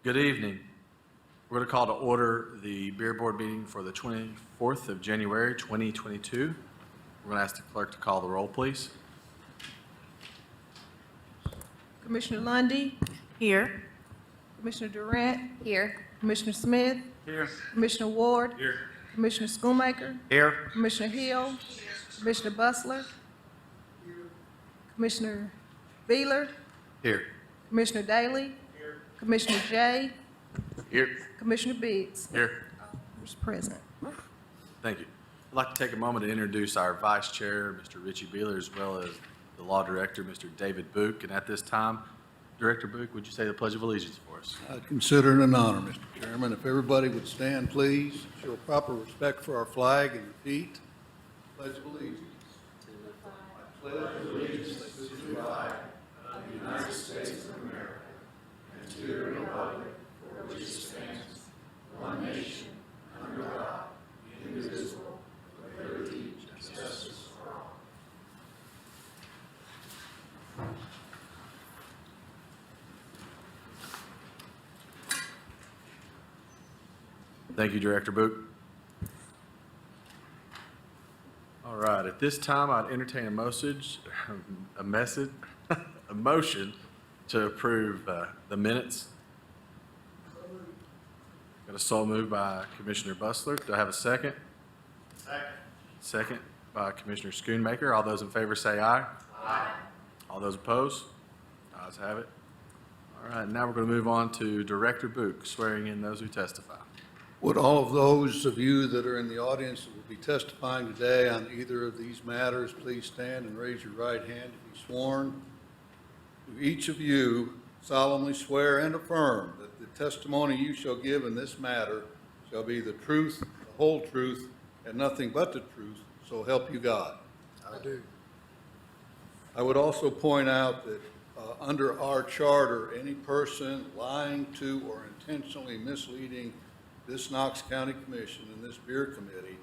Good evening. We're going to call to order the Beer Board meeting for the 24th of January, 2022. We're going to ask the clerk to call the roll, please. Commissioner Lundy, Here. Commissioner Durant, Here. Commissioner Smith, Here. Commissioner Ward, Here. Commissioner Schoonmaker, Here. Commissioner Hill, Commissioner Bustler, Commissioner Beeler, Here. Commissioner Daly, Commissioner Jay, Here. Commissioner Biggs. Here. Who's present? Thank you. I'd like to take a moment to introduce our Vice Chair, Mr. Richie Beeler, as well as the Law Director, Mr. David Book. And at this time, Director Book, would you say the Pledge of Allegiance for us? I'd consider it an honor, Mr. Chairman. If everybody would stand, please, show proper respect for our flag and repeat. Pledge of Allegiance. I pledge allegiance to the flag of the United States of America and to the republic for which it stands, one nation, under God, indivisible, with liberty and justice for all. Thank you, Director Book. All right, at this time, I'd entertain a motion to approve the minutes. Got a so moved by Commissioner Bustler. Do I have a second? Second. Second by Commissioner Schoonmaker. All those in favor say aye. Aye. All those opposed? Ayes have it. All right, now we're going to move on to Director Book, swearing in those who testify. Would all of those of you that are in the audience that will be testifying today on either of these matters, please stand and raise your right hand to be sworn? Do each of you solemnly swear and affirm that the testimony you shall give in this matter shall be the truth, the whole truth, and nothing but the truth, so help you God? I do. I would also point out that under our charter, any person lying to or intentionally misleading this Knox County Commission and this beer committee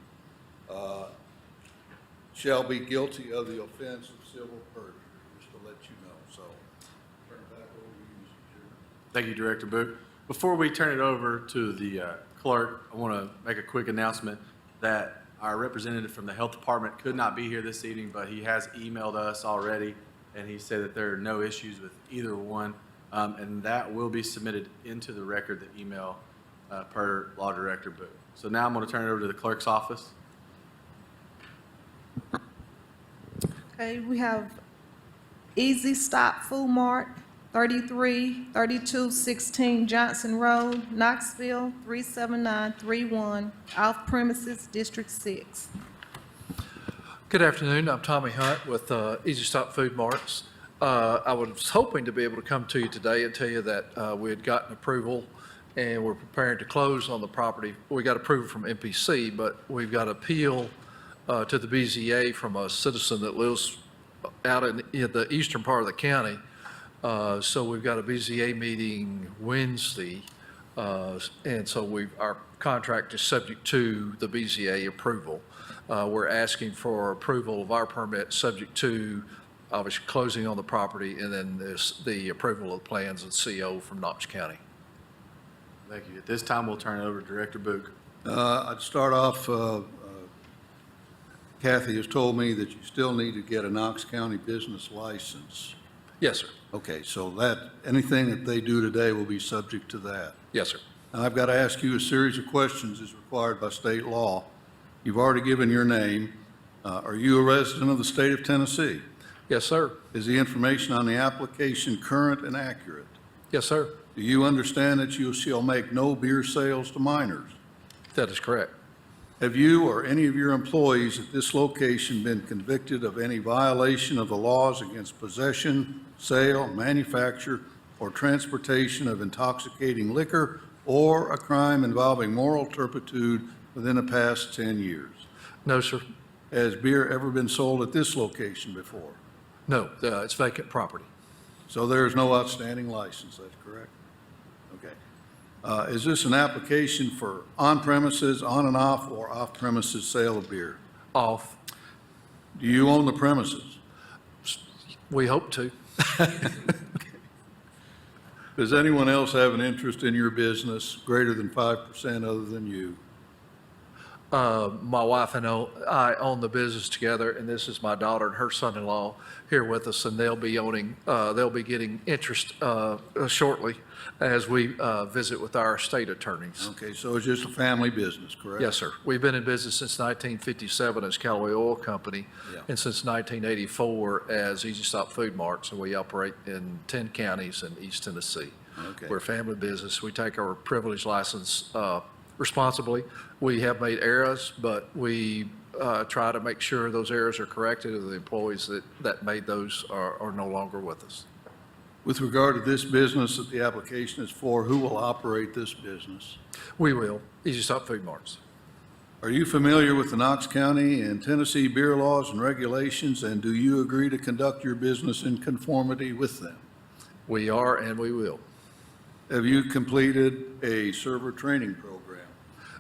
shall be guilty of the offense of civil perjury, just to let you know. So, turn it back over to you, Mr. Chairman. Thank you, Director Book. Before we turn it over to the clerk, I want to make a quick announcement that our representative from the Health Department could not be here this evening, but he has emailed us already, and he said that there are no issues with either one, and that will be submitted into the record, the email per Law Director Book. So now I'm going to turn it over to the clerk's office. Okay, we have Easy Stop Food Mart, 3216 Johnson Road, Knoxville, 37931, off premises, District 6. Good afternoon. I'm Tommy Hunt with Easy Stop Food Marts. I was hoping to be able to come to you today and tell you that we had gotten approval and we're preparing to close on the property. We got approval from MPC, but we've got appeal to the BZA from a citizen that lives out in the eastern part of the county. So we've got a BZA meeting Wednesday, and so our contract is subject to the BZA approval. We're asking for approval of our permit subject to obviously closing on the property and then the approval of plans and CO from Knox County. Thank you. At this time, we'll turn it over to Director Book. I'd start off, Kathy has told me that you still need to get a Knox County business license. Yes, sir. Okay, so that, anything that they do today will be subject to that. Yes, sir. Now, I've got to ask you a series of questions as required by state law. You've already given your name. Are you a resident of the state of Tennessee? Yes, sir. Is the information on the application current and accurate? Yes, sir. Do you understand that you shall make no beer sales to minors? That is correct. Have you or any of your employees at this location been convicted of any violation of the laws against possession, sale, manufacture, or transportation of intoxicating liquor or a crime involving moral turpitude within the past 10 years? No, sir. Has beer ever been sold at this location before? No, it's vacant property. So there is no outstanding license, that's correct? Okay. Is this an application for on-premises, on and off, or off-premises sale of beer? Off. Do you own the premises? We hope to. Does anyone else have an interest in your business greater than 5% other than you? My wife and I own the business together, and this is my daughter and her son-in-law here with us, and they'll be getting interest shortly as we visit with our state attorneys. Okay, so it's just a family business, correct? Yes, sir. We've been in business since 1957 as Callaway Oil Company, Yeah. and since 1984 as Easy Stop Food Marts, and we operate in 10 counties in East Tennessee. Okay. We're a family business. We take our privilege license responsibly. We have made errors, but we try to make sure those errors are corrected, and the employees that made those are no longer with us. With regard to this business that the application is for, who will operate this business? We will. Easy Stop Food Marts. Are you familiar with the Knox County and Tennessee beer laws and regulations, and do you agree to conduct your business in conformity with them? We are, and we will. Have you completed a server training program?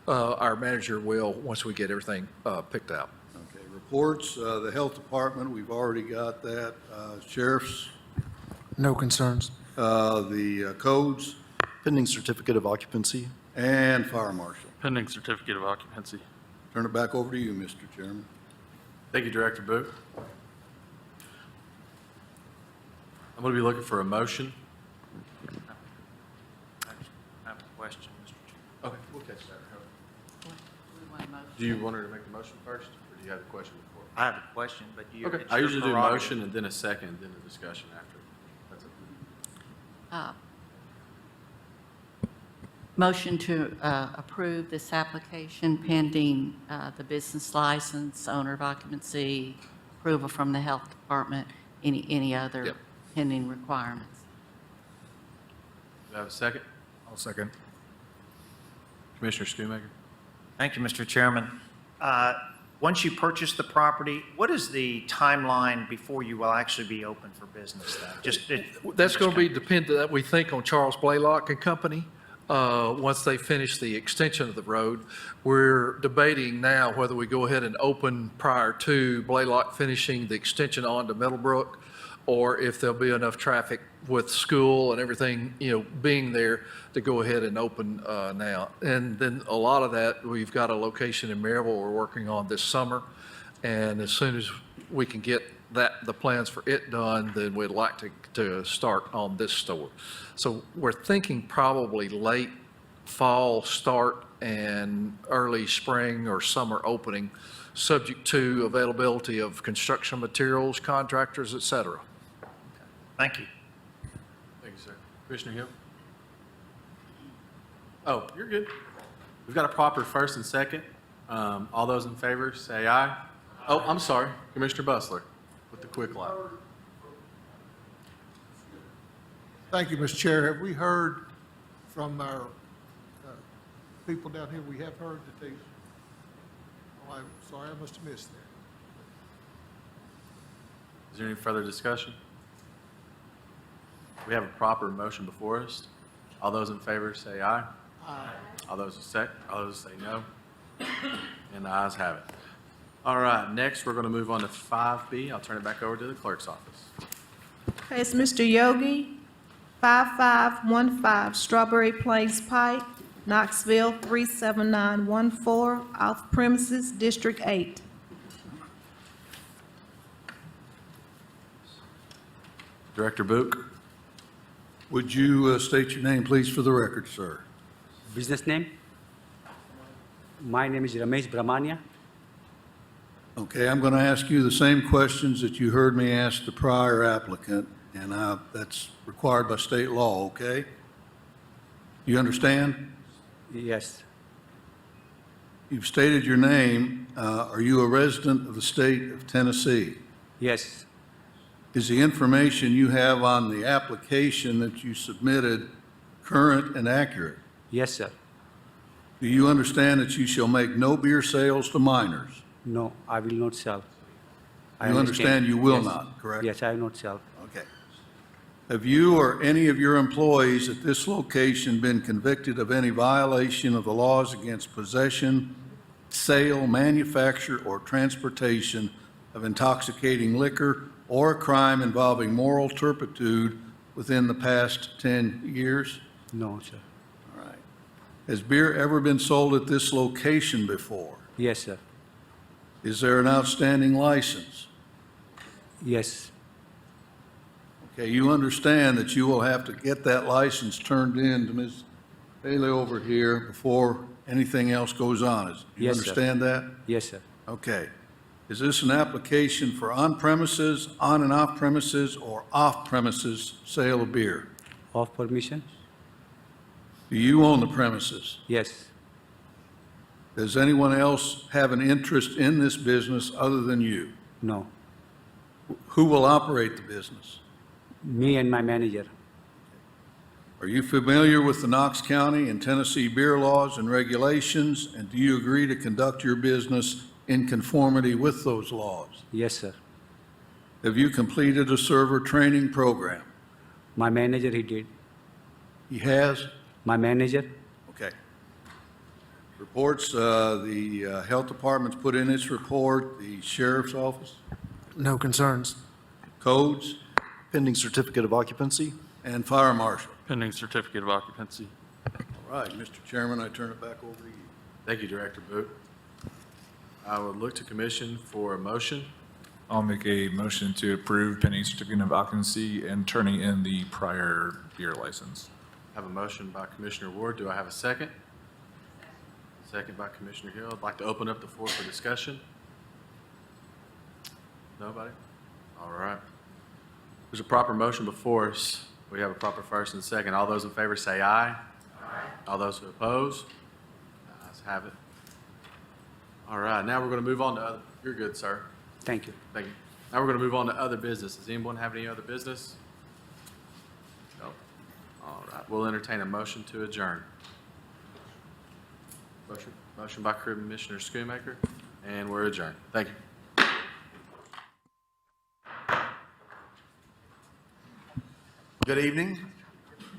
Our manager will, once we get everything picked out. Okay, reports, the health department, we've already got that. Sheriff's, No concerns. the codes, Pending certificate of occupancy. and fire marshal. Pending certificate of occupancy. Turn it back over to you, Mr. Chairman. Thank you, Director Book. I'm going to be looking for a motion. I have a question, Mr. Chair. Okay, we'll catch that. Do you want her to make the motion first, or do you have a question before? I have a question, but you. Okay, it's I your usually do a prerogative. motion and then a second, and then a discussion after. That's it. Motion to approve this application pending the business license, owner of occupancy, approval from the health department, any other Yep. pending requirements. Do I have a second? I'll second. Commissioner Schoonmaker? Thank you, Mr. Chairman. Once you purchase the property, what is the timeline before you will actually be open for business then? That's going to be dependent, we think, on Charles Blaylock and Company. Once they finish the extension of the road, we're debating now whether we go ahead and open prior to Blaylock finishing the extension on to Middlebrook, or if there'll be enough traffic with school and everything, being there to go ahead and open now. And then a lot of that, we've got a location in Maryville we're working on this summer. And as soon as we can get the plans for it done, then we'd like to start on this store. So we're thinking probably late fall start and early spring or summer opening, subject to availability of construction materials, contractors, et cetera. Thank you. Thank you, sir. Commissioner Hill? Oh, you're good. We've got a proper first and second. All those in favor, say aye. Oh, I'm sorry, Commissioner Bustler with the quick light. Thank you, Mr. Chair. Have we heard from our people down here? We have heard that they, oh, I'm sorry, I must have missed that. Is there any further discussion? We have a proper motion before us. All those in favor say aye. Aye. All those say no. And the ayes have it. All right, next, we're going to move on to 5B. I'll turn it back over to the clerk's office. Okay, it's Mr. Yogi, 5515 Strawberry Place Pike, Knoxville, 37914, off premises, District 8. Director Book? Would you state your name, please, for the record, sir? Business name? My name is Ramesh Brahmania. Okay, I'm going to ask you the same questions that you heard me ask the prior applicant, and that's required by state law, okay? You understand? Yes, You've stated your name. Are you a resident of the state of Tennessee? yes, Is the information you have on the application that you submitted current and accurate? yes, sir. Do you understand that you shall make no beer sales to minors? No, I will not sell. I You understand you will Yes. not, correct? Yes, I will not sell. Okay. Have you or any of your employees at this location been convicted of any violation of the laws against possession, sale, manufacture, or transportation of intoxicating liquor or a crime involving moral turpitude within the past 10 years? No, sir. All right. Has beer ever been sold at this location before? Yes, sir. Is there an outstanding license? Yes. Okay, you understand that you will have to get that license turned in to Ms. Bailey over here before anything else goes on. Do you Yes, sir. understand that? Yes, sir. Okay. Is this an application for on-premises, on and off-premises, or off-premises sale of beer? Off permission? Do you own the premises? Yes. Does anyone else have an interest in this business other than you? No. Who will operate the business? Me and my manager. Are you familiar with the Knox County and Tennessee beer laws and regulations, and do you agree to conduct your business in conformity with those laws? Yes, sir. Have you completed a server training program? My manager, he did. He has? My manager? Okay. Reports, the Health Department's put in its report, the Sheriff's Office, No concerns. codes, Pending certificate of occupancy. and Fire Marshal. Pending certificate of occupancy. All right, Mr. Chairman, I turn it back over to you. Thank you, Director Boot. I would look to commission for a motion. I'll make a motion to approve pending certificate of occupancy and turning in the prior beer license. I have a motion by Commissioner Ward. Do I have a second? Second by Commissioner Hill. I'd like to open up the floor for discussion. Nobody? All right. There's a proper motion before us. We have a proper first and second. All those in favor say aye. Aye. All those who oppose? Ayes have it. All right, now we're going to move on to other, you're good, sir. Thank you. Thank you. Now we're going to move on to other business. Does anyone have any other business? No. All right, we'll entertain a motion to adjourn. Motion by Commissioner Schoonmaker, and we're adjourned. Thank you. Good evening.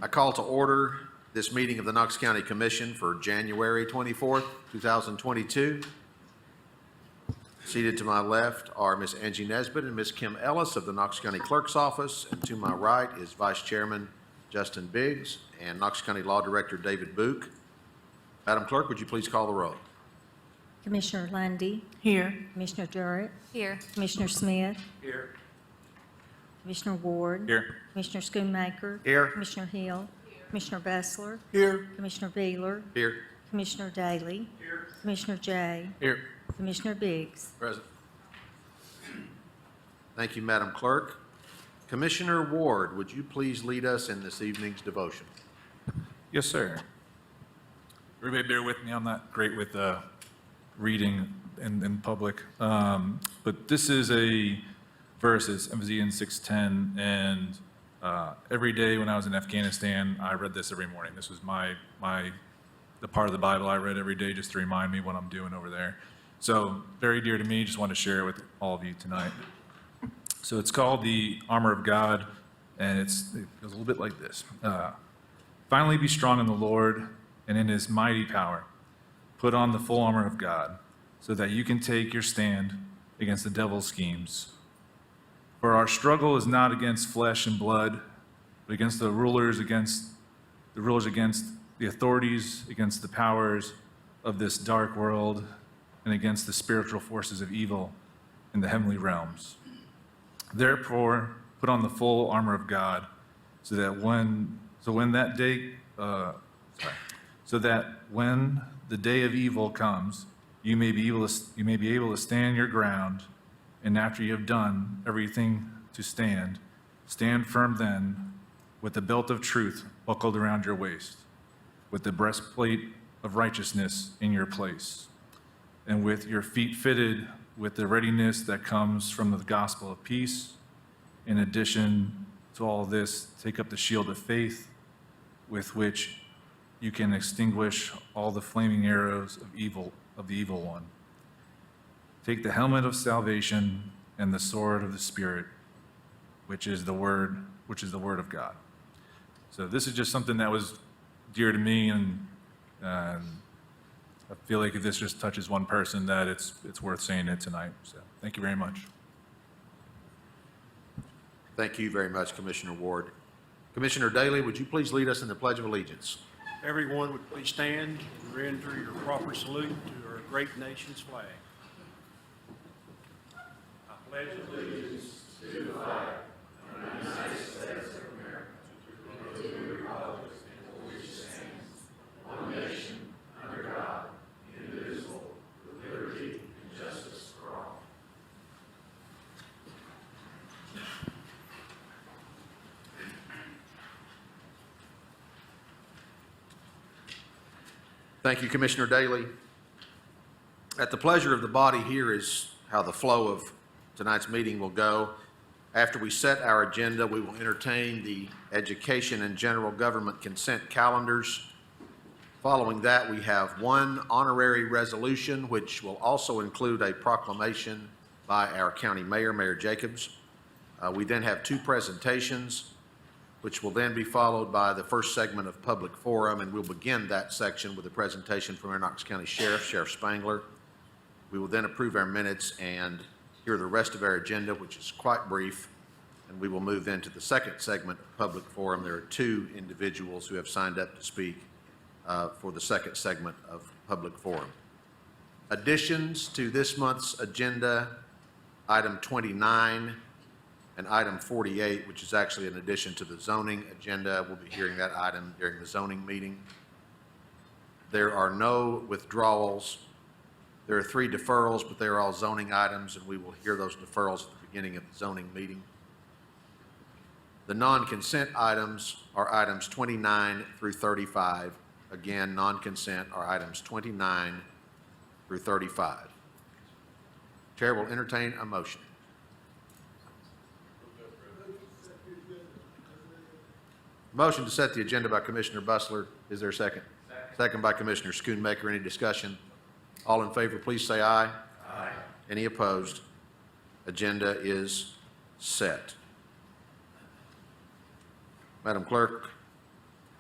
I call to order this meeting of the Knox County Commission for January 24th, 2022. Seated to my left are Ms. Angie Nesbitt and Ms. Kim Ellis of the Knox County Clerk's Office, and to my right is Vice Chairman Justin Biggs and Knox County Law Director David Book. Madam Clerk, would you please call the roll? Commissioner Lundy, Here. Commissioner Durrett, Here. Commissioner Smith, Here. Commissioner Ward. Here. Commissioner Schoonmaker. Here. Commissioner Hill. Commissioner Bessler. Here. Commissioner Beeler. Here. Commissioner Daly. Commissioner Jay. Here. Commissioner Biggs. Present. Thank you, Madam Clerk. Commissioner Ward, would you please lead us in this evening's devotion? Yes, sir. Everybody bear with me, I'm not great with reading in public. But this is a verse, it's Ephesians 6:10, and every day when I was in Afghanistan, I read this every morning. This was the part of the Bible I read every day just to remind me what I'm doing over there. So very dear to me, just want to share it with all of you tonight. So it's called the Armor of God, and it goes a little bit like this. Finally be strong in the Lord and in his mighty power. Put on the full armor of God so that you can take your stand against the devil's schemes. For our struggle is not against flesh and blood, but against the rulers, against the authorities, against the powers of this dark world, and against the spiritual forces of evil in the heavenly realms. Therefore, put on the full armor of God, so that when the day of evil comes, you may be able to stand your ground, and after you have done everything to stand firm then, with the belt of truth buckled around your waist, with the breastplate of righteousness in your place, and with your feet fitted with the readiness that comes from the gospel of peace. In addition to all this, take up the shield of faith, with which you can extinguish all the flaming arrows of the evil one. Take the helmet of salvation and the sword of the Spirit, which is the word of God. So this is just something that was dear to me, and I feel like if this just touches one person, that it's worth saying it tonight. So thank you very much. Thank you very much, Commissioner Ward. Commissioner Daly, would you please lead us in the Pledge of Allegiance? Everyone would please stand and render your proper salute to our great nation's flag. I pledge allegiance to the flag of the United States of America, and to the republic for which it stands, one nation, under God, indivisible, with liberty and justice for all. Thank you, Commissioner Daly. At the pleasure of the body, here is how the flow of tonight's meeting will go. After we set our agenda, we will entertain the education and general government consent calendars. Following that, we have one honorary resolution, which will also include a proclamation by our county mayor, Mayor Jacobs. We then have two presentations, which will then be followed by the first segment of public forum, and we'll begin that section with a presentation from our Knox County Sheriff, Sheriff Spangler. We will then approve our minutes and hear the rest of our agenda, which is quite brief, and we will move into the second segment of public forum. There are two individuals who have signed up to speak for the second segment of public forum. Additions to this month's agenda, item 29 and item 48, which is actually an addition to the zoning agenda. We'll be hearing that item during the zoning meeting. There are no withdrawals. There are 3 deferrals, but they are all zoning items, and we will hear those deferrals at the beginning of the zoning meeting. The non-consent items are items 29 through 35. Again, non-consent are items 29 through 35. Chair will entertain a motion. Motion to set the agenda by Commissioner Bustler. Is there a second? Second by Commissioner Schoonmaker. Any discussion? All in favor, please say aye. Aye. Any opposed? Agenda is set. Madam Clerk,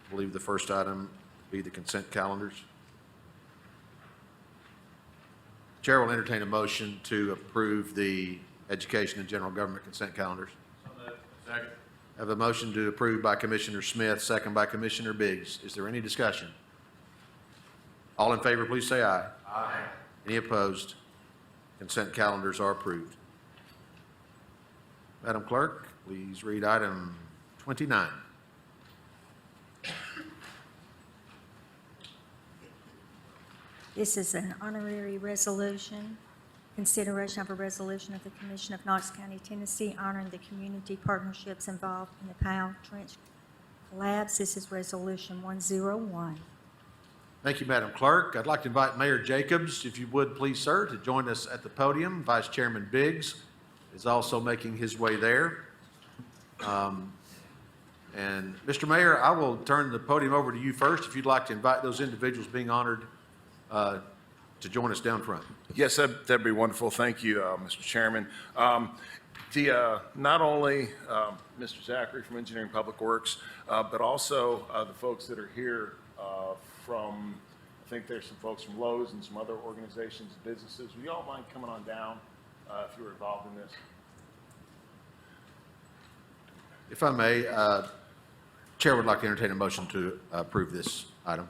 I believe the first item be the consent calendars. Chair will entertain a motion to approve the education and general government consent calendars. Second. I have a motion to approve by Commissioner Smith, second by Commissioner Biggs. Is there any discussion? All in favor, please say aye. Aye. Any opposed? Consent calendars are approved. Madam Clerk, please read item 29. This is an honorary resolution. Consideration of a resolution of the Commission of Knox County, Tennessee, honoring the community partnerships involved in the Powell Trench collapse. This is Resolution 101. Thank you, Madam Clerk. I'd like to invite Mayor Jacobs, if you would please, sir, to join us at the podium. Vice Chairman Biggs is also making his way there. And Mr. Mayor, I will turn the podium over to you first if you'd like to invite those individuals being honored to join us down front. Yes, that'd be wonderful. Thank you, Mr. Chairman. Not only Mr. Zachary from Engineering Public Works, but also the folks that are here from, I think there's some folks from Lowe's and some other organizations, businesses. Would you all mind coming on down if you were involved in this? If I may, Chair would like to entertain a motion to approve this item.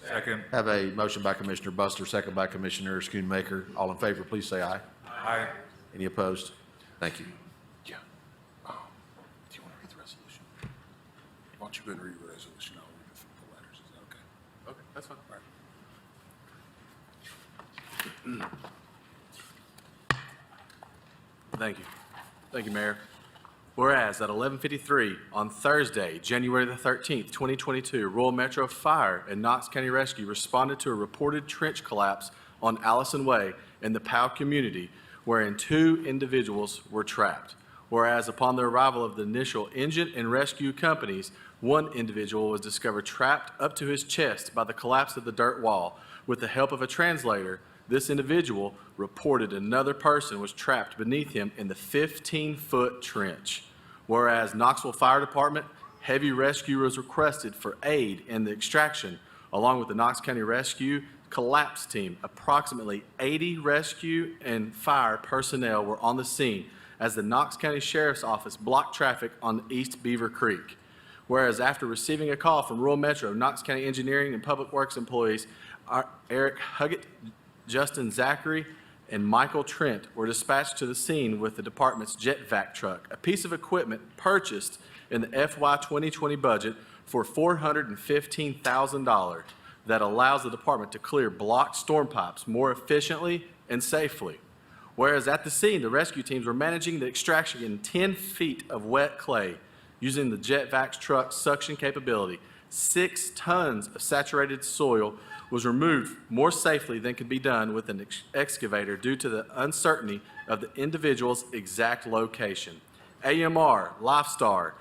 Second. Have a motion by Commissioner Buster, second by Commissioner Schoonmaker. All in favor, please say aye. Aye. Any opposed? Thank you. Yeah. Do you want to read the resolution? Why don't you go ahead and read the resolution? I'll read the letters. Is that okay? Okay, that's fine. Thank you. Thank you, Mayor. Whereas at 11:53 on Thursday, January the 13th, 2022, Rural Metro Fire and Knox County Rescue responded to a reported trench collapse on Allison Way in the Powell community, wherein 2 individuals were trapped. Whereas upon the arrival of the initial engine and rescue companies, 1 individual was discovered trapped up to his chest by the collapse of the dirt wall. With the help of a translator, this individual reported another person was trapped beneath him in the 15-foot trench. Whereas Knoxville Fire Department heavy rescue was requested for aid in the extraction, along with the Knox County Rescue collapse team. Approximately 80 rescue and fire personnel were on the scene as the Knox County Sheriff's Office blocked traffic on East Beaver Creek. Whereas after receiving a call from Rural Metro, Knox County Engineering and Public Works employees, Eric Huggett, Justin Zachary, and Michael Trent were dispatched to the scene with the department's jet vac truck, a piece of equipment purchased in the FY 2020 budget for $415,000 that allows the department to clear blocked storm pipes more efficiently and safely. Whereas at the scene, the rescue teams were managing the extraction in 10 feet of wet clay using the jet vac truck's suction capability. 6 tons of saturated soil was removed more safely than could be done with an excavator due to the uncertainty of the individual's exact location. AMR, Lifestar,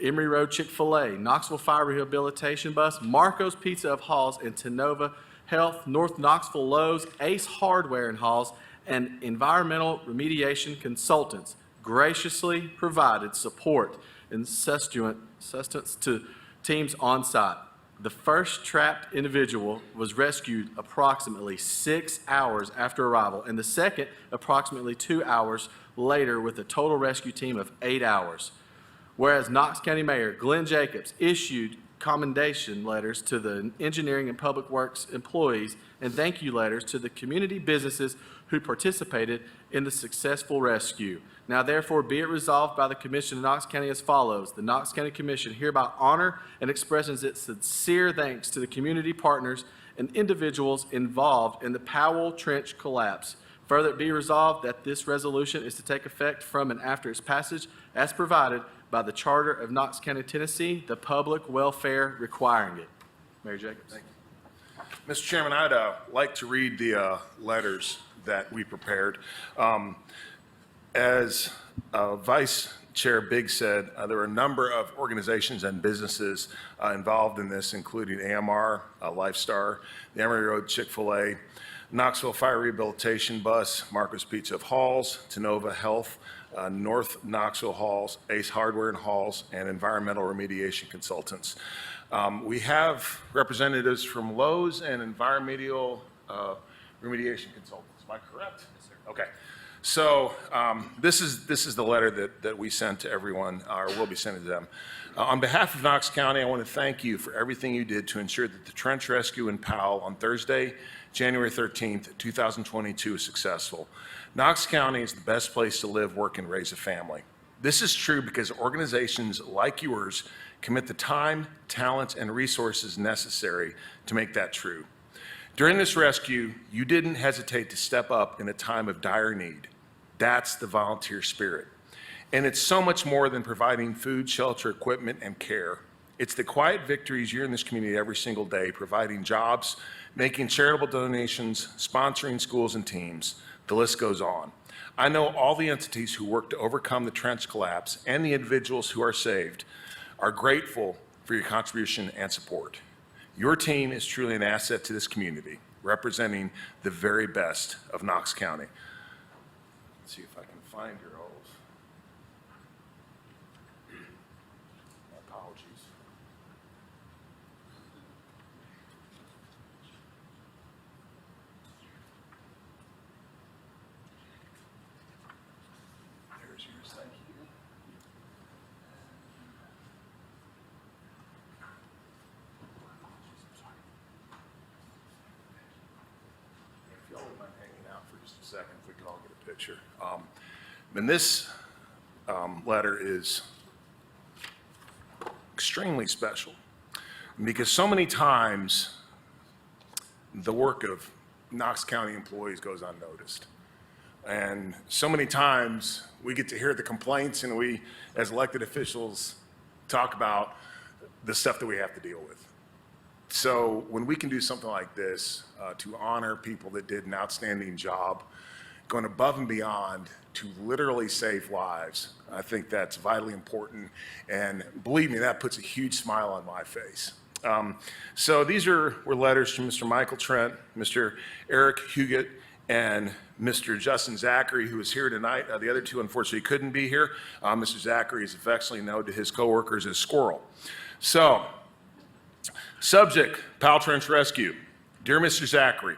Emory Road Chick-fil-A, Knoxville Fire Rehabilitation Bus, Marco's Pizza of Halls, and Tenova Health, North Knoxville Lowe's, Ace Hardware and Halls, and environmental remediation consultants graciously provided support and sustenance to teams on site. The first trapped individual was rescued approximately 6 hours after arrival, and the second approximately 2 hours later with a total rescue team of 8 hours. Whereas Knox County Mayor Glenn Jacobs issued commendation letters to the engineering and public works employees and thank you letters to the community businesses who participated in the successful rescue. Now therefore be it resolved by the Commission of Knox County as follows. The Knox County Commission hereby honor and expresses its sincere thanks to the community partners and individuals involved in the Powell Trench collapse. Further be resolved that this resolution is to take effect from and after its passage as provided by the Charter of Knox County, Tennessee, the public welfare requiring it. Mayor Jacobs. Thank you. Mr. Chairman, I'd like to read the letters that we prepared. As Vice Chair Biggs said, there were a number of organizations and businesses involved in this, including AMR, Lifestar, the Emory Road Chick-fil-A, Knoxville Fire Rehabilitation Bus, Marco's Pizza of Halls, Tenova Health, North Knoxville Halls, Ace Hardware and Halls, and Environmental Remediation Consultants. We have representatives from Lowe's and Environmental Remediation Consultants. Am I correct? Yes, sir. Okay. So this is the letter that we sent to everyone, or will be sent to them. On behalf of Knox County, I want to thank you for everything you did to ensure that the trench rescue in Powell on Thursday, January 13th, 2022 is successful. Knox County is the best place to live, work, and raise a family. This is true because organizations like yours commit the time, talents, and resources necessary to make that true. During this rescue, you didn't hesitate to step up in a time of dire need. That's the volunteer spirit. And it's so much more than providing food, shelter, equipment, and care. It's the quiet victories you're in this community every single day, providing jobs, making charitable donations, sponsoring schools and teams. The list goes on. I know all the entities who work to overcome the trench collapse and the individuals who are saved are grateful for your contribution and support. Your team is truly an asset to this community, representing the very best of Knox County. Let's see if I can find your old. My apologies. There's yours, thank you. If y'all wouldn't mind hanging out for just a second, if we could all get a picture. And this letter is extremely special because so many times the work of Knox County employees goes unnoticed. And so many times we get to hear the complaints and we, as elected officials, talk about the stuff that we have to deal with. So when we can do something like this to honor people that did an outstanding job, going above and beyond to literally save lives, I think that's vitally important. And believe me, that puts a huge smile on my face. So these were letters from Mr. Michael Trent, Mr. Eric Huggett, and Mr. Justin Zachary, who is here tonight. The other two, unfortunately, couldn't be here. Mr. Zachary is affectionately known to his coworkers as Squirrel. So, subject, Powell Trench Rescue. Dear Mr. Zachary,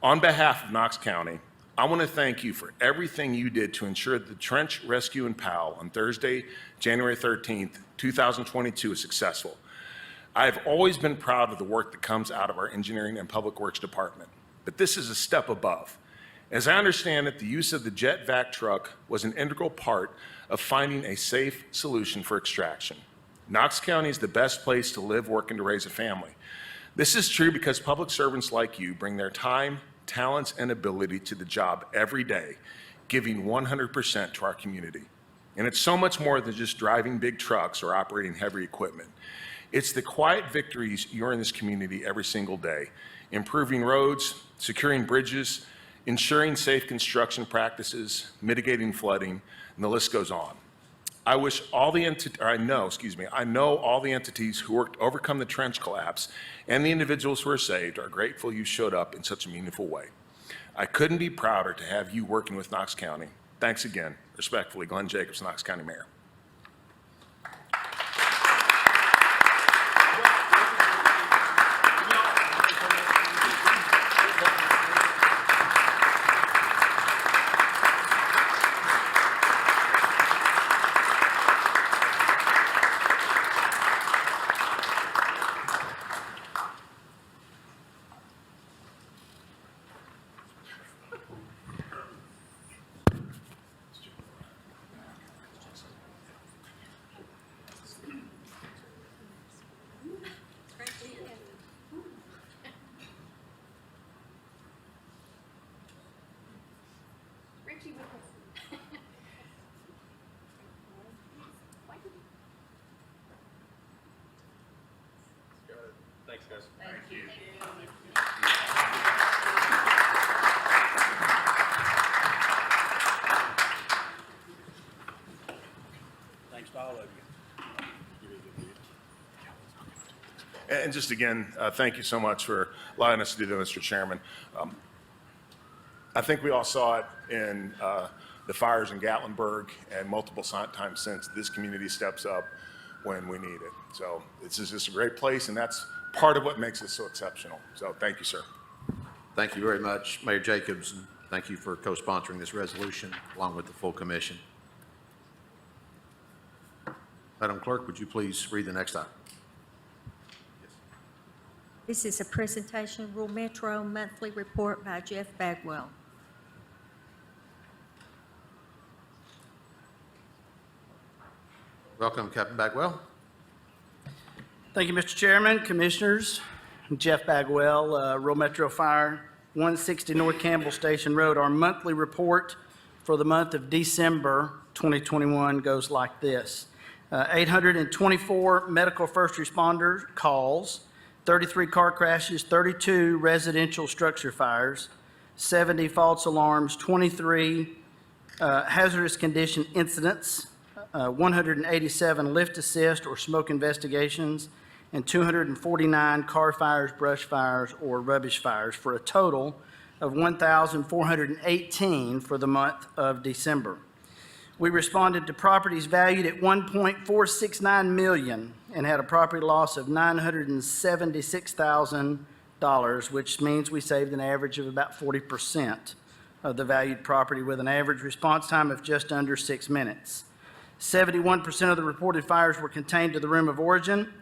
on behalf of Knox County, I want to thank you for everything you did to ensure the trench rescue in Powell on Thursday, January 13th, 2022 is successful. I have always been proud of the work that comes out of our Engineering and Public Works Department, but this is a step above. As I understand it, the use of the jet vac truck was an integral part of finding a safe solution for extraction. Knox County is the best place to live, work, and to raise a family. This is true because public servants like you bring their time, talents, and ability to the job every day, giving 100% to our community. And it's so much more than just driving big trucks or operating heavy equipment. It's the quiet victories you're in this community every single day, improving roads, securing bridges, ensuring safe construction practices, mitigating flooding, and the list goes on. I know all the entities who worked to overcome the trench collapse and the individuals who are saved are grateful you showed up in such a meaningful way. I couldn't be prouder to have you working with Knox County. Thanks again. Respectfully, Glenn Jacobs, Knox County Mayor. Thanks, guys. Thank you. Thanks to all of you. And just again, thank you so much for allowing us to do that, Mr. Chairman. I think we all saw it in the fires in Gatlinburg and multiple times since. This community steps up when we need it. So this is just a great place, and that's part of what makes it so exceptional. So thank you, sir. Thank you very much, Mayor Jacobs, and thank you for co-sponsoring this resolution along with the full commission. Madam Clerk, would you please read the next item? This is a presentation of Rural Metro Monthly Report by Jeff Bagwell. Welcome, Captain Bagwell. Thank you, Mr. Chairman, Commissioners. I'm Jeff Bagwell, Rural Metro Fire, 160 North Campbell Station Road. Our monthly report for the month of December 2021 goes like this. 824 medical first responder calls, 33 car crashes, 32 residential structure fires, 70 false alarms, 23 hazardous condition incidents, 187 lift assist or smoke investigations, and 249 car fires, brush fires, or rubbish fires, for a total of 1,418 for the month of December. We responded to properties valued at $1.469 million and had a property loss of $976,000, which means we saved an average of about 40% of the valued property with an average response time of just under 6 minutes. 71% of the reported fires were contained to the room of origin.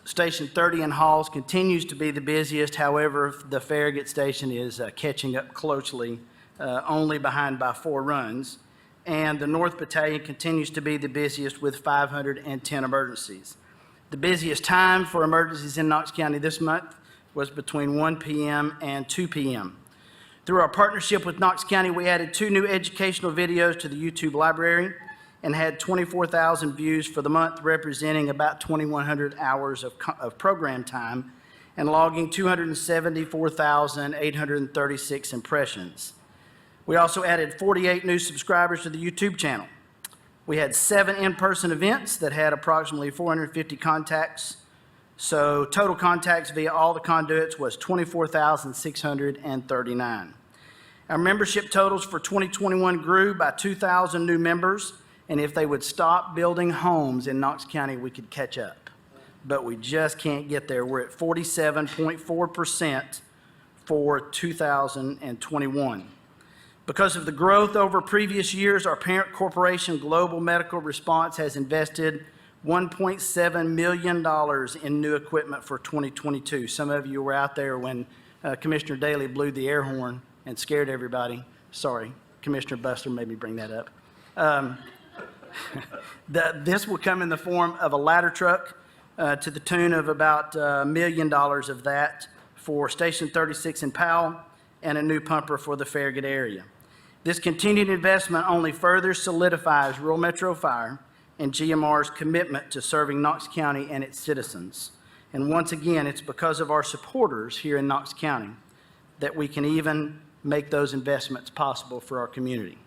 Station 30 in Halls continues to be the busiest. However, the Farragut station is catching up closely, only behind by 4 runs. And the North Battalion continues to be the busiest with 510 emergencies. The busiest time for emergencies in Knox County this month was between 1 p.m. and 2 p.m. Through our partnership with Knox County, we added 2 new educational videos to the YouTube library and had 24,000 views for the month, representing about 2,100 hours of program time and logging 274,836 impressions. We also added 48 new subscribers to the YouTube channel. We had 7 in-person events that had approximately 450 contacts. So total contacts via all the conduits was 24,639. Our membership totals for 2021 grew by 2,000 new members. And if they would stop building homes in Knox County, we could catch up. But we just can't get there. We're at 47.4% for 2021. Because of the growth over previous years, our parent corporation, Global Medical Response, has invested $1.7 million in new equipment for 2022. Some of you were out there when Commissioner Daley blew the air horn and scared everybody. Sorry, Commissioner Buster made me bring that up. This will come in the form of a ladder truck to the tune of about $1 million of that for Station 36 in Powell, and a new pumper for the Farragut area. This continued investment only further solidifies Rural Metro Fire and GMR's commitment to serving Knox County and its citizens. And once again, it's because of our supporters here in Knox County that we can even make those investments possible for our community.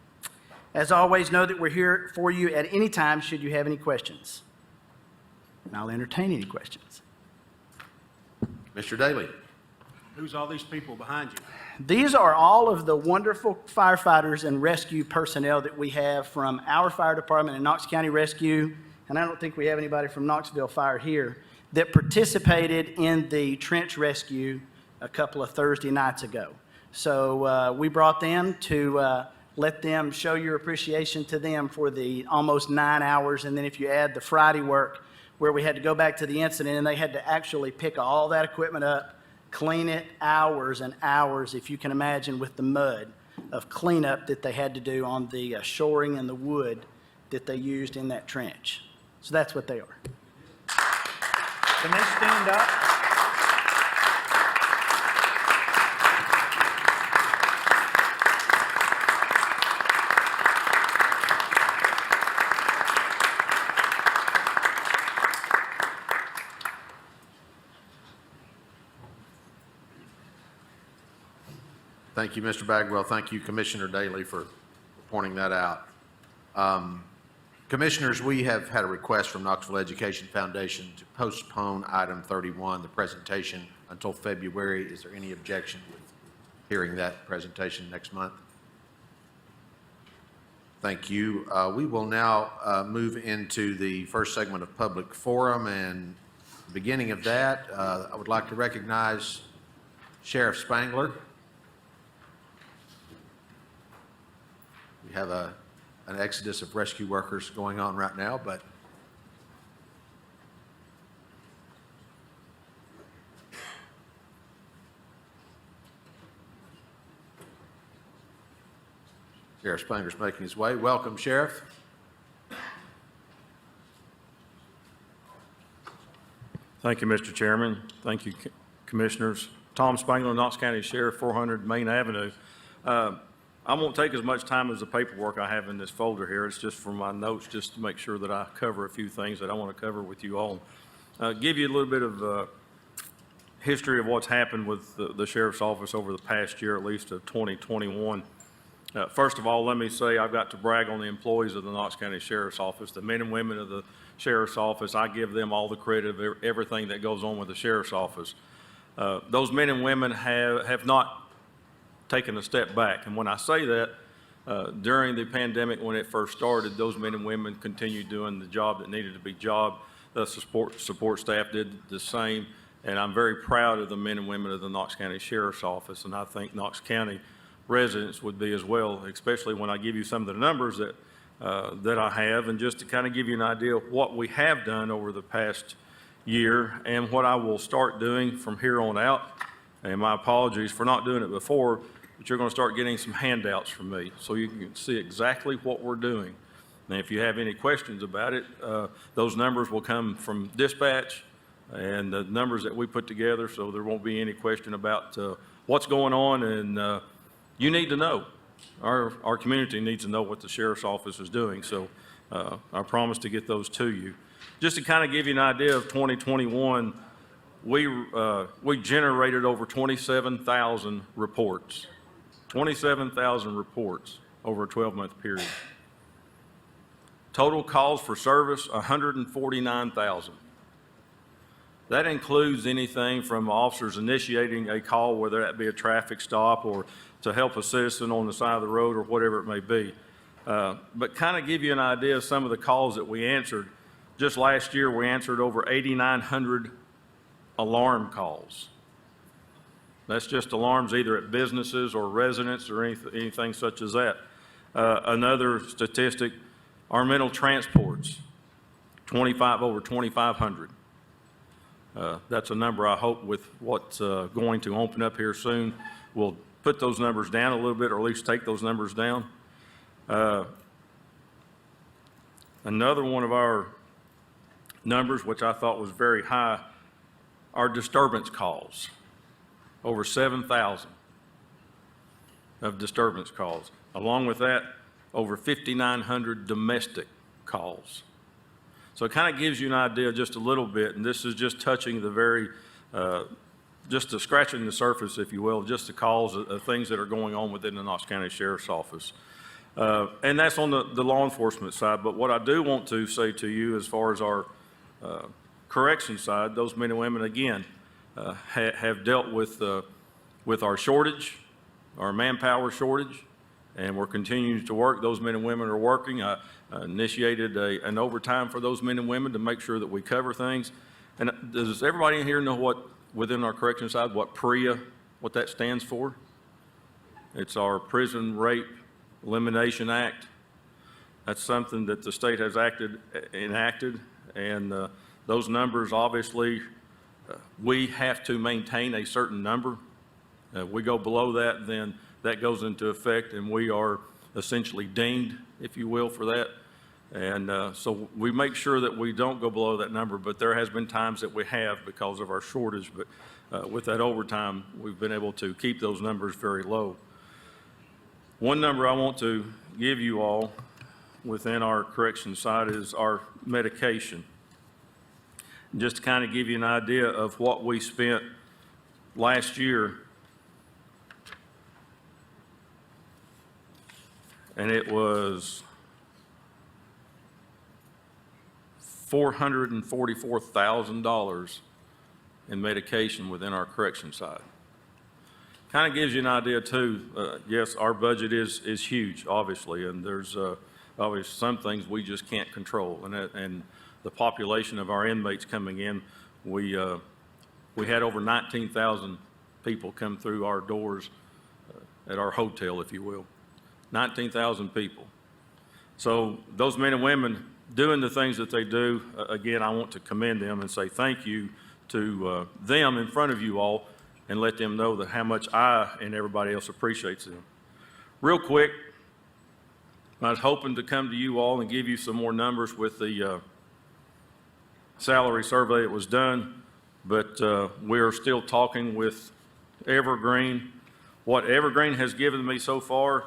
As always, know that we're here for you at any time should you have any questions. And I'll entertain any questions. Mr. Daly. Who's all these people behind you? These are all of the wonderful firefighters and rescue personnel that we have from our fire department and Knox County Rescue, and I don't think we have anybody from Knoxville Fire here, that participated in the trench rescue a couple of Thursday nights ago. So we brought them to let them show your appreciation to them for the almost 9 hours, and then if you add the Friday work where we had to go back to the incident and they had to actually pick all that equipment up, clean it, hours and hours, if you can imagine, with the mud of cleanup that they had to do on the shoring and the wood that they used in that trench. So that's what they are. Can they stand up? Thank you, Mr. Bagwell. Thank you, Commissioner Daley, for pointing that out. Commissioners, we have had a request from Knoxville Education Foundation to postpone item 31, the presentation, until February. Is there any objection with hearing that presentation next month? Thank you. We will now move into the first segment of public forum, and beginning of that, I would like to recognize Sheriff Spangler. We have an exodus of rescue workers going on right now, but Sheriff Spangler's making his way. Welcome, Sheriff. Thank you, Mr. Chairman. Thank you, Commissioners. Tom Spangler, Knox County Sheriff, 400 Main Avenue. I won't take as much time as the paperwork I have in this folder here. It's just for my notes, just to make sure that I cover a few things that I want to cover with you all. Give you a little bit of history of what's happened with the Sheriff's Office over the past year, at least of 2021. First of all, let me say I've got to brag on the employees of the Knox County Sheriff's Office, the men and women of the Sheriff's Office. I give them all the credit of everything that goes on with the Sheriff's Office. Those men and women have not taken a step back. And when I say that, during the pandemic when it first started, those men and women continued doing the job that needed to be job. The support staff did the same. And I'm very proud of the men and women of the Knox County Sheriff's Office. And I think Knox County residents would be as well, especially when I give you some of the numbers that I have, and just to kind of give you an idea of what we have done over the past year and what I will start doing from here on out. And my apologies for not doing it before, but you're going to start getting some handouts from me so you can see exactly what we're doing. And if you have any questions about it, those numbers will come from dispatch and the numbers that we put together, so there won't be any question about what's going on, and you need to know. Our community needs to know what the Sheriff's Office is doing, so I promise to get those to you. Just to kind of give you an idea of 2021, we generated over 27,000 reports. 27,000 reports over a 12-month period. Total calls for service, 149,000. That includes anything from officers initiating a call, whether that be a traffic stop or to help a citizen on the side of the road or whatever it may be. But kind of give you an idea of some of the calls that we answered. Just last year, we answered over 8,900 alarm calls. That's just alarms either at businesses or residents or anything such as that. Another statistic, our mental transports, over 2,500. That's a number I hope with what's going to open up here soon, we'll put those numbers down a little bit, or at least take those numbers down. Another one of our numbers, which I thought was very high, are disturbance calls. Over 7,000 of disturbance calls. Along with that, over 5,900 domestic calls. So it kind of gives you an idea just a little bit, and this is just touching the very, just scratching the surface, if you will, just the calls of things that are going on within the Knox County Sheriff's Office. And that's on the law enforcement side. But what I do want to say to you as far as our correction side, those men and women, again, have dealt with our shortage, our manpower shortage, and we're continuing to work. Those men and women are working. I initiated an overtime for those men and women to make sure that we cover things. And does everybody in here know what, within our correction side, what PREA, what that stands for? It's our Prison Rape Elimination Act. That's something that the state has enacted, and those numbers, obviously, we have to maintain a certain number. If we go below that, then that goes into effect, and we are essentially dinged, if you will, for that. And so we make sure that we don't go below that number, but there has been times that we have because of our shortage. But with that overtime, we've been able to keep those numbers very low. One number I want to give you all within our correction side is our medication. Just to kind of give you an idea of what we spent last year, and it was $444,000 in medication within our correction side. Kind of gives you an idea too. Yes, our budget is huge, obviously, and there's obviously some things we just can't control. And the population of our inmates coming in, we had over 19,000 people come through our doors at our hotel, if you will. 19,000 people. So those men and women doing the things that they do, again, I want to commend them and say thank you to them in front of you all, and let them know that how much I and everybody else appreciates them. Real quick, I was hoping to come to you all and give you some more numbers with the salary survey that was done, but we are still talking with Evergreen. What Evergreen has given me so far,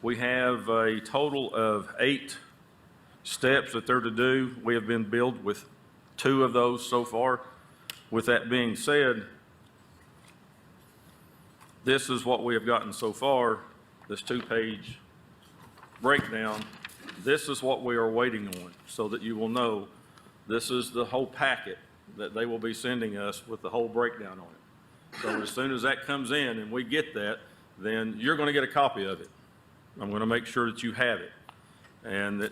we have a total of 8 steps that they're to do. We have been billed with 2 of those so far. With that being said, this is what we have gotten so far, this 2-page breakdown. This is what we are waiting on, so that you will know this is the whole packet that they will be sending us with the whole breakdown on it. So as soon as that comes in and we get that, then you're going to get a copy of it. I'm going to make sure that you have it. And that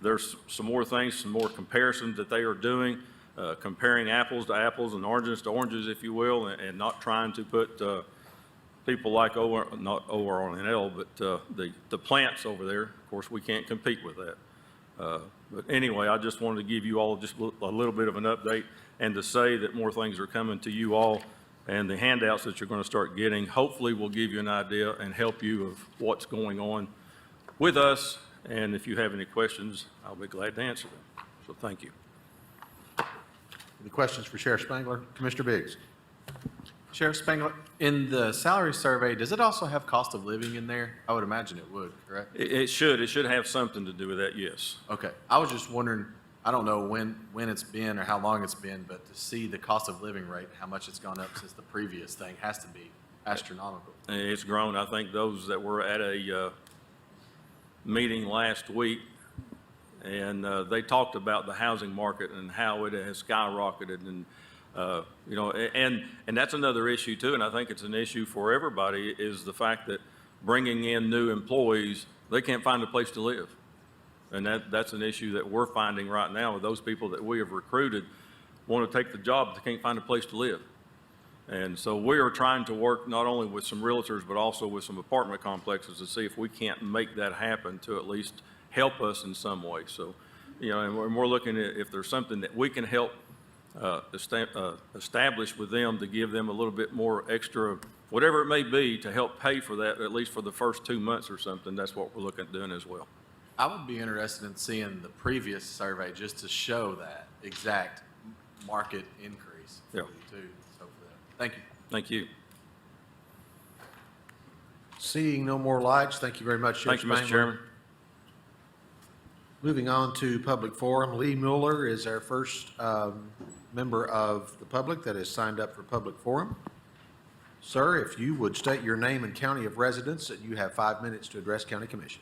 there's some more things, some more comparisons that they are doing, comparing apples to apples and oranges to oranges, if you will, and not trying to put people like not ORNL, but the plants over there. Of course, we can't compete with that. But anyway, I just wanted to give you all just a little bit of an update, and to say that more things are coming to you all, and the handouts that you're going to start getting hopefully will give you an idea and help you of what's going on with us. And if you have any questions, I'll be glad to answer them. So thank you. Any questions for Sheriff Spangler? Commissioner Biggs? Sheriff Spangler, in the salary survey, does it also have cost of living in there? I would imagine it would, correct? It should. It should have something to do with that, yes. Okay. I was just wondering, I don't know when it's been or how long it's been, but to see the cost of living rate, how much it's gone up since the previous thing has to be astronomical. It's grown. I think those that were at a meeting last week, and they talked about the housing market and how it has skyrocketed, and you know, and that's another issue too, and I think it's an issue for everybody, is the fact that bringing in new employees, they can't find a place to live. And that's an issue that we're finding right now with those people that we have recruited want to take the job, but they can't find a place to live. And so we are trying to work not only with some realtors, but also with some apartment complexes to see if we can't make that happen to at least help us in some way. So, and we're looking at if there's something that we can help establish with them to give them a little bit more extra, whatever it may be, to help pay for that, at least for the first 2 months or something. That's what we're looking at doing as well. I would be interested in seeing the previous survey just to show that exact market increase for Yeah. you too. So, thank you. Thank you. Seeing no more lights, thank you very much, Sheriff Thank you, Mr. Spangler. Chairman. Moving on to public forum, Lee Mueller is our first member of the public that has signed up for public forum. Sir, if you would state your name and county of residence, and you have 5 minutes to address County Commission.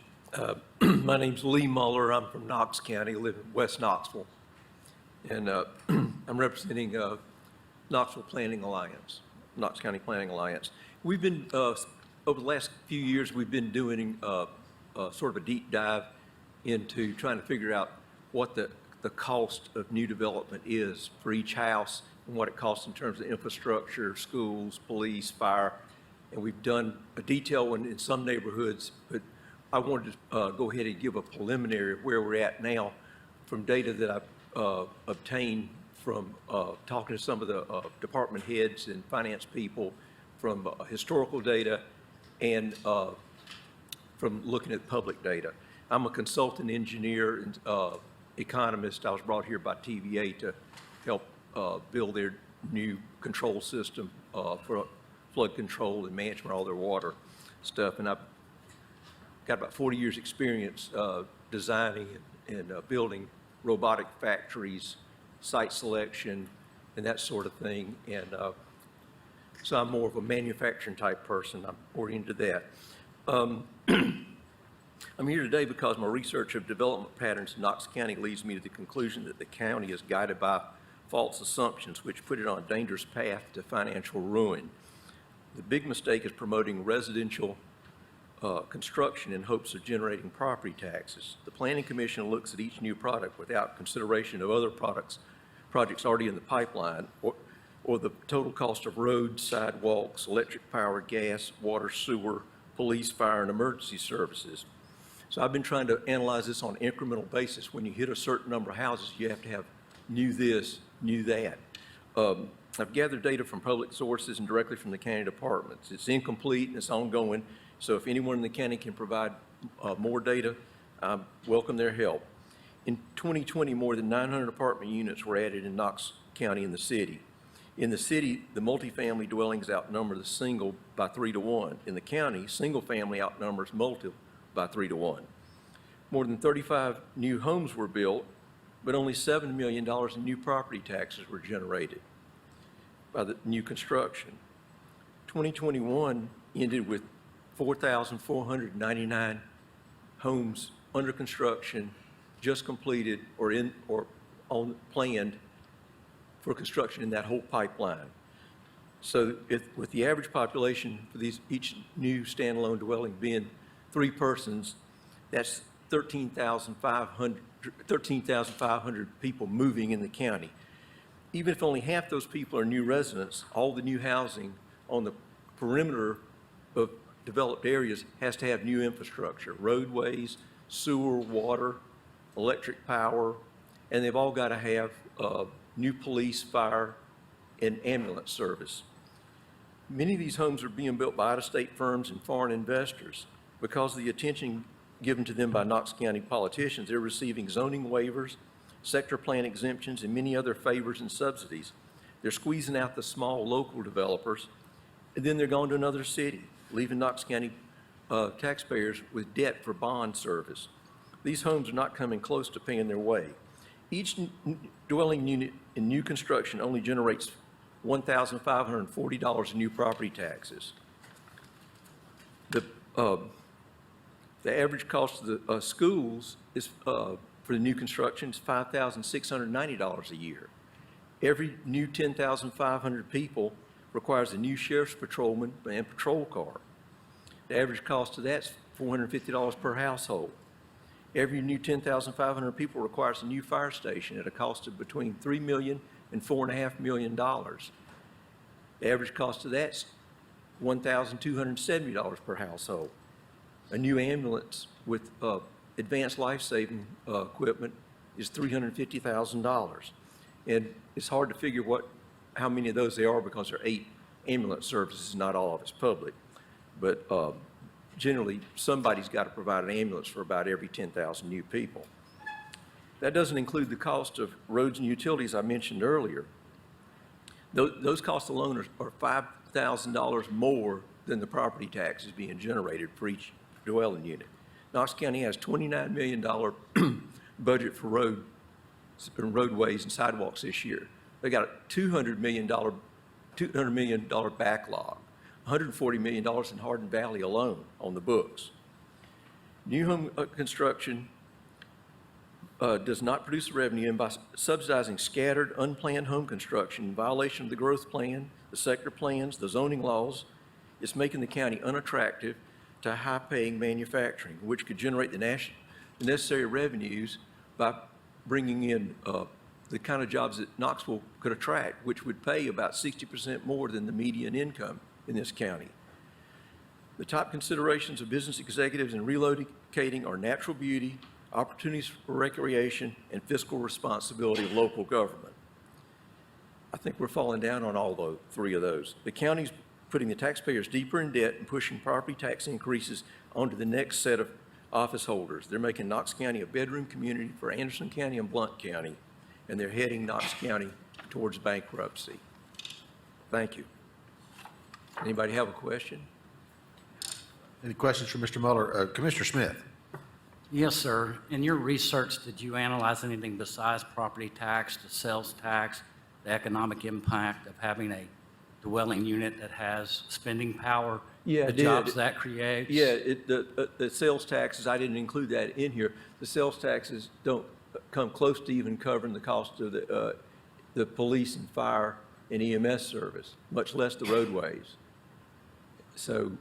My name's Lee Mueller. I'm from Knox County, live in West Knoxville. And I'm representing Knoxville Planning Alliance, Knox County Planning Alliance. We've been, over the last few years, we've been doing sort of a deep dive into trying to figure out what the cost of new development is for each house and what it costs in terms of infrastructure, schools, police, fire. And we've done a detailed one in some neighborhoods, but I wanted to go ahead and give a preliminary of where we're at now from data that I've obtained from talking to some of the department heads and finance people, from historical data, and from looking at public data. I'm a consultant engineer and economist. I was brought here by TVA to help build their new control system for flood control and management of all their water stuff. And I've got about 40 years experience designing and building robotic factories, site selection, and that sort of thing. And so I'm more of a manufacturing type person. I'm oriented to that. I'm here today because my research of development patterns in Knox County leads me to the conclusion that the county is guided by false assumptions, which put it on a dangerous path to financial ruin. The big mistake is promoting residential construction in hopes of generating property taxes. The Planning Commission looks at each new product without consideration of other projects already in the pipeline, or the total cost of roads, sidewalks, electric power, gas, water, sewer, police, fire, and emergency services. So I've been trying to analyze this on an incremental basis. When you hit a certain number of houses, you have to have new this, new that. I've gathered data from public sources and directly from the county departments. It's incomplete and it's ongoing, so if anyone in the county can provide more data, I welcome their help. In 2020, more than 900 apartment units were added in Knox County in the city. In the city, the multifamily dwellings outnumber the single by 3 to 1. In the county, single family outnumbers multi by 3 to 1. More than 35 new homes were built, but only $7 million in new property taxes were generated by the new construction. 2021 ended with 4,499 homes under construction, just completed or planned for construction in that whole pipeline. So with the average population for each new standalone dwelling being 3 persons, that's 13,500 people moving in the county. Even if only half those people are new residents, all the new housing on the perimeter of developed areas has to have new infrastructure, roadways, sewer, water, electric power, and they've all got to have new police, fire, and ambulance service. Many of these homes are being built by out-of-state firms and foreign investors. Because of the attention given to them by Knox County politicians, they're receiving zoning waivers, sector plan exemptions, and many other favors and subsidies. They're squeezing out the small local developers, and then they're going to another city, leaving Knox County taxpayers with debt for bond service. These homes are not coming close to paying their way. Each dwelling unit in new construction only generates $1,540 in new property taxes. The average cost of the schools is, for the new construction is $5,690 a year. Every new 10,500 people requires a new sheriff's patrolman and patrol car. The average cost of that's $450 per household. Every new 10,500 people requires a new fire station at a cost of between $3 million and $4.5 million. The average cost of that's $1,270 per household. A new ambulance with advanced life-saving equipment is $350,000. And it's hard to figure how many of those there are because there are 8 ambulance services, not all of it's public. But generally, somebody's got to provide an ambulance for about every 10,000 new people. That doesn't include the cost of roads and utilities I mentioned earlier. Those costs alone are $5,000 more than the property taxes being generated for each dwelling unit. Knox County has $29 million budget for roadways and sidewalks this year. They got a $200 million backlog, $140 million in Hardin Valley alone on the books. New home construction does not produce revenue, and by subsidizing scattered, unplanned home construction in violation of the growth plan, the sector plans, the zoning laws, it's making the county unattractive to high-paying manufacturing, which could generate the necessary revenues by bringing in the kind of jobs that Knoxville could attract, which would pay about 60% more than the median income in this county. The top considerations of business executives in relocating are natural beauty, opportunities for recreation, and fiscal responsibility of local government. I think we're falling down on all 3 of those. The county's putting the taxpayers deeper in debt and pushing property tax increases onto the next set of office holders. They're making Knox County a bedroom community for Anderson County and Blount County, and they're heading Knox County towards bankruptcy. Thank you. Anybody have a question? Any questions for Mr. Muller? Commissioner Smith? Yes, sir. In your research, did you analyze anything besides property tax, the sales tax, the economic impact of having a dwelling unit that has spending power? Yeah, the jobs that creates? Yeah, the sales taxes, I didn't include that in here. The sales taxes don't come close to even covering the cost of the police and fire and EMS service, much less the roadways. So,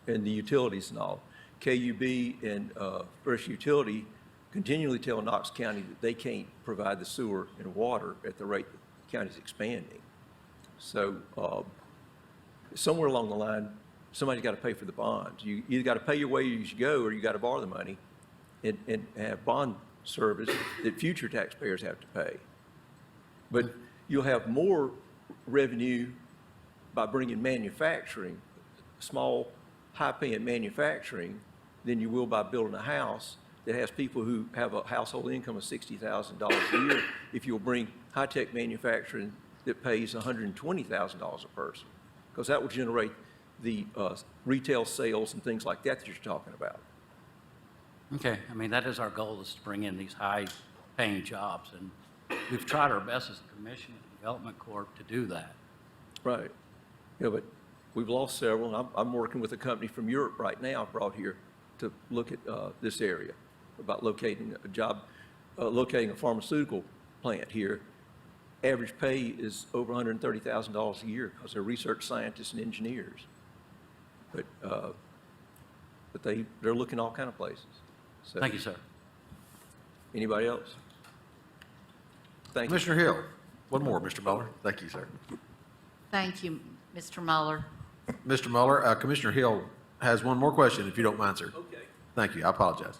and the utilities and all. KUB and First Utility continually tell Knox County that they can't provide the sewer and water at the rate the county's expanding. So somewhere along the line, somebody's got to pay for the bonds. You either got to pay your way as you go, or you got to borrow the money and have bond service that future taxpayers have to pay. But you'll have more revenue by bringing manufacturing, small, high-paying manufacturing, than you will by building a house that has people who have a household income of $60,000 a year if you'll bring high-tech manufacturing that pays $120,000 a person, because that will generate the retail sales and things like that you're talking about. Okay, I mean, that is our goal, is to bring in these high-paying jobs, and we've tried our best as a commission and development corp to do that. Right. Yeah, but we've lost several, and I'm working with a company from Europe right now brought here to look at this area about locating a pharmaceutical plant here. Average pay is over $130,000 a year because they're research scientists and engineers. But they're looking all kind of places. So, Thank you, sir. Anybody else? Thank you. Commissioner Hill? One more, Mr. Muller. Thank you, sir. Thank you, Mr. Muller. Mr. Muller, Commissioner Hill has one more question, if you don't mind, sir. Okay. Thank you. I apologize.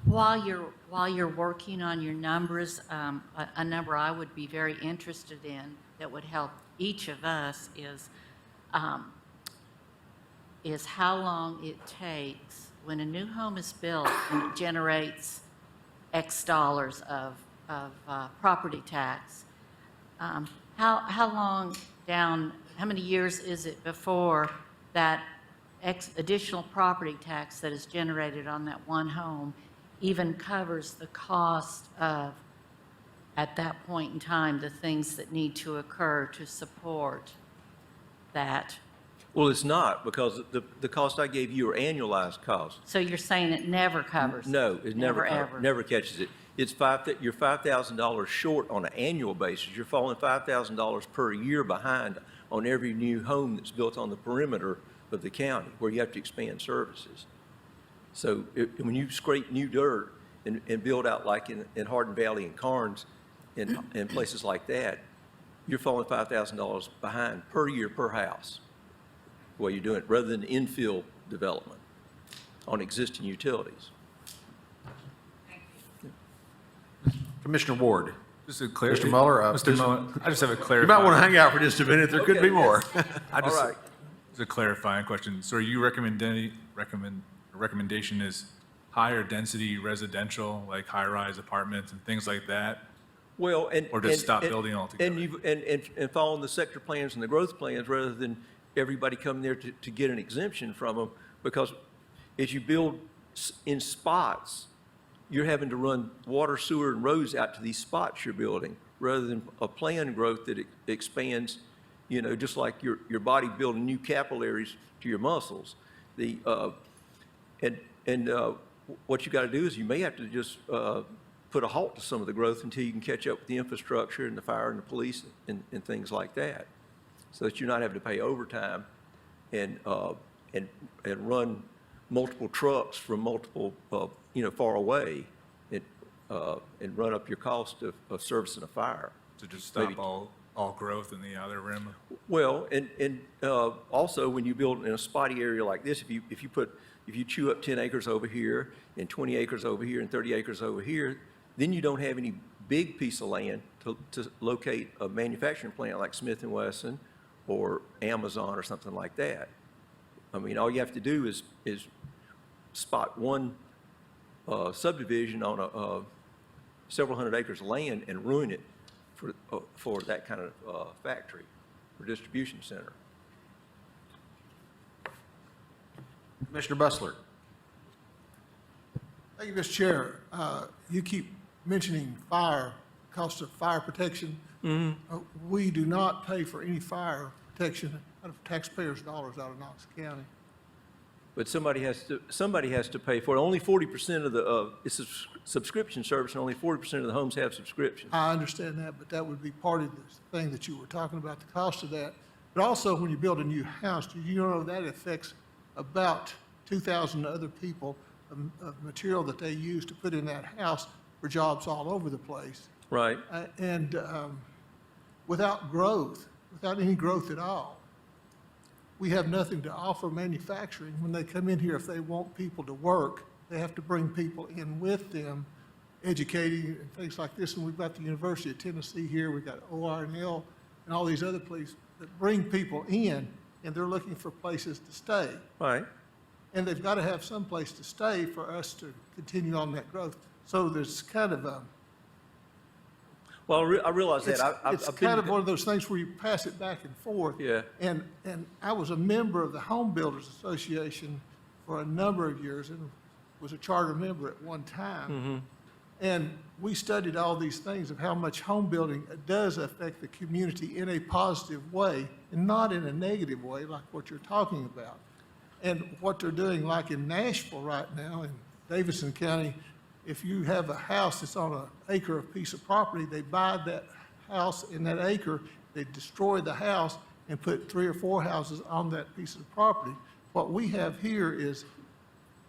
While you're working on your numbers, a number I would be very interested in that would help each of us is how long it takes when a new home is built and it generates X dollars of property tax. How long down, how many years is it before that additional property tax that is generated on that one home even covers the cost of, at that point in time, the things that need to occur to support that? Well, it's not, because the cost I gave you are annualized costs. So you're saying it never covers? No, it never ever. never catches it. It's you're $5,000 short on an annual basis. You're falling $5,000 per year behind on every new home that's built on the perimeter of the county where you have to expand services. So when you scrape new dirt and build out like in Hardin Valley and Carnes and places like that, you're falling $5,000 behind per year per house, the way you're doing it, rather than infill development on existing utilities. Commissioner Ward. Just a clear. Mr. Mueller, Mr. Mueller, I just have a You clarifying. might want to hang out for just a minute. There could be more. I just, All right. It's a clarifying question. So are you recommendation is higher density residential, like high-rise apartments and things like that? Well, and. Or just and- stop and- building altogether? And you've, and following the sector plans and the growth plans rather than everybody coming there to get an exemption from them. Because as you build in spots, you're having to run water, sewer, and roads out to these spots you're building, rather than a planned growth that expands, just like your body building new capillaries to your muscles. What you got to do is you may have to just put a halt to some of the growth until you can catch up with the infrastructure and the fire and the police and things like that, so that you're not having to pay overtime and run multiple trucks from multiple, far away and run up your cost of servicing a fire. To just stop all growth in the outer rim? Well, and also when you build in a spotty area like this, if you chew up 10 acres over here and 20 acres over here and 30 acres over here, then you don't have any big piece of land to locate a manufacturing plant like Smith & Wesson or Amazon or something like that. I mean, all you have to do is spot one subdivision on several hundred acres of land and ruin it for that kind of factory or distribution center. Commissioner Bustler. Thank you, Mr. Chair. You keep mentioning cost of fire protection. We do not pay for any fire protection out of taxpayers' dollars out of Knox County. But somebody has to pay for it. Only 40% of the, it's a subscription service, and only 40% of the homes have subscriptions. I understand that, but that would be part of the thing that you were talking about, the cost of that. But also, when you build a new house, you know that affects about 2,000 other people of material that they use to put in that house for jobs all over the place. Right. And without growth, without any growth at all, we have nothing to offer manufacturing. When they come in here, if they want people to work, they have to bring people in with them, educating and things like this. And we've got the University of Tennessee here, we've got ORNL and all these other places that bring people in, and they're looking for places to stay. Right. And they've got to have some place to stay for us to continue on that growth. So there's kind of a, Well, I realize that. it's kind of one of those things where you pass it back and forth. Yeah. And I was a member of the Home Builders Association for a number of years and was a charter member at one time. And we studied all these things of how much home building does affect the community in a positive way and not in a negative way like what you're talking about. And what they're doing, like in Nashville right now, in Davidson County, if you have a house that's on an acre of piece of property, they buy that house in that acre, they destroy the house and put 3 or 4 houses on that piece of property. What we have here is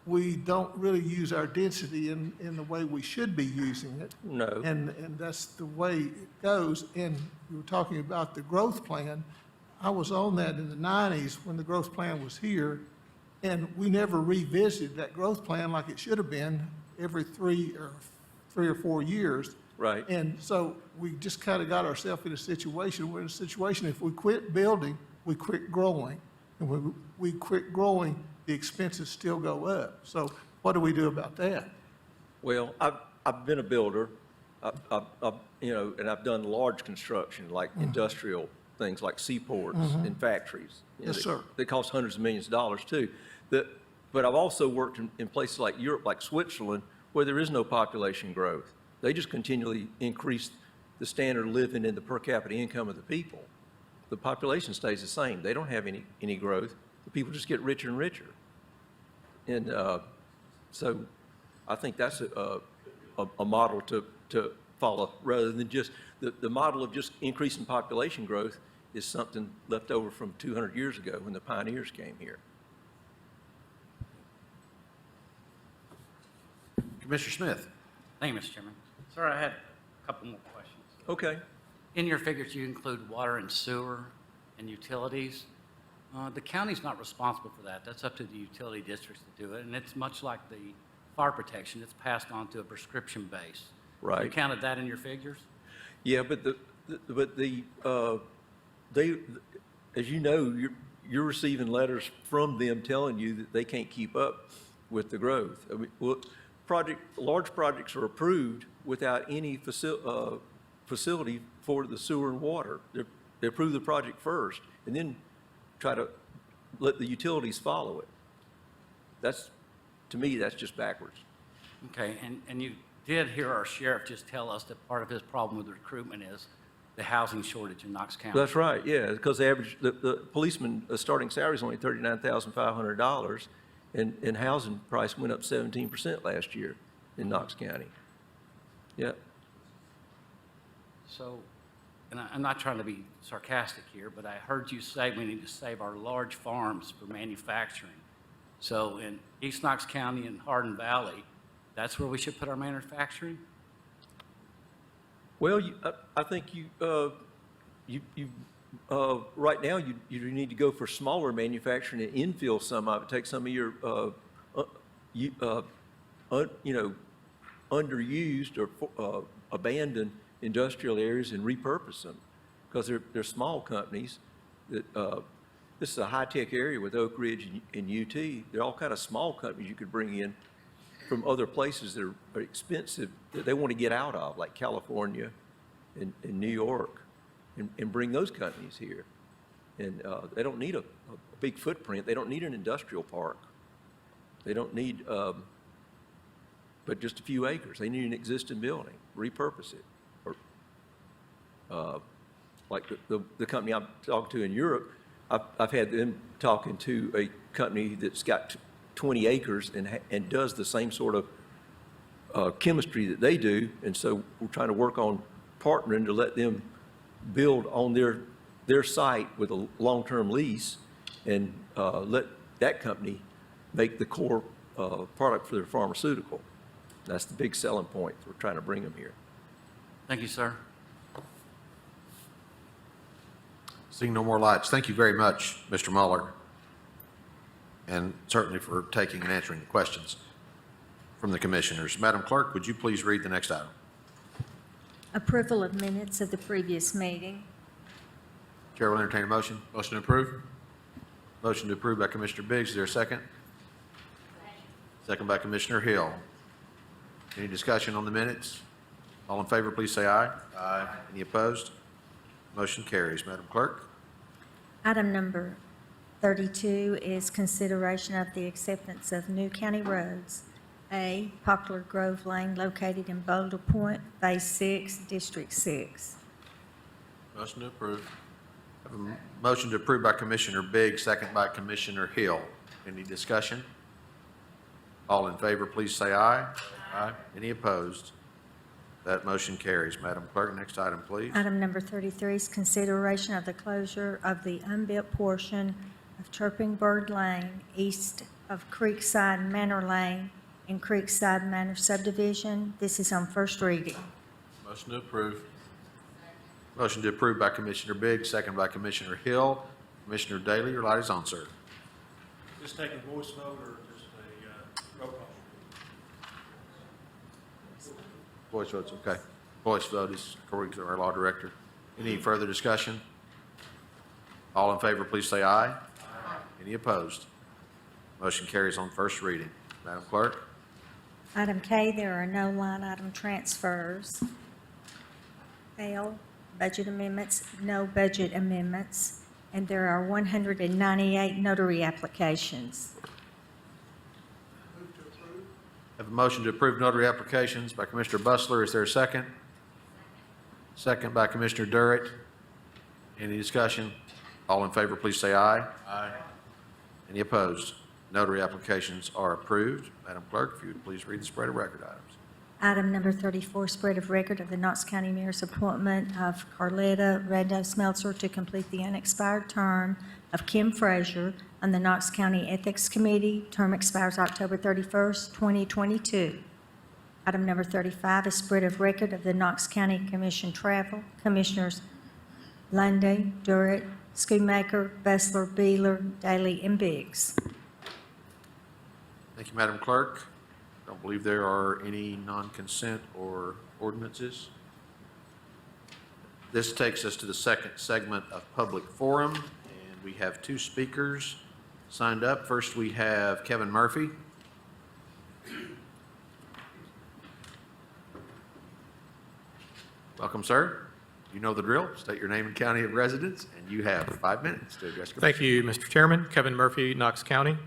we don't really use our density in the way we should be using it. No. And that's the way it goes. And you were talking about the growth plan. I was on that in the 90s when the growth plan was here, and we never revisited that growth plan like it should have been every 3 or 4 years. Right. And so we just kind of got ourselves in a situation, we're in a situation, if we quit building, we quit growing. And when we quit growing, the expenses still go up. So what do we do about that? Well, I've been a builder, and I've done large construction, like industrial things like seaports and factories. Yes, sir. They cost hundreds of millions of dollars too. But I've also worked in places like Europe, like Switzerland, where there is no population growth. They just continually increase the standard of living and the per capita income of the people. The population stays the same. They don't have any growth. The people just get richer and richer. And so I think that's a model to follow, rather than just the model of just increasing population growth is something left over from 200 years ago when the pioneers came here. Commissioner Smith. Thank you, Mr. Chairman. Sir, I had a couple more questions. Okay. in your figures, you include water and sewer and utilities. The county's not responsible for that. That's up to the utility districts to do it, and it's much like the fire protection. It's passed on to a prescription base. You Right. counted that in your figures? Yeah, but they, as you know, you're receiving letters from them telling you that they can't keep up with the growth. I mean, well, large projects are approved without any facility for the sewer and water. They approve the project first and then try to let the utilities follow it. That's, to me, that's just backwards. Okay, and you did hear our sheriff just tell us that part of his problem with recruitment is the housing shortage in Knox County. That's right, yeah, because the policeman, starting salary is only $39,500, and housing price went up 17% last year in Knox County. Yeah. So, and I'm not trying to be sarcastic here, but I heard you say we need to save our large farms for manufacturing. So in East Knox County and Hardin Valley, that's where we should put our manufacturing? Well, I think right now, you need to go for smaller manufacturing and infill some of it, take some of your, underused or abandoned industrial areas and repurpose them, because they're small companies that, this is a high-tech area with Oak Ridge and UT. They're all kind of small companies you could bring in from other places that are expensive, that they want to get out of, like California and New York, and bring those companies here. And they don't need a big footprint. They don't need an industrial park. They don't need but just a few acres. They need an existing building, repurpose it. Or like the company I'm talking to in Europe, I've had them talking to a company that's got 20 acres and does the same sort of chemistry that they do, and so we're trying to work on partnering to let them build on their site with a long-term lease and let that company make the core product for their pharmaceutical. That's the big selling point. We're trying to bring them here. Thank you, sir. Seeing no more lights, thank you very much, Mr. Muller, and certainly for taking and answering the questions from the commissioners. Madam Clerk, would you please read the next item? Approval of minutes of the previous meeting. Chair will entertain a motion. Motion to approve? Motion to approve by Commissioner Biggs. Is there a second? Second by Commissioner Hill. Any discussion on the minutes? All in favor, please say aye. Aye. Any opposed? Motion carries. Madam Clerk? Item number 32 is consideration of the acceptance of new county roads. A, Poplar Grove Lane located in Boulder Point, Phase 6, District 6. Motion to approve. Have a motion to approve by Commissioner Biggs, second by Commissioner Hill. Any discussion? All in favor, please say aye. Aye. Any opposed? That motion carries. Madam Clerk, next item, please. Item number 33 is consideration of the closure of the unbuilt portion of Chirping Bird Lane east of Creekside Manor Lane in Creekside Manor subdivision. This is on first reading. Motion to approve. Motion to approve by Commissioner Biggs, second by Commissioner Hill. Commissioner Daly, your light is on, sir. Just take a voice vote or just a roll call? Voice vote's okay. Voice vote is according to our law director. Any further discussion? All in favor, please say aye. Aye. Any opposed? Motion carries on first reading. Madam Clerk? Item K, there are no line item transfers. L, budget amendments, no budget amendments, and there are 198 notary applications. Have a motion to approve notary applications by Commissioner Bustler. Is there a second? Second by Commissioner Durrett. Any discussion? All in favor, please say aye. Aye. Any opposed? Notary applications are approved. Madam Clerk, if you would please read the spread of record items. Item number 34, spread of record of the Knox County Mayor's appointment of Carletta Rando-Smeltzer to complete the unexpired term of Kim Frazier on the Knox County Ethics Committee. Term expires October 31st, 2022. Item number 35 is spread of record of the Knox County Commission travel. Commissioners Lundy, Durrett, Schoonmaker, Bessler, Beeler, Daly, and Biggs. Thank you, Madam Clerk. Don't believe there are any non-consent or ordinances. This takes us to the second segment of public forum, and we have two speakers signed up. First, we have Kevin Murphy. Welcome, sir. You know the drill. State your name and county of residence, and you have 5 minutes to address your. Thank you, Mr. Chairman. Kevin Murphy, Knox County.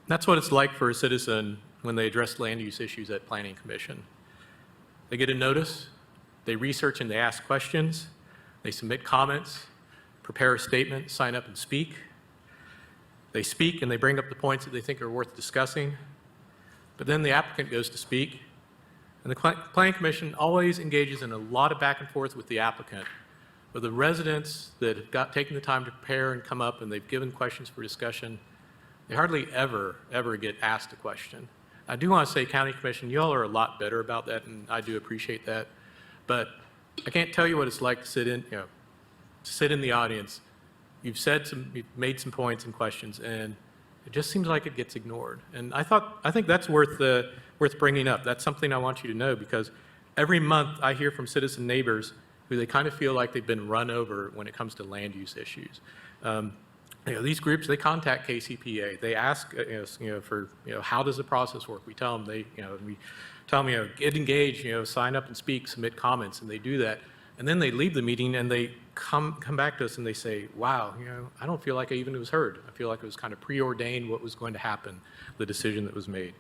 That's what it's like for a citizen when they address land use issues at Planning Commission. They get a notice, they research and they ask questions, they submit comments, prepare a statement, sign up and speak. They speak and they bring up the points that they think are worth discussing, but then the applicant goes to speak, and the Planning Commission always engages in a lot of back and forth with the applicant. But the residents that have taken the time to prepare and come up and they've given questions for discussion, they hardly ever get asked a question. I do want to say, County Commission, you all are a lot better about that, and I do appreciate that. But I can't tell you what it's like to sit in the audience. You've made some points and questions, and it just seems like it gets ignored. And I think that's worth bringing up. That's something I want you to know, because every month I hear from citizen neighbors who they kind of feel like they've been run over when it comes to land use issues. These groups, they contact KCPA. They ask, for, how does the process work? We tell them, get engaged, sign up and speak, submit comments, and they do that. And then they leave the meeting and they come back to us and they say, wow, I don't feel like I even was heard. I feel like it was kind of preordained what was going to happen, the decision that was made.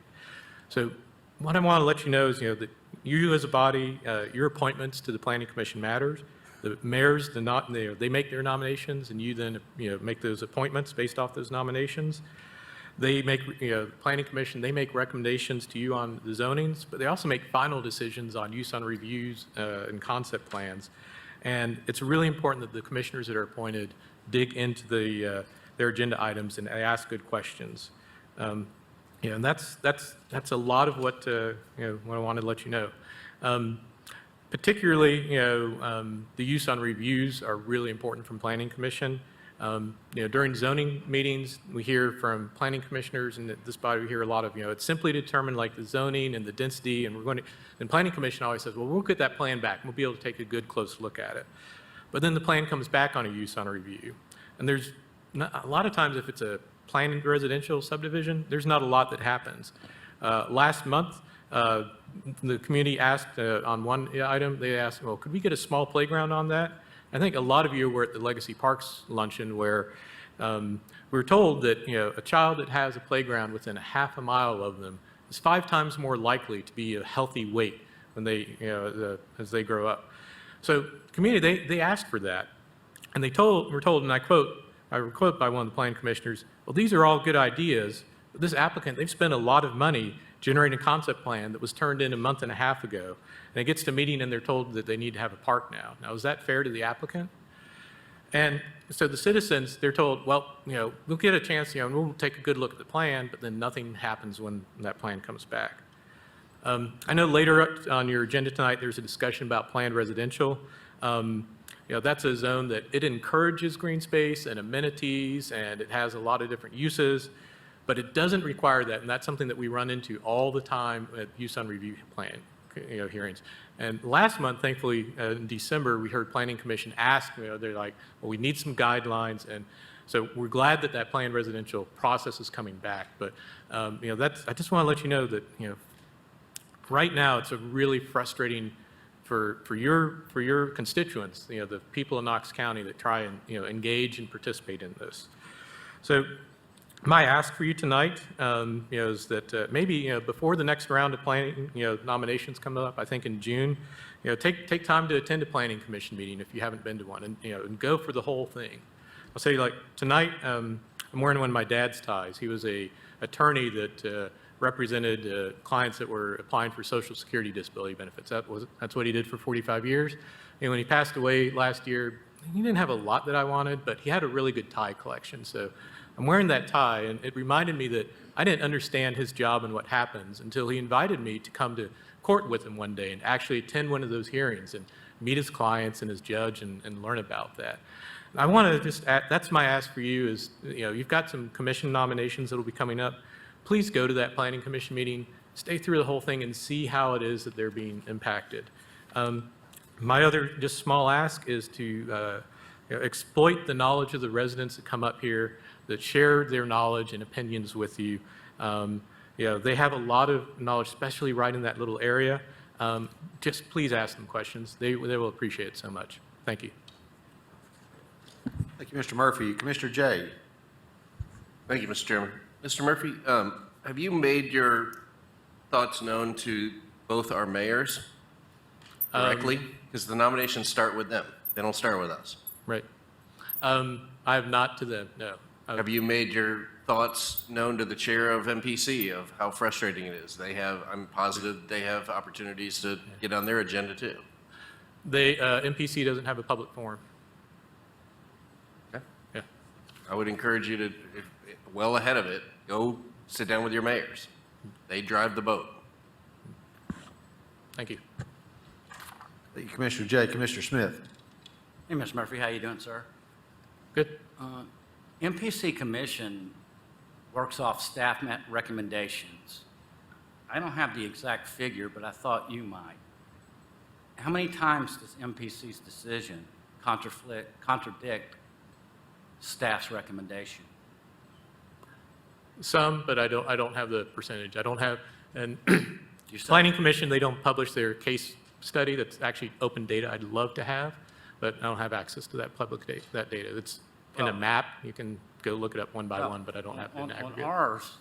So what I want to let you know is, that you as a body, your appointments to the Planning Commission matters. The mayors, they make their nominations, and you then, make those appointments based off those nominations. They make, Planning Commission, they make recommendations to you on the zonings, but they also make final decisions on use on reviews and concept plans. And it's really important that the commissioners that are appointed dig into their agenda items and ask good questions. And that's a lot of what what I wanted to let you know. Particularly, the use on reviews are really important from Planning Commission. During zoning meetings, we hear from planning commissioners, and this body we hear a lot of, it's simply determined like the zoning and the density, and and Planning Commission always says, well, we'll get that plan back, and we'll be able to take a good close look at it. But then the plan comes back on a use on a review. And there's a lot of times if it's a planned residential subdivision, there's not a lot that happens. Last month, the community asked on one item, they asked, well, could we get a small playground on that? I think a lot of you were at the Legacy Parks luncheon where we were told that a child that has a playground within a half a mile of them is 5 times more likely to be a healthy weight when they as they grow up. So community, they asked for that, and we're told, and I quote by one of the planning commissioners, well, these are all good ideas, but this applicant, they've spent a lot of money generating a concept plan that was turned in a month and a half ago, and it gets to meeting and they're told that they need to have a park now. Now, is that fair to the applicant? And so the citizens, they're told, well, we'll get a chance, and we'll take a good look at the plan, but then nothing happens when that plan comes back. I know later on your agenda tonight, there's a discussion about planned residential. That's a zone that it encourages green space and amenities, and it has a lot of different uses, but it doesn't require that, and that's something that we run into all the time at use on review plan hearings. And last month, thankfully, in December, we heard Planning Commission ask, they're like, well, we need some guidelines, and so we're glad that that planned residential process is coming back. But I just want to let you know that right now it's a really frustrating for your constituents, the people in Knox County that try and engage and participate in this. So my ask for you tonight is that maybe before the next round of planning nominations come up, I think in June, take time to attend a planning commission meeting if you haven't been to one, and go for the whole thing. I'll say, like tonight, I'm wearing one of my dad's ties. He was a attorney that represented clients that were applying for Social Security disability benefits. That's what he did for 45 years. And when he passed away last year, he didn't have a lot that I wanted, but he had a really good tie collection. So I'm wearing that tie, and it reminded me that I didn't understand his job and what happens until he invited me to come to court with him one day and actually attend one of those hearings and meet his clients and his judge and learn about that. I want to just add, that's my ask for you is, you've got some commission nominations that will be coming up. Please go to that planning commission meeting, stay through the whole thing and see how it is that they're being impacted. My other just small ask is to exploit the knowledge of the residents that come up here, that share their knowledge and opinions with you. They have a lot of knowledge, especially right in that little area. Just please ask them questions. They will appreciate it so much. Thank you. Thank you, Mr. Murphy. Commissioner Jay. Thank you, Mr. Chairman. Mr. Murphy, have you made your thoughts known to both our mayors directly? Because the nominations start with them. They don't start with us. Right. I have not to them, no. Have you made your thoughts known to the chair of MPC of how frustrating it is? I'm positive they have opportunities to get on their agenda too. MPC doesn't have a public forum. Okay. Yeah. I would encourage you to, well ahead of it, go sit down with your mayors. They drive the boat. Thank you. Thank you, Commissioner Jay. Commissioner Smith. Hey, Mr. Murphy, how you doing, sir? Good. MPC Commission works off staff recommendations. I don't have the exact figure, but I thought you might. How many times does MPC's decision contradict staff's recommendation? Some, but I don't have the percentage. I don't have, and Planning Commission, they don't publish their case study that's actually open data I'd love to have, but I don't have access to that public data, that data. It's in a map. You can go look it up one by one, but I don't have it in aggregate. On ours,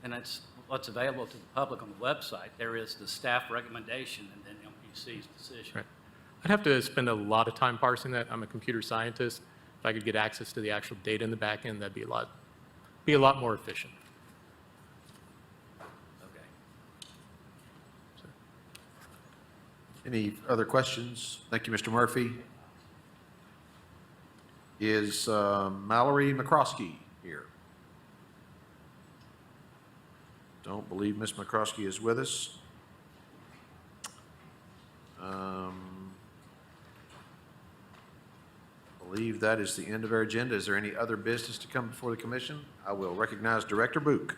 and it's what's available to the public on the website, there is the staff recommendation and then MPC's decision. Right. I'd have to spend a lot of time parsing that. I'm a computer scientist. If I could get access to the actual data in the back end, that'd be a lot more efficient. Okay. Any other questions? Thank you, Mr. Murphy. Is Mallory McCroskey here? Don't believe Ms. McCroskey is with us. I believe that is the end of our agenda. Is there any other business to come before the commission? I will recognize Director Book.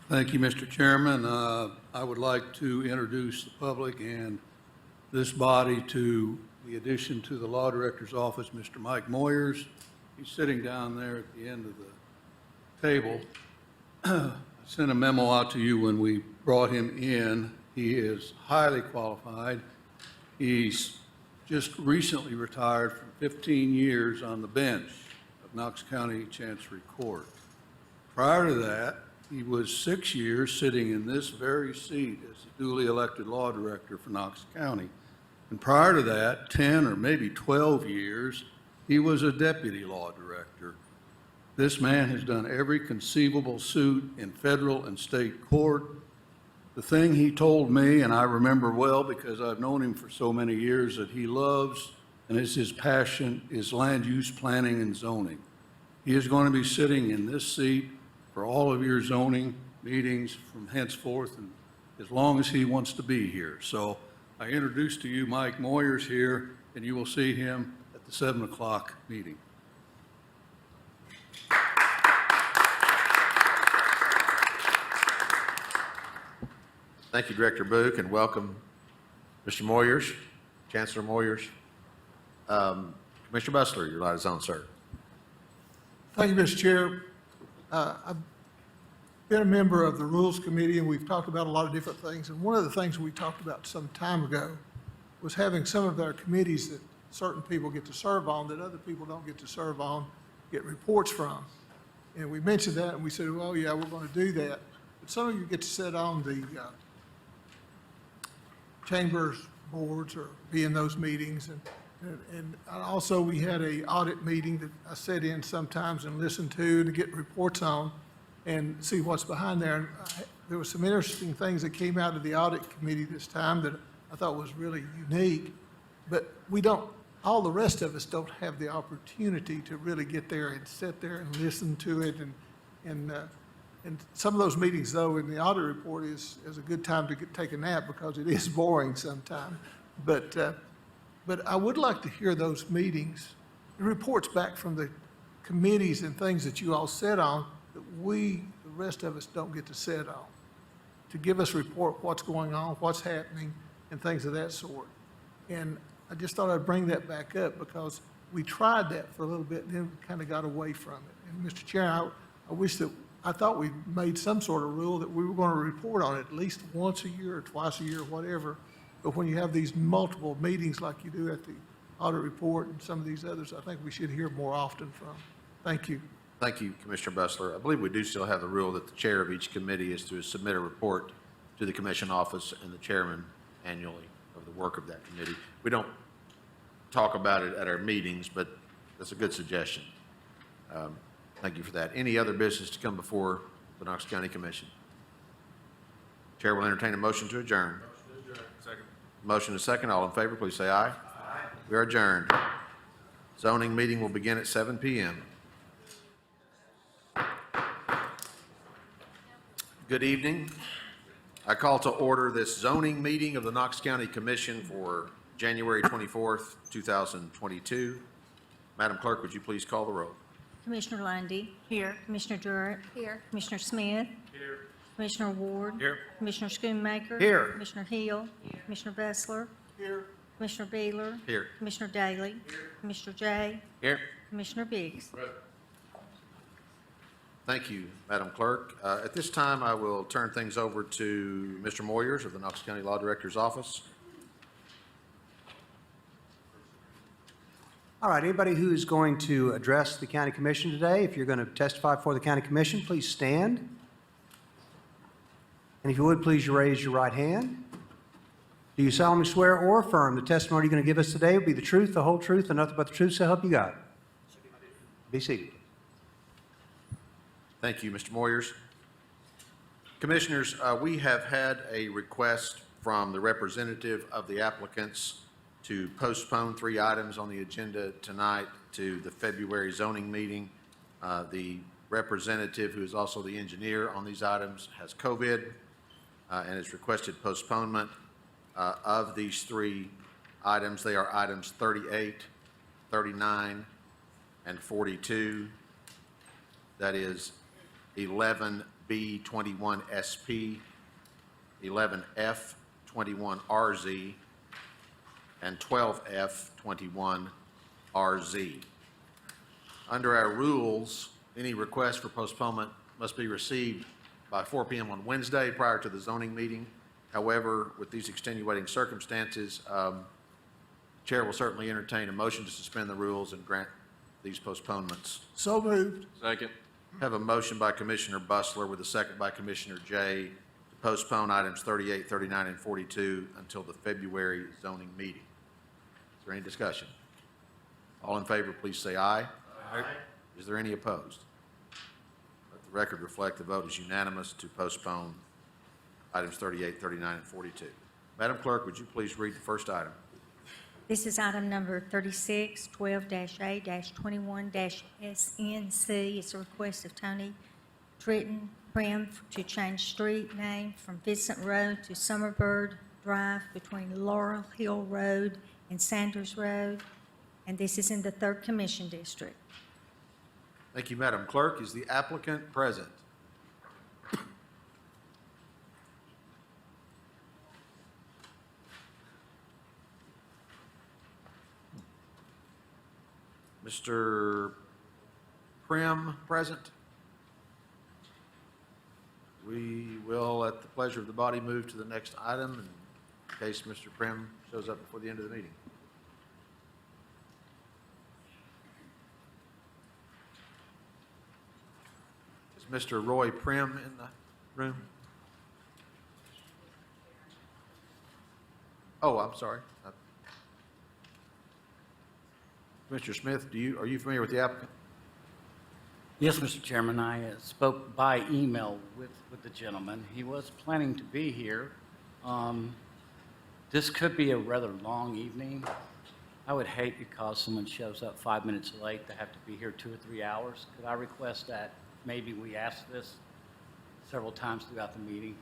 Thank you, Mr. Chairman. I would like to introduce the public and this body to the addition to the Law Director's office, Mr. Mike Moyers. He's sitting down there at the end of the table. I sent a memo out to you when we brought him in. He is highly qualified. He's just recently retired from 15 years on the bench of Knox County Chancery Court. Prior to that, he was 6 years sitting in this very seat as the duly elected law director for Knox County. And prior to that, 10 or maybe 12 years, he was a deputy law director. This man has done every conceivable suit in federal and state court. The thing he told me, and I remember well because I've known him for so many years, that he loves and is his passion is land use planning and zoning. He is going to be sitting in this seat for all of your zoning meetings from henceforth and as long as he wants to be here. So I introduce to you Mike Moyers here, and you will see him at the 7 o'clock meeting. Thank you, Director Book, and welcome, Mr. Moyers, Chancellor Moyers. Commissioner Bustler, your light is on, sir. Thank you, Mr. Chair. I've been a member of the Rules Committee, and we've talked about a lot of different things. And one of the things we talked about some time ago was having some of our committees that certain people get to serve on that other people don't get to serve on, get reports from. And we mentioned that, and we said, well, yeah, we're going to do that. But some of you get to sit on the chambers boards or be in those meetings. And also we had a audit meeting that I sat in sometimes and listened to get reports on and see what's behind there. And there were some interesting things that came out of the audit committee this time that I thought was really unique. But we don't all the rest of us don't have the opportunity to really get there and sit there and listen to it. And some of those meetings, though, in the audit report is a good time to take a nap because it is boring sometimes. But I would like to hear those meetings, the reports back from the committees and things that you all sit on that we, the rest of us, don't get to sit on, to give us report what's going on, what's happening, and things of that sort. And I just thought I'd bring that back up because we tried that for a little bit and then we kind of got away from it. And Mr. Chair, I thought we made some sort of rule that we were going to report on it at least once a year or twice a year, whatever. But when you have these multiple meetings like you do at the audit report and some of these others, I think we should hear more often from. Thank you. Thank you, Commissioner Bustler. I believe we do still have the rule that the chair of each committee is to submit a report to the commission office and the chairman annually of the work of that committee. We don't talk about it at our meetings, but that's a good suggestion. Thank you for that. Any other business to come before the Knox County Commission? Chair will entertain a motion to adjourn. Second. Motion is second. All in favor, please say aye. Aye. We are adjourned. Zoning meeting will begin at 7 p.m. Good evening. I call to order this zoning meeting of the Knox County Commission for January 24th, 2022. Madam Clerk, would you please call the roll? Commissioner Lundy. Here. Commissioner Durrett. Here. Commissioner Smith. Here. Commissioner Ward. Here. Commissioner Schoonmaker. Here. Commissioner Hill. Here. Commissioner Bessler. Here. Commissioner Beeler. Here. Commissioner Daly. Here. Commissioner Jay. Here. Commissioner Biggs. Thank you, Madam Clerk. At this time, I will turn things over to Mr. Moyers of the Knox County Law Director's Office. All right, anybody who is going to address the county commission today, if you're going to testify before the county commission, please stand. And if you would, please raise your right hand. Do you solemnly swear or affirm the testimony you're going to give us today will be the truth, the whole truth, and nothing but the truth, so help you God? Be seated. Thank you, Mr. Moyers. Commissioners, we have had a request from the representative of the applicants to postpone 3 items on the agenda tonight to the February zoning meeting. The representative, who is also the engineer on these items, has COVID and has requested postponement of these 3 items. They are items 38, 39, and 42. That is 11B21SP, 11F21RZ, and 12F21RZ. Under our rules, any request for postponement must be received by 4 p.m. on Wednesday prior to the zoning meeting. However, with these extenuating circumstances, Chair will certainly entertain a motion to suspend the rules and grant these postponements. So moved. Second. Have a motion by Commissioner Bustler with a second by Commissioner Jay to postpone items 38, 39, and 42 until the February zoning meeting. Is there any discussion? All in favor, please say aye. Aye. Is there any opposed? Let the record reflect the vote is unanimous to postpone items 38, 39, and 42. Madam Clerk, would you please read the first item? This is item number 36, 12-A-21-SNC. It's a request of Tony Tritton Prim to change street name from Vincent Road to Summerbird Drive between Laurel Hill Road and Sanders Road. And this is in the 3rd Commission District. Thank you, Madam Clerk. Is the applicant present? Mr. Prim, present? We will, at the pleasure of the body, move to the next item in case Mr. Prim shows up before the end of the meeting. Is Mr. Roy Prim in the room? Oh, I'm sorry. Mr. Smith, are you familiar with the applicant? Yes, Mr. Chairman, I spoke by email with the gentleman. He was planning to be here. This could be a rather long evening. I would hate because someone shows up 5 minutes late to have to be here 2 or 3 hours. Could I request that maybe we ask this several times throughout the meeting?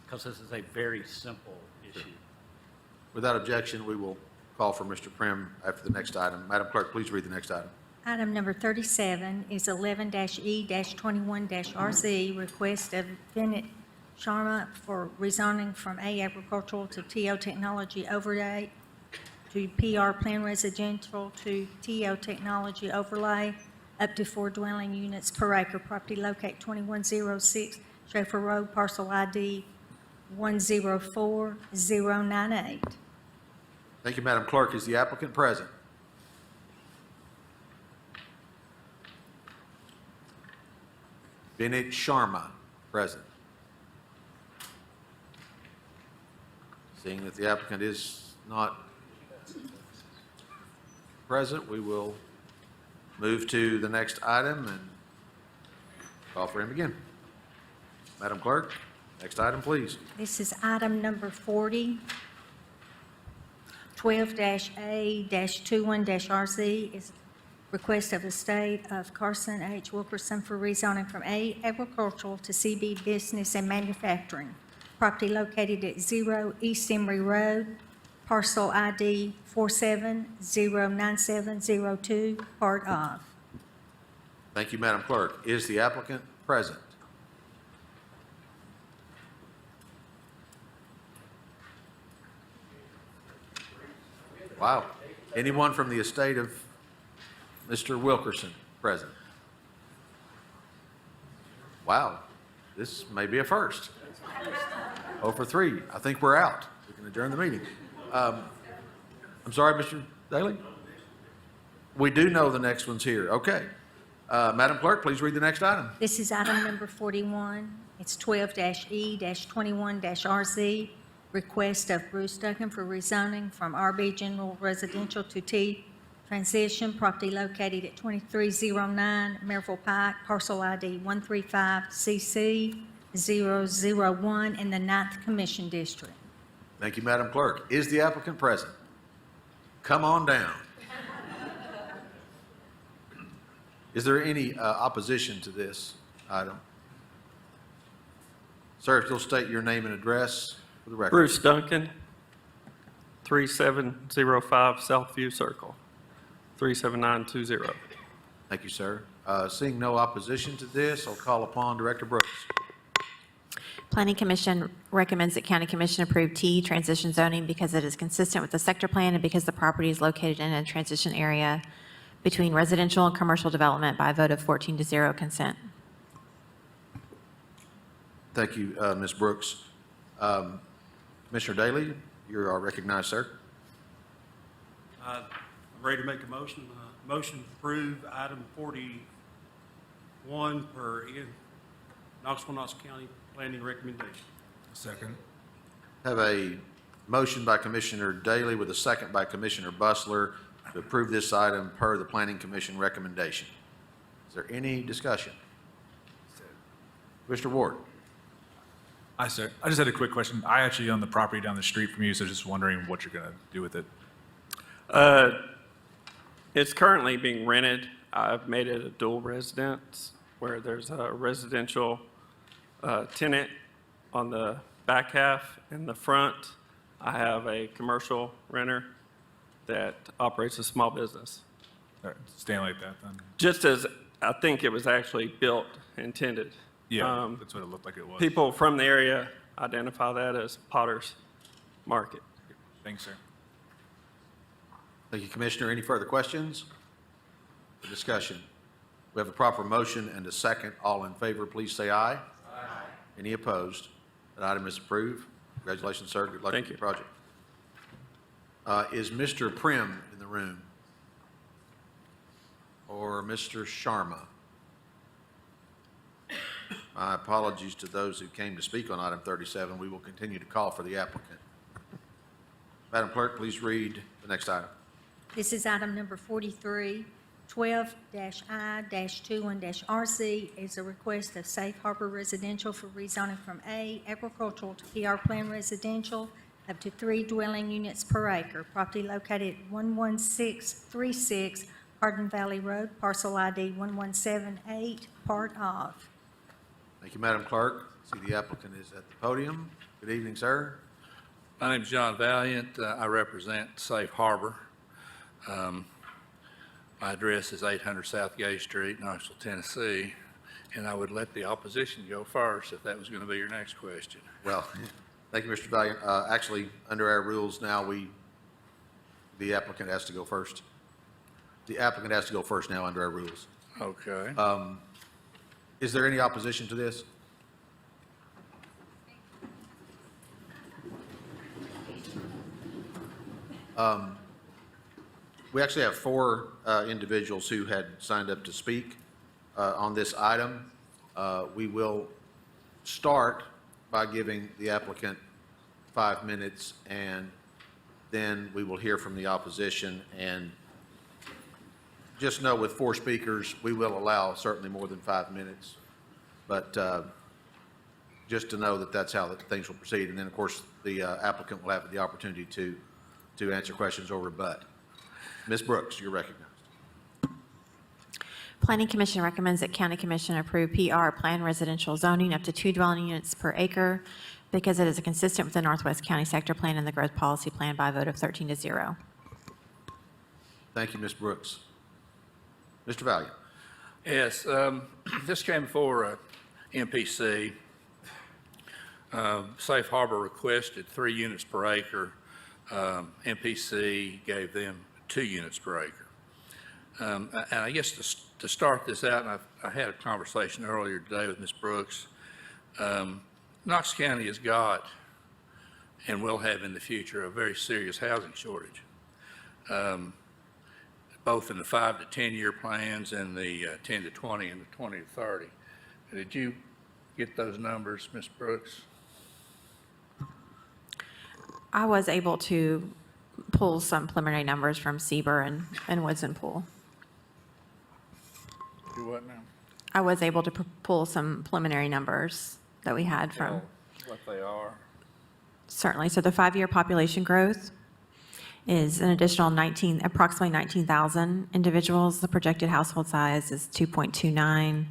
Because this is a very simple issue. Without objection, we will call for Mr. Prim after the next item. Madam Clerk, please read the next item. Item number 37 is 11-E-21-RZ, request of Bennett Sharma for rezoning from A agricultural to TO technology overlay to PR plan residential to TO technology overlay, up to 4 dwelling units per acre. Property located 2106 Schaefer Road, parcel ID 104098. Thank you, Madam Clerk. Is the applicant present? Bennett Sharma, present. Seeing that the applicant is not present, we will move to the next item and call for him again. Madam Clerk, next item, please. This is item number 40. 12-A-21-RZ is request of the estate of Carson H. Wilkerson for rezoning from A agricultural to CB business and manufacturing. Property located at 0 East Emory Road, parcel ID 47-09702, part of. Thank you, Madam Clerk. Is the applicant present? Wow. Anyone from the estate of Mr. Wilkerson present? Wow. This may be a first. 0 for 3. I think we're out. We can adjourn the meeting. I'm sorry, Mr. Daly? We do know the next one's here. Okay. Madam Clerk, please read the next item. This is item number 41. It's 12-E-21-RZ, request of Bruce Duncan for rezoning from RB General Residential to T Transition, property located at 2309 Maryville Pike, parcel ID 135CC001 in the 9th Commission District. Thank you, Madam Clerk. Is the applicant present? Come on down. Is there any opposition to this item? Sir, if you'll state your name and address for the record. Bruce Duncan, 3705 Southview Circle, 37920. Thank you, sir. Seeing no opposition to this, I'll call upon Director Brooks. Planning Commission recommends that County Commission approve T transition zoning because it is consistent with the sector plan and because the property is located in a transition area between residential and commercial development by a vote of 14-0 consent. Thank you, Ms. Brooks. Commissioner Daly, you are recognized, sir. I'm ready to make a motion. Motion to approve item 41 per Knoxville, Knox County Planning Recommendation. Second. Have a motion by Commissioner Daly with a second by Commissioner Bustler to approve this item per the Planning Commission recommendation. Is there any discussion? Commissioner Ward. Hi, sir. I just had a quick question. I actually own the property down the street from you, so just wondering what you're going to do with it. It's currently being rented. I've made it a dual residence where there's a residential tenant on the back half. In the front, I have a commercial renter that operates a small business. All right, staying like that then. Just as I think it was actually built, intended. Yeah, that's what it looked like it was. People from the area identify that as Potter's Market. Thanks, sir. Thank you, Commissioner. Any further questions or discussion? We have a proper motion and a second. All in favor, please say aye. Aye. Any opposed? That item is approved. Congratulations, sir. Good luck with your project. Is Mr. Prim in the room? Or Mr. Sharma? My apologies to those who came to speak on item 37. We will continue to call for the applicant. Madam Clerk, please read the next item. This is item number 43. 12-I-21-RZ is a request of Safe Harbor Residential for rezoning from A agricultural to PR plan residential, up to 3 dwelling units per acre. Property located at 11636 Hardin Valley Road, parcel ID 1178, part of. Thank you, Madam Clerk. See the applicant is at the podium. Good evening, sir. My name is John Valiant. I represent Safe Harbor. My address is 800 South Gay Street, Knoxville, Tennessee. And I would let the opposition go first if that was going to be your next question. Well, thank you, Mr. Valiant. Actually, under our rules now, the applicant has to go first. The applicant has to go first now under our rules. Okay. Is there any opposition to this? We actually have 4 individuals who had signed up to speak on this item. We will start by giving the applicant 5 minutes, and then we will hear from the opposition. And just know with 4 speakers, we will allow certainly more than 5 minutes. But just to know that that's how things will proceed. And then, of course, the applicant will have the opportunity to answer questions or rebut. Ms. Brooks, you're recognized. Planning Commission recommends that County Commission approve PR Plan Residential Zoning up to 2 dwelling units per acre because it is consistent with the Northwest County Sector Plan and the Growth Policy Plan by a vote of 13-0. Thank you, Ms. Brooks. Mr. Valiant. Yes, this came before MPC. Safe Harbor requested 3 units per acre. MPC gave them 2 units per acre. And I guess to start this out, and I had a conversation earlier today with Ms. Brooks, Knox County has got, and will have in the future, a very serious housing shortage, both in the 5 to 10 year plans and the 10 to 20 and the 20 to 30. Did you get those numbers, Ms. Brooks? I was able to pull some preliminary numbers from Sieber and Woods and Pool. Do what now? I was able to pull some preliminary numbers that we had from. What they are. Certainly. So the 5-year population growth is an additional approximately 19,000 individuals. The projected household size is 2.29.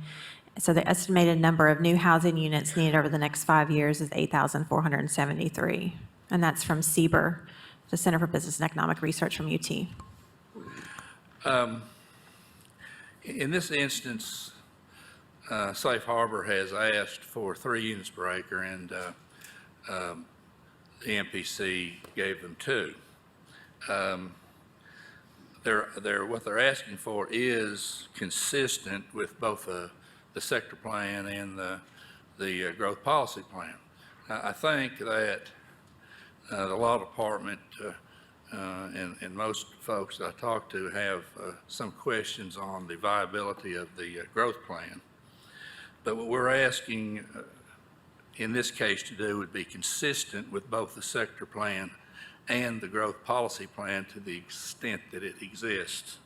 So the estimated number of new housing units needed over the next 5 years is 8,473. And that's from Sieber, the Center for Business and Economic Research from UT. In this instance, Safe Harbor has asked for 3 units per acre, and the MPC gave them 2. What they're asking for is consistent with both the sector plan and the growth policy plan. I think that the law department and most folks I talk to have some questions on the viability of the growth plan. But what we're asking in this case to do would be consistent with both the sector plan and the growth policy plan to the extent that it exists.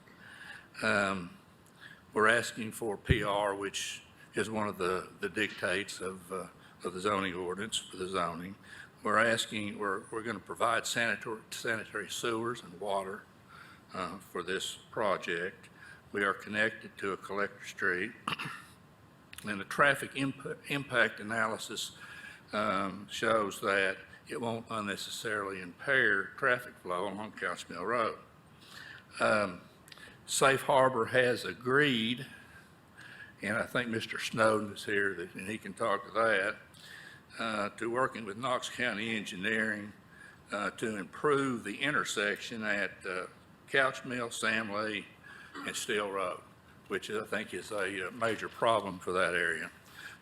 We're asking for PR, which is one of the dictates of the zoning ordinance for the zoning. We're going to provide sanitary sewers and water for this project. We are connected to a collector street. And the traffic impact analysis shows that it won't unnecessarily impair traffic flow along Couch Mill Road. Safe Harbor has agreed, and I think Mr. Snowden is here, and he can talk to that, to working with Knox County Engineering to improve the intersection at Couch Mill, Sam Lee, and Steel Road, which I think is a major problem for that area.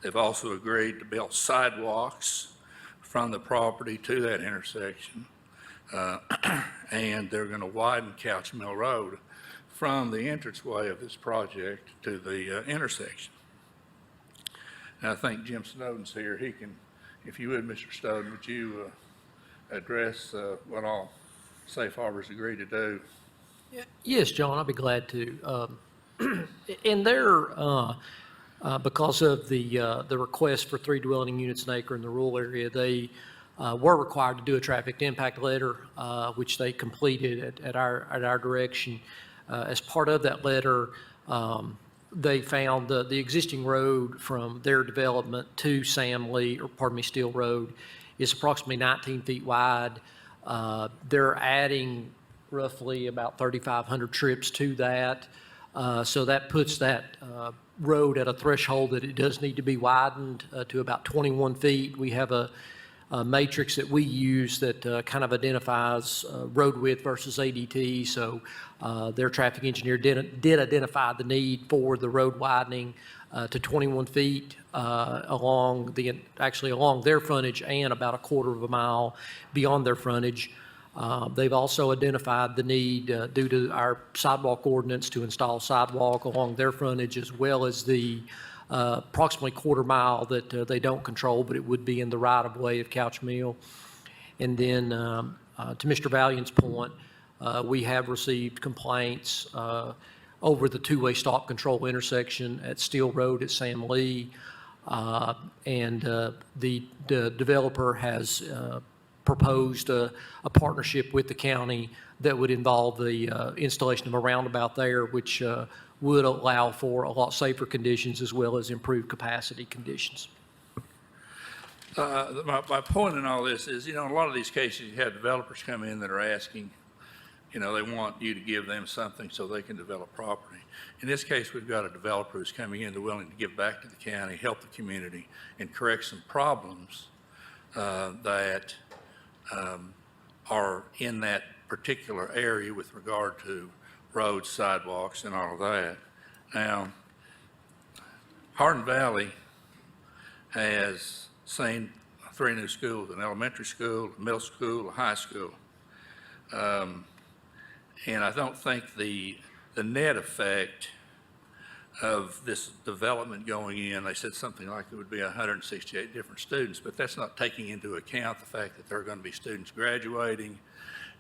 They've also agreed to build sidewalks from the property to that intersection, and they're going to widen Couch Mill Road from the entranceway of this project to the intersection. And I think Jim Snowden's here. He can, if you would, Mr. Snowden, would you address what all Safe Harbor's agreed to do? Yes, John, I'll be glad to. In their, because of the request for 3 dwelling units an acre in the rural area, they were required to do a traffic impact letter, which they completed at our direction. As part of that letter, they found the existing road from their development to Steel Road is approximately 19 feet wide. They're adding roughly about 3,500 trips to that. So that puts that road at a threshold that it does need to be widened to about 21 feet. We have a matrix that we use that kind of identifies road width versus ADT. So their traffic engineer did identify the need for the road widening to 21 feet along their frontage and about a quarter of a mile beyond their frontage. They've also identified the need due to our sidewalk ordinance to install sidewalk along their frontage, as well as the approximately quarter mile that they don't control, but it would be in the right of way of Couch Mill. And then to Mr. Valiant's point, we have received complaints over the two-way stop control intersection at Steel Road at Sam Lee. And the developer has proposed a partnership with the county that would involve the installation of a roundabout there, which would allow for a lot safer conditions as well as improved capacity conditions. My point in all this is, in a lot of these cases, you have developers come in that are asking, they want you to give them something so they can develop property. In this case, we've got a developer who's coming in, they're willing to give back to the county, help the community, and correct some problems that are in that particular area with regard to roads, sidewalks, and all of that. Now, Hardin Valley has seen 3 new schools, an elementary school, a middle school, a high school. And I don't think the net effect of this development going in, they said something like it would be 168 different students, but that's not taking into account the fact that there are going to be students graduating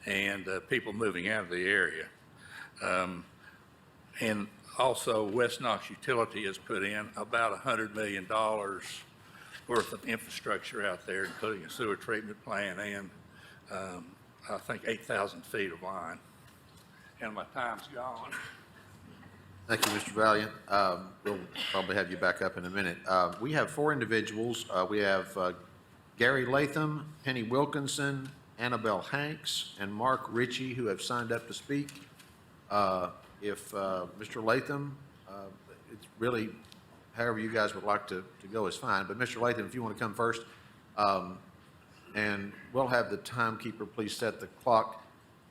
and people moving out of the area. And also, West Knox Utility has put in about $100 million worth of infrastructure out there, including a sewer treatment plant and I think 8,000 feet of line. And my time's gone. Thank you, Mr. Valiant. We'll probably have you back up in a minute. We have 4 individuals. We have Gary Latham, Penny Wilkinson, Annabelle Hanks, and Mark Ritchie, who have signed up to speak. If Mr. Latham, it's really however you guys would like to go is fine. But Mr. Latham, if you want to come first, and we'll have the timekeeper please set the clock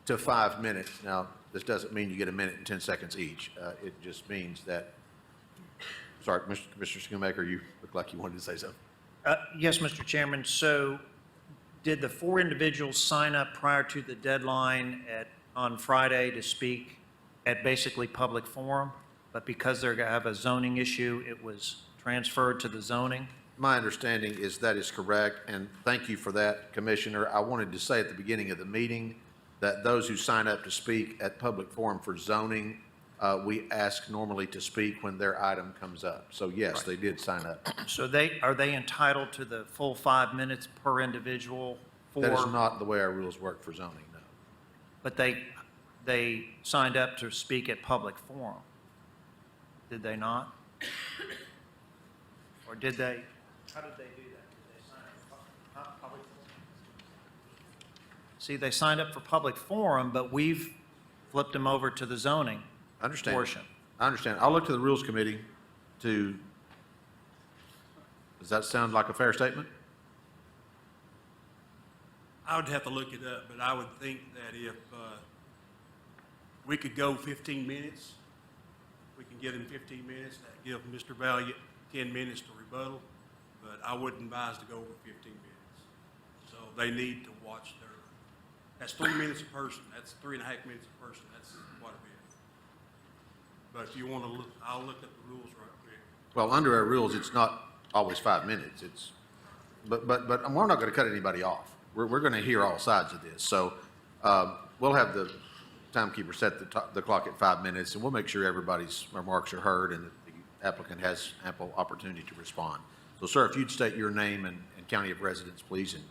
to 5 minutes. Now, this doesn't mean you get 1 minute and 10 seconds each. It just means that, sorry, Mr. Schoonmaker, you look like you wanted to say something. Yes, Mr. Chairman. So did the 4 individuals sign up prior to the deadline on Friday to speak at basically public forum? But because they have a zoning issue, it was transferred to the zoning? My understanding is that is correct, and thank you for that, Commissioner. I wanted to say at the beginning of the meeting that those who sign up to speak at public forum for zoning, we ask normally to speak when their item comes up. So yes, They did sign up. So are they entitled to the full 5 minutes per individual? That is not the way our rules work for zoning, no. But they signed up to speak at public forum, did they not? Or did they, how did they do that? Did they sign up for public forum? See, they signed up for public forum, but we've flipped them over to the zoning portion. I understand. I'll look to the Rules Committee does that sound like a fair statement? I would have to look it up, but I would think that if we could go 15 minutes, we can give him 15 minutes, that give Mr. Valiant 10 minutes to rebuttal, but I wouldn't advise to go over 15 minutes. So they need to watch that's 3 minutes a person, that's 3.5 minutes a person, that's what it is. But if you want to look, I'll look at the rules right quick. Well, under our rules, it's not always 5 minutes. But we're not going to cut anybody off. We're going to hear all sides of this. So we'll have the timekeeper set the clock at 5 minutes, and we'll make sure everybody's remarks are heard and that the applicant has ample opportunity to respond. So, sir, if you'd state your name and county of residence, please, and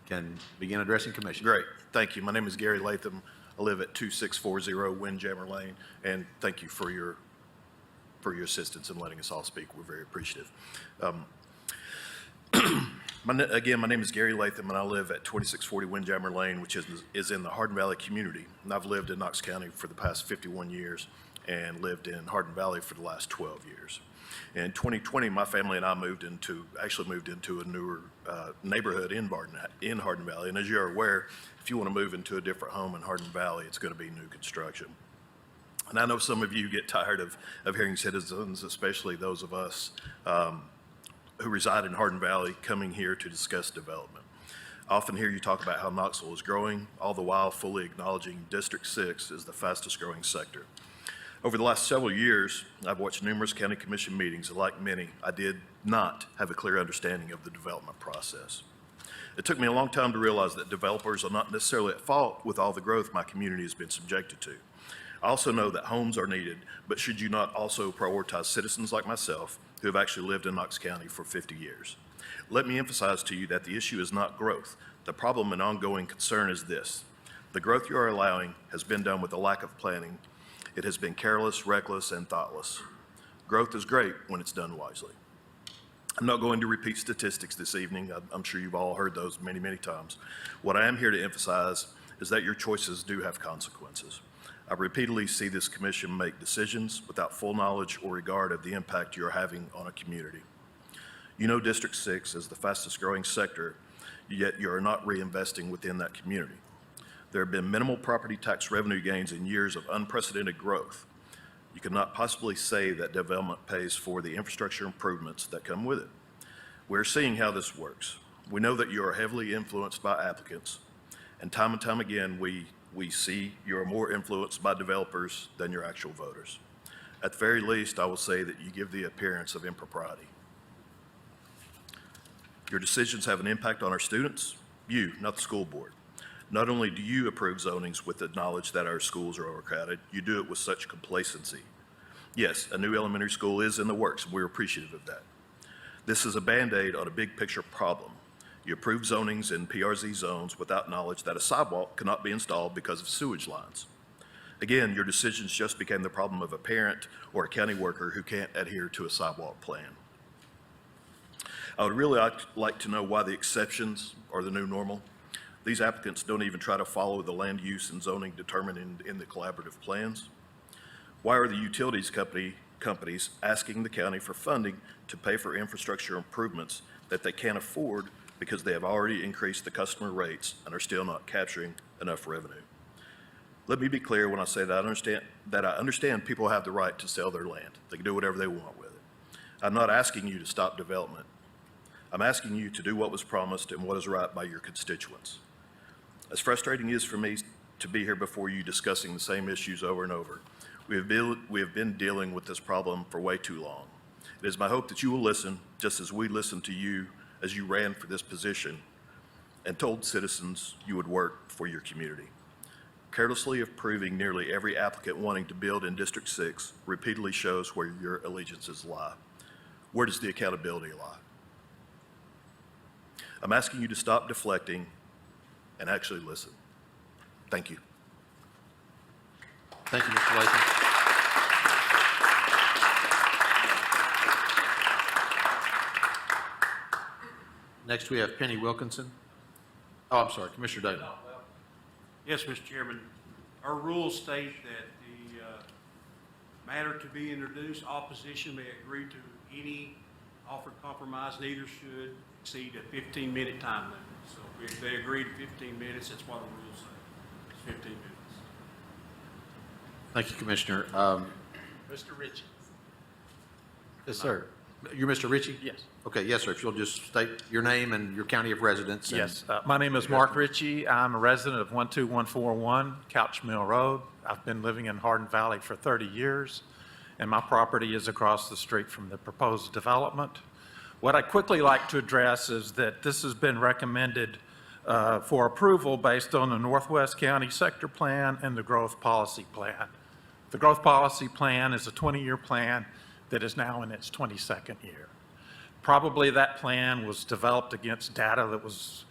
can begin addressing commission. Great, thank you. My name is Gary Latham. I live at 2640 Windjammer Lane, and thank you for your assistance in letting us all speak. We're very appreciative. Again, my name is Gary Latham, and I live at 2640 Windjammer Lane, which is in the Hardin Valley community. And I've lived in Knox County for the past 51 years and lived in Hardin Valley for the last 12 years. In 2020, my family and I moved into a newer neighborhood in Hardin Valley. And as you're aware, if you want to move into a different home in Hardin Valley, it's going to be new construction. And I know some of you get tired of hearing citizens, especially those of us who reside in Hardin Valley, coming here to discuss development. I often hear you talk about how Knoxville is growing, all the while fully acknowledging District 6 is the fastest growing sector. Over the last several years, I've watched numerous county commission meetings, and like many, I did not have a clear understanding of the development process. It took me a long time to realize that developers are not necessarily at fault with all the growth my community has been subjected to. I also know that homes are needed, but should you not also prioritize citizens like myself who have actually lived in Knox County for 50 years? Let me emphasize to you that the issue is not growth. The problem and ongoing concern is this. The growth you are allowing has been done with a lack of planning. It has been careless, reckless, and thoughtless. Growth is great when it's done wisely. I'm not going to repeat statistics this evening. I'm sure you've all heard those many, many times. What I am here to emphasize is that your choices do have consequences. I repeatedly see this commission make decisions without full knowledge or regard of the impact you're having on a community. You know District 6 is the fastest growing sector, yet you are not reinvesting within that community. There have been minimal property tax revenue gains in years of unprecedented growth. You cannot possibly say that development pays for the infrastructure improvements that come with it. We're seeing how this works. We know that you are heavily influenced by applicants, and time again, we see you are more influenced by developers than your actual voters. At the very least, I will say that you give the appearance of impropriety. Your decisions have an impact on our students, you, not the school board. Not only do you approve zonings with the knowledge that our schools are overcrowded, you do it with such complacency. Yes, a new elementary school is in the works, and we're appreciative of that. This is a Band-Aid on a big picture problem. You approve zonings in PRZ zones without knowledge that a sidewalk cannot be installed because of sewage lines. Again, your decisions just became the problem of a parent or a county worker who can't adhere to a sidewalk plan. I would really like to know why the exceptions are the new normal. These applicants don't even try to follow the land use and zoning determined in the collaborative plans. Why are the utilities companies asking the county for funding to pay for infrastructure improvements that they can't afford because they have already increased the customer rates and are still not capturing enough revenue? Let me be clear when I say that I understand people have the right to sell their land. They can do whatever they want with it. I'm not asking you to stop development. I'm asking you to do what was promised and what is right by your constituents. As frustrating it is for me to be here before you discussing the same issues over and over, we have been dealing with this problem for way too long. It is my hope that you will listen, just as we listened to you as you ran for this position and told citizens you would work for your community. Carelessly approving nearly every applicant wanting to build in District 6 repeatedly shows where your allegiances lie. Where does the accountability lie? I'm asking you to stop deflecting and actually listen. Thank you. Thank you, Mr. Latham. Next, we have Penny Wilkinson. Oh, I'm sorry, Commissioner Daly. Yes, Mr. Chairman. Our rules state that the matter to be introduced, opposition may agree to any offered compromise, neither should exceed a 15-minute time limit. So if they agree to 15 minutes, that's what the rules say. It's 15 minutes. Thank you, Commissioner. Mr. Ritchie. Yes, sir. You're Mr. Ritchie? Yes. Okay, yes, sir. If you'll just state your name and your county of residence. and- Yes, my name is Mark Ritchie. I'm a resident of 12141 Couch Mill Road. I've been living in Hardin Valley for 30 years, and my property is across the street from the proposed development. What I'd quickly like to address is that this has been recommended for approval based on the Northwest County Sector Plan and the Growth Policy Plan. The Growth Policy Plan is a 20-year plan that is now in its 22nd year. Probably that plan was developed against data that was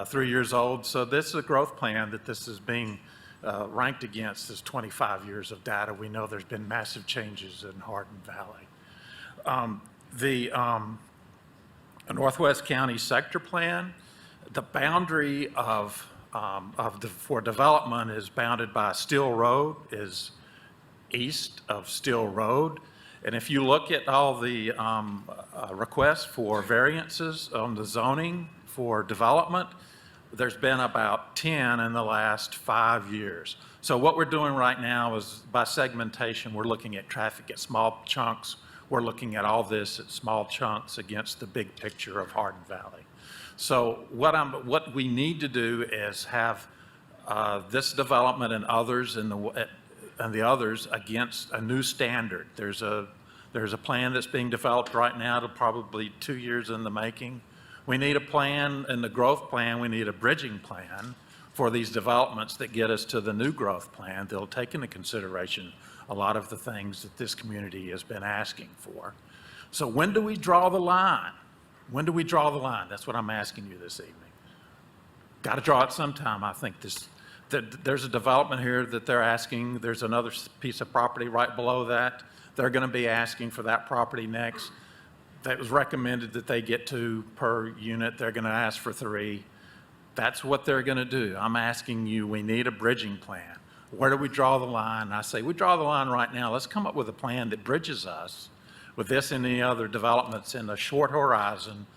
3 years old. So this is a growth plan that this is being ranked against is 25 years of data. We know there's been massive changes in Hardin Valley. The Northwest County Sector Plan, the boundary for development is bounded by Steel Road, is east of Steel Road. And if you look at all the requests for variances on the zoning for development, there's been about 10 in the last 5 years. So what we're doing right now is by segmentation, we're looking at traffic at small chunks. We're looking at all this at small chunks against the big picture of Hardin Valley. So what we need to do is have this development and others and the others against a new standard. There's a plan that's being developed right now, probably 2 years in the making. We need a plan, in the growth plan, we need a bridging plan for these developments that get us to the new growth plan. They'll take into consideration a lot of the things that this community has been asking for. So when do we draw the line? When do we draw the line? That's what I'm asking you this evening. Got to draw it sometime. I think there's a development here that they're asking. There's another piece of property right below that. They're going to be asking for that property next. That was recommended that they get 2 per unit. They're going to ask for 3. That's what they're going to do. I'm asking you, we need a bridging plan. Where do we draw the line? I say, we draw the line right now. Let's come up with a plan that bridges us with this and any other developments in a short horizon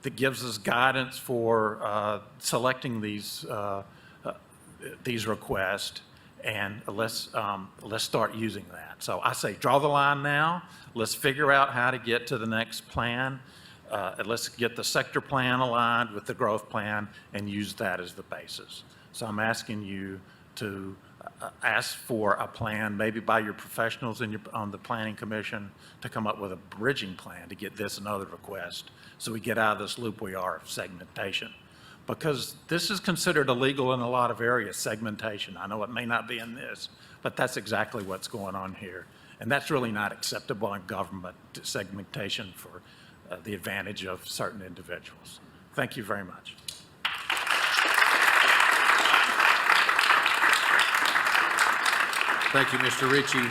that gives us guidance for selecting these requests, and let's start using that. So I say, draw the line now. Let's figure out how to get to the next plan. And let's get the sector plan aligned with the growth plan and use that as the basis. So I'm asking you to ask for a plan, maybe by your professionals on the Planning Commission, to come up with a bridging plan to get this and other requests so we get out of this loop we are of segmentation. Because this is considered illegal in a lot of areas, segmentation. I know it may not be in this, but that's exactly what's going on here. And that's really not acceptable in government, segmentation for the advantage of certain individuals. Thank you very much. Thank you, Mr. Ritchie.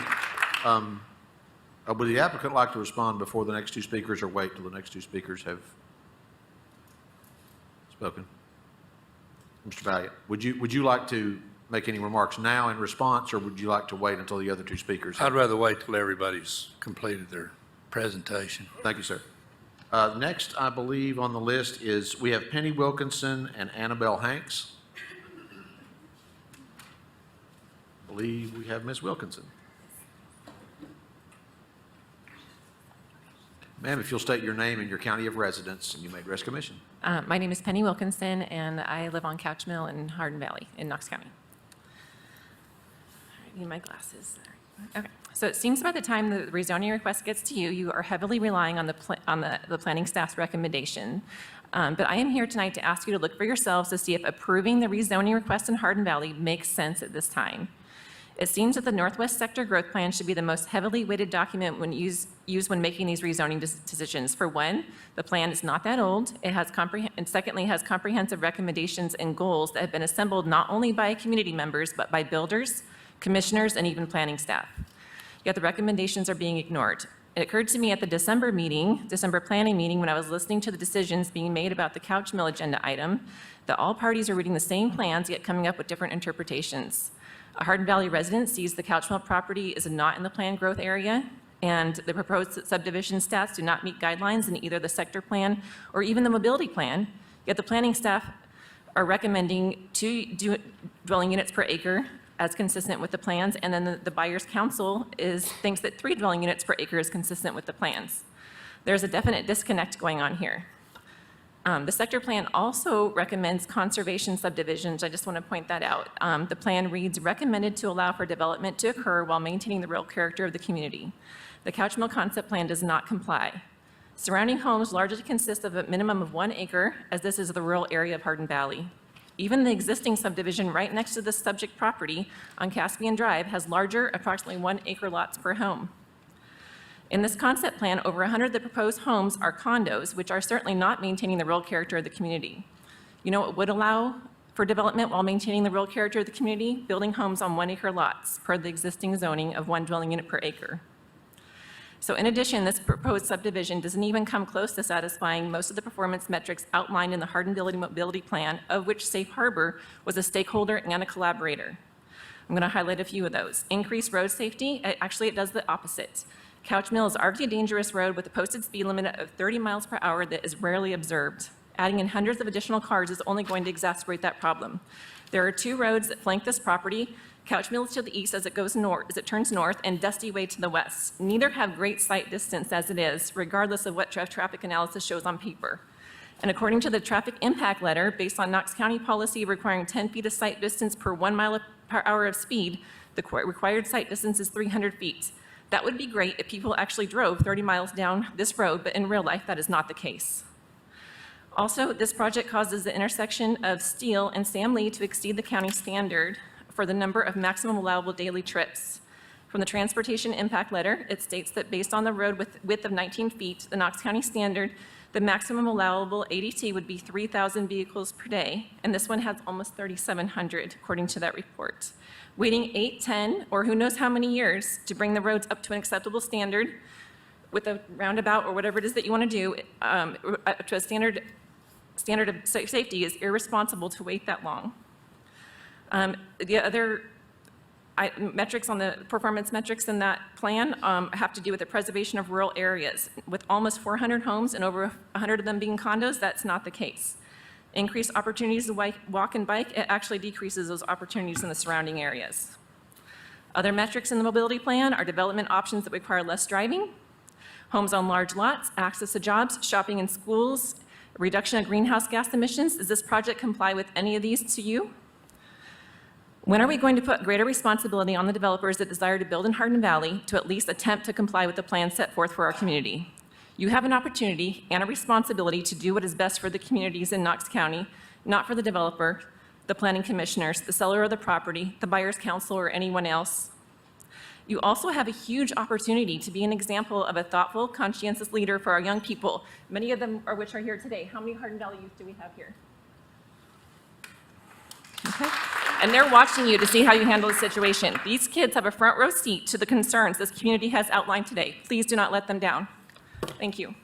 Would the applicant like to respond before the next 2 speakers, or wait till the next 2 speakers have spoken? Mr. Valiant, would you like to make any remarks now in response, or would you like to wait until the other 2 speakers? I'd rather wait till everybody's completed their presentation. Thank you, sir. Next, I believe on the list is, we have Penny Wilkinson and Annabelle Hanks. I believe we have Ms. Wilkinson. Ma'am, if you'll state your name and your county of residence, and you may address commission. My name is Penny Wilkinson, and I live on Couch Mill in Hardin Valley in Knox County. I need my glasses. Okay. So it seems by the time the rezoning request gets to you, you are heavily relying on the planning staff's recommendation. But I am here tonight to ask you to look for yourselves to see if approving the rezoning request in Hardin Valley makes sense at this time. It seems that the Northwest Sector Growth Plan should be the most heavily weighted document when used when making these rezoning decisions. For one, the plan is not that old. It has and secondly, has comprehensive recommendations and goals that have been assembled not only by community members, but by builders, commissioners, and even planning staff. Yet the recommendations are being ignored. It occurred to me at the December planning meeting, when I was listening to the decisions being made about the Couch Mill agenda item, that all parties are reading the same plans, yet coming up with different interpretations. A Hardin Valley resident sees the Couch Mill property is not in the planned growth area, and the proposed subdivision stats do not meet guidelines in either the sector plan or even the mobility plan, yet the planning staff are recommending 2 dwelling units per acre as consistent with the plans, and then the buyer's council thinks that 3 dwelling units per acre is consistent with the plans. There's a definite disconnect going on here. The sector plan also recommends conservation subdivisions. I just want to point that out. The plan reads, recommended to allow for development to occur while maintaining the real character of the community. The Couch Mill concept plan does not comply. Surrounding homes largely consist of a minimum of 1 acre, as this is the rural area of Hardin Valley. Even the existing subdivision right next to the subject property on Caspian Drive has larger, approximately 1 acre lots per home. In this concept plan, over 100 of the proposed homes are condos, which are certainly not maintaining the real character of the community. You know what would allow for development while maintaining the rural character of the community? Building homes on 1-acre lots per the existing zoning of 1 dwelling unit per acre. So in addition, this proposed subdivision doesn't even come close to satisfying most of the performance metrics outlined in the Hardenville Mobility Plan, of which Safe Harbor was a stakeholder and a collaborator. I'm going to highlight a few of those. Increased road safety, actually it does the opposite. Couch Mill is already a dangerous road with a posted speed limit of 30 miles per hour that is rarely observed. Adding in hundreds of additional cars is only going to exacerbate that problem. There are 2 roads that flank this property, Couch Mill to the east as it goes north, as it turns north, and Dusty Way to the west. Neither have great sight distance as it is, regardless of what traffic analysis shows on paper. And according to the traffic impact letter, based on Knox County policy requiring 10 feet of sight distance per 1 mile per hour of speed, the required sight distance is 300 feet. That would be great if people actually drove 30 miles down this road, but in real life, that is not the case. Also, this project causes the intersection of Steele and Sam Lee to exceed the county standard for the number of maximum allowable daily trips. From the transportation impact letter, it states that based on the road width of 19 feet, the Knox County standard, the maximum allowable ADT would be 3,000 vehicles per day, and this one has almost 3,700, according to that report. Waiting 8, 10, or who knows how many years to bring the roads up to an acceptable standard with a roundabout or whatever it is that you want to do, to a standard of safety is irresponsible to wait that long. The other metrics on the performance metrics in that plan have to do with the preservation of rural areas. With almost 400 homes and over 100 of them being condos, that's not the case. Increased opportunities to walk and bike, it actually decreases those opportunities in the surrounding areas. Other metrics in the mobility plan are development options that require less driving, homes on large lots, access to jobs, shopping and schools, reduction of greenhouse gas emissions. Does this project comply with any of these to you? When are we going to put greater responsibility on the developers that desire to build in Hardin Valley to at least attempt to comply with the plan set forth for our community? You have an opportunity and a responsibility to do what is best for the communities in Knox County, not for the developer, the planning commissioners, the seller of the property, the buyer's council, or anyone else. You also have a huge opportunity to be an example of a thoughtful, conscientious leader for our young people, many of them are which are here today. How many Hardin Valley youth do we have here? Okay. And they're watching you to see how you handle the situation. These kids have a front row seat to the concerns this community has outlined today. Please do not let them down. Thank you.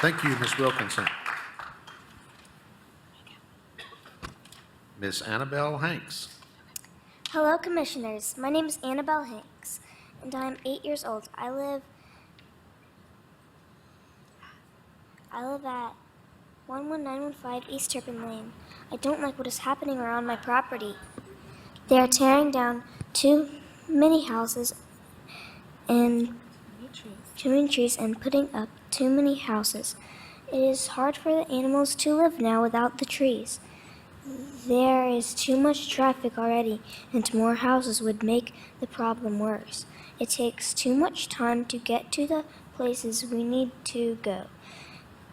Thank you, Ms. Wilkinson. Ms. Annabelle Hanks. Hello, Commissioners. My name is Annabelle Hanks, and I'm 8 years old. I live at 11915 East Turpin Lane. I don't like what is happening around my property. They are tearing down too many houses and too many trees and putting up too many houses. It is hard for the animals to live now without the trees. There is too much traffic already, and more houses would make the problem worse. It takes too much time to get to the places we need to go.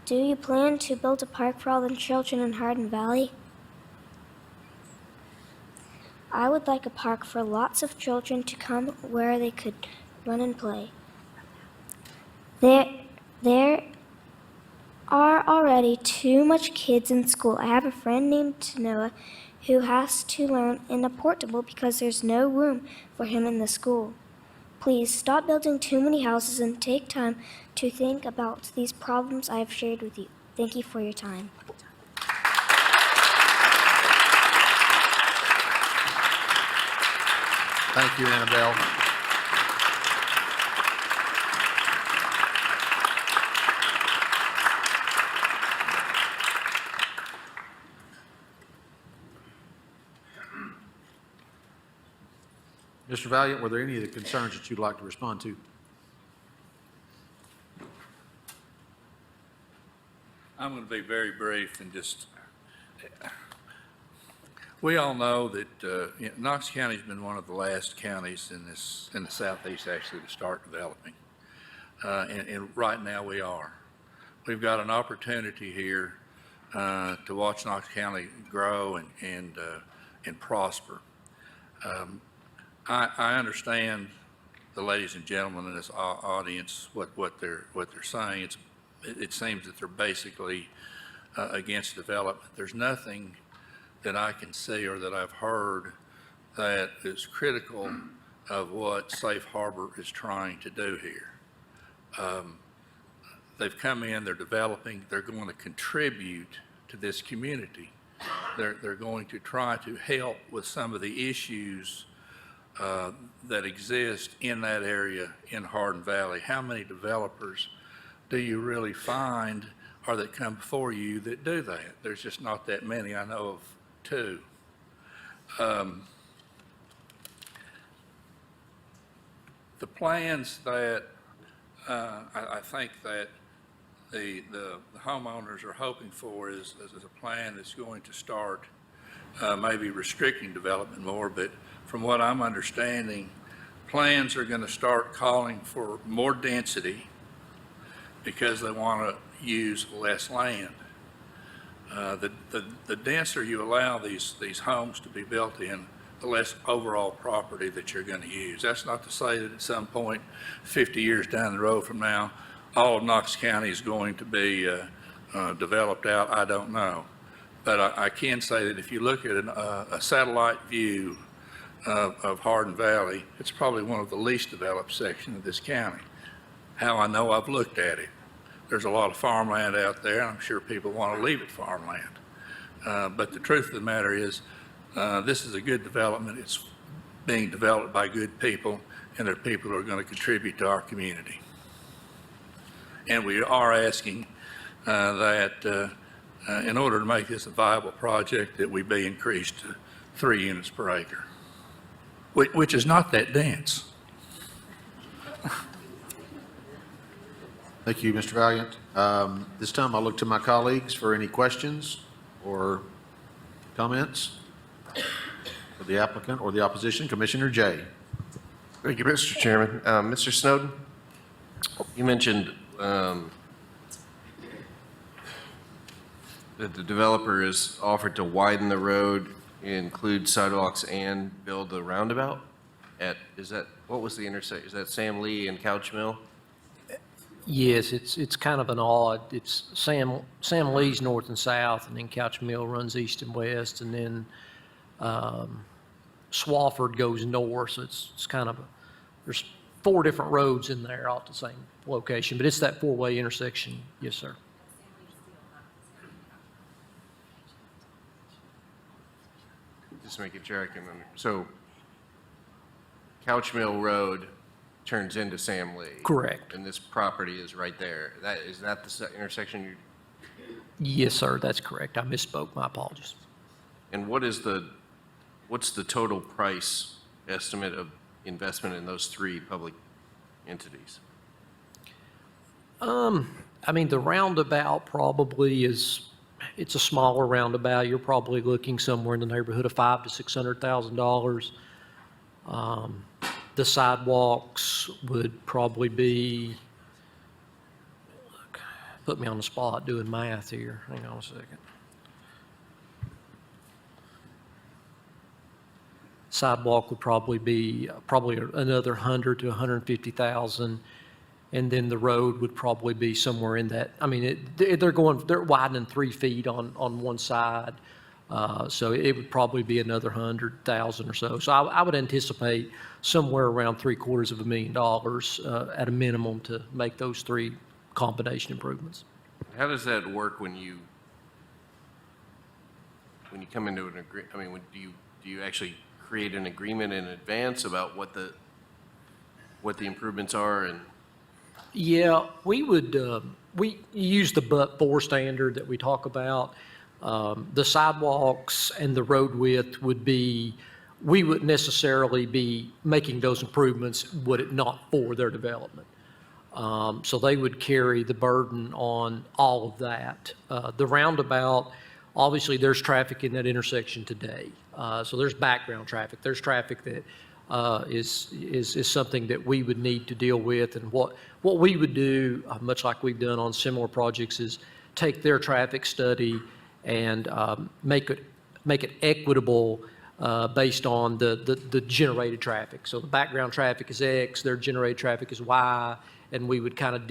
Do you plan to build a park for all the children in Hardin Valley? I would like a park for lots of children to come where they could run and play. There are already too much kids in school. I have a friend named Noah who has to learn in a portable because there's no room for him in the school. Please stop building too many houses and take time to think about these problems I have shared with you. Thank you for your time. Thank you, Annabelle. Mr. Valiant, were there any of the concerns that you'd like to respond to? I'm going to be very brief and just, we all know that Knox County's been one of the last counties in the southeast actually to start developing. And right now we are. We've got an opportunity here to watch Knox County grow and prosper. I understand the ladies and gentlemen in this audience what they're saying. It seems that they're basically against development. There's nothing that I can see or that I've heard that is critical of what Safe Harbor is trying to do here. They've come in, they're developing, they're going to contribute to this community. They're going to try to help with some of the issues that exist in that area in Hardin Valley. How many developers do you really find or that come before you that do that? There's just not that many. I know of two. The plans that I think that the homeowners are hoping for is a plan that's going to start maybe restricting development more, but from what I'm understanding, plans are going to start calling for more density because they want to use less land. The denser you allow these homes to be built in, the less overall property that you're going to use. That's not to say that at some point, 50 years down the road from now, all of Knox County is going to be developed out. I don't know. But I can say that if you look at a satellite view of Hardin Valley, it's probably one of the least developed sections of this county. How I know, I've looked at it. There's a lot of farmland out there, and I'm sure people want to leave it farmland. But the truth of the matter is, this is a good development. It's being developed by good people, and they're people who are going to contribute to our community. And we are asking that in order to make this a viable project, that we be increased to 3 units per acre, which is not that dense. Thank you, Mr. Valiant. This time I'll look to my colleagues for any questions or comments for the applicant or the opposition. Commissioner Jay. Thank you, Mr. Chairman. Mr. Snowden, you mentioned that the developer is offered to widen the road, include sidewalks, and build a roundabout what was the intersection? Is that Sam Lee and Couch Mill? Yes, it's kind of an odd, it's Sam Lee's north and south, and then Couch Mill runs east and west, and then Swafford goes north, so it's kind of, there's 4 different roads in there all at the same location, but it's that 4-way intersection, yes, sir. Just making sure I can, so Couch Mill Road turns into Sam Lee. Correct. And this property is right there. Is that the intersection you? Yes, sir, that's correct. I misspoke, my apologies. And what's the total price estimate of investment in those 3 public entities? I mean, the roundabout probably it's a smaller roundabout. You're probably looking somewhere in the neighborhood of $500,000 to $600,000. The sidewalks would probably be, put me on the spot doing math here. Hang on a second. Sidewalk would probably be another 100 to 150,000, and then the road would probably be somewhere in that. I mean, they're widening 3 feet on one side, so it would probably be another 100,000 or so. So I would anticipate somewhere around $750,000 at a minimum to make those 3 combination improvements. How does that work when you come into an agreement? I mean, do you actually create an agreement in advance about what the improvements are? And yeah, we would we use the but-for standard that we talk about. The sidewalks and the road width would be, we wouldn't necessarily be making those improvements were it not for their development. So they would carry the burden on all of that. The roundabout, obviously there's traffic in that intersection today. So there's background traffic. There's traffic that is something that we would need to deal with. And what we would do, much like we've done on similar projects, is take their traffic study and make it equitable based on the generated traffic. So the background traffic is X, their generated traffic is Y, and we would kind of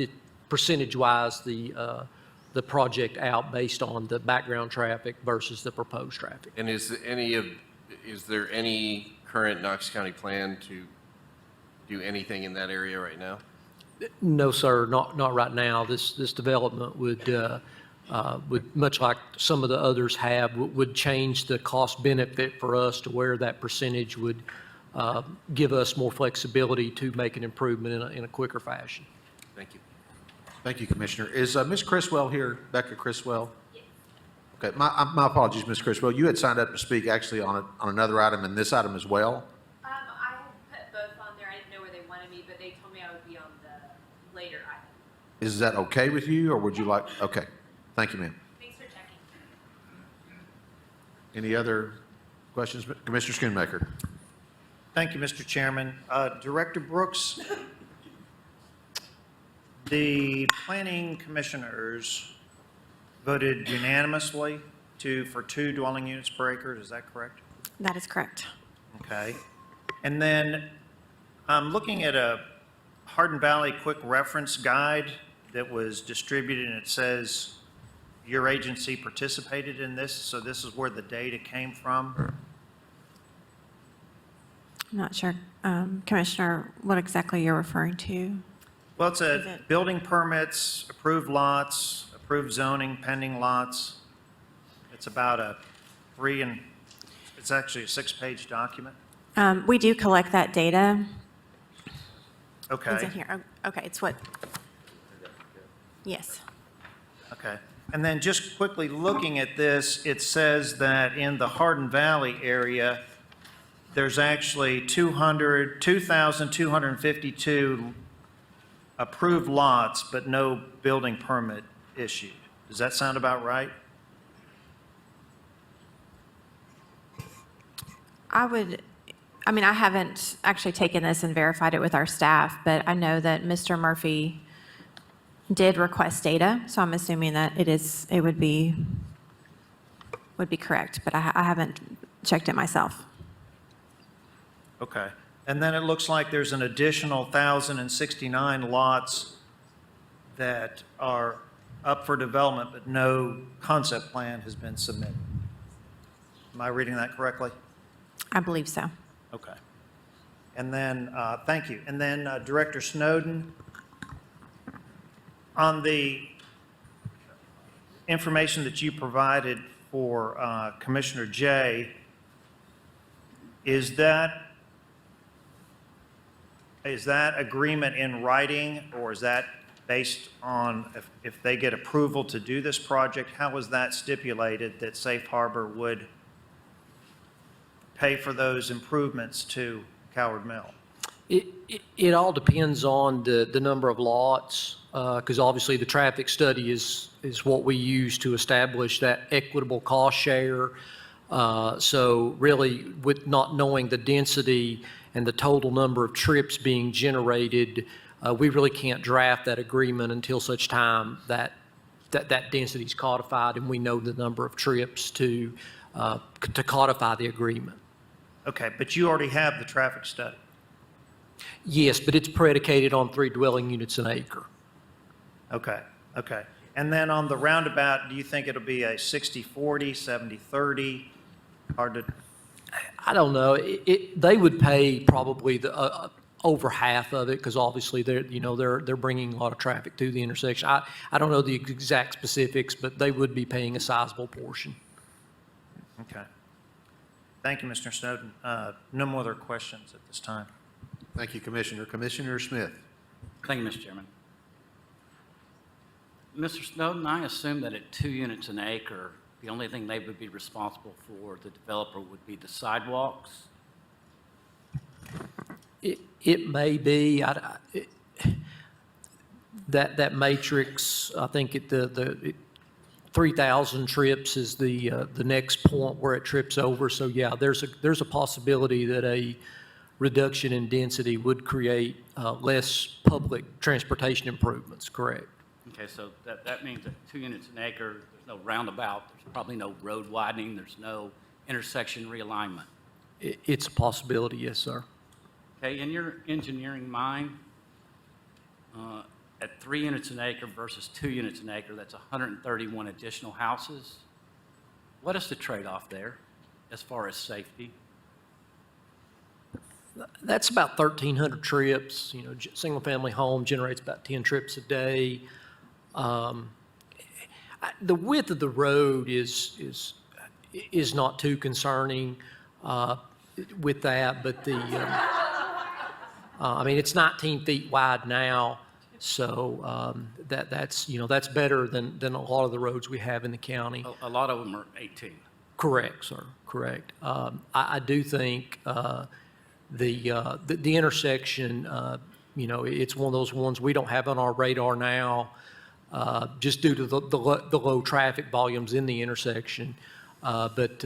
percentage-wise the project out based on the background traffic versus the proposed traffic. And is there any current Knox County plan to do anything in that area right now? No, sir, not right now. This development would, much like some of the others have, would change the cost benefit for us to where that percentage would give us more flexibility to make an improvement in a quicker fashion. Thank you. Thank you, Commissioner. Is Ms. Criswell here, Becca Criswell? Yes. Okay, my apologies, Ms. Criswell. You had signed up to speak actually on another item and this item as well? I had put both on there. I didn't know where they wanted me, but they told me I would be on the later item. Is that okay with you, or would you like, okay. Thank you, ma'am. Thanks for checking. Any other questions? Commissioner Schoonmaker. Thank you, Mr. Chairman. Director Brooks, the planning commissioners voted unanimously for 2 dwelling units per acre. Is that correct? That is correct. Okay. And then I'm looking at a Hardin Valley quick reference guide that was distributed, and it says your agency participated in this, so this is where the data came from. I'm not sure, Commissioner, what exactly you're referring to. Well, it's a building permits, approved lots, approved zoning, pending lots. It's about it's actually a 6-page document. We do collect that data. Okay. It's in here. Oh, okay, it's what? Yes. Okay. And then just quickly looking at this, it says that in the Hardin Valley area, there's actually 2,252 approved lots, but no building permit issued. Does that sound about right? I haven't actually taken this and verified it with our staff, but I know that Mr. Murphy did request data, so I'm assuming that it would be correct, but I haven't checked it myself. Okay. And then it looks like there's an additional 1,069 lots that are up for development, but no concept plan has been submitted. Am I reading that correctly? I believe so. Okay. And then, thank you. And then Director Snowden, on the information that you provided for Commissioner Jay, is that agreement in writing, or is that based on if they get approval to do this project? How was that stipulated that Safe Harbor would pay for those improvements to Coward Mill? It all depends on the number of lots, because obviously the traffic study is what we use to establish that equitable cost share. So really, with not knowing the density and the total number of trips being generated, we really can't draft that agreement until such time that density is codified and we know the number of trips to codify the agreement. Okay, but you already have the traffic study. Yes, but it's predicated on 3 dwelling units an acre. Okay, okay. And then on the roundabout, do you think it'll be a 60-40, 70-30? Hard to... I don't know. They would pay probably over half of it, because obviously they're bringing a lot of traffic to the intersection. I don't know the exact specifics, but they would be paying a sizable portion. Okay. Thank you, Mr. Snowden. No more other questions at this time. Thank you, Commissioner. Commissioner Smith. Thank you, Mr. Chairman. Mr. Snowden, I assume that at 2 units an acre, the only thing they would be responsible for, the developer, would be the sidewalks? It may be. That matrix, I think the 3,000 trips is the next point where it trips over. So yeah, there's a possibility that a reduction in density would create less public transportation improvements, correct? Okay, so that means that 2 units an acre, there's no roundabout, there's probably no road widening, there's no intersection realignment. It's a possibility, yes, sir. Okay, in your engineering mind, at 3 units an acre versus 2 units an acre, that's 131 additional houses. What is the trade-off there as far as safety? That's about 1,300 trips. You know, single-family home generates about 10 trips a day. The width of the road is not too concerning with that, but I mean, it's 19 feet wide now, so that's better than a lot of the roads we have in the county. A lot of them are 18. Correct, sir, correct. I do think the intersection, you know, it's one of those ones we don't have on our radar now, just due to the low traffic volumes in the intersection. But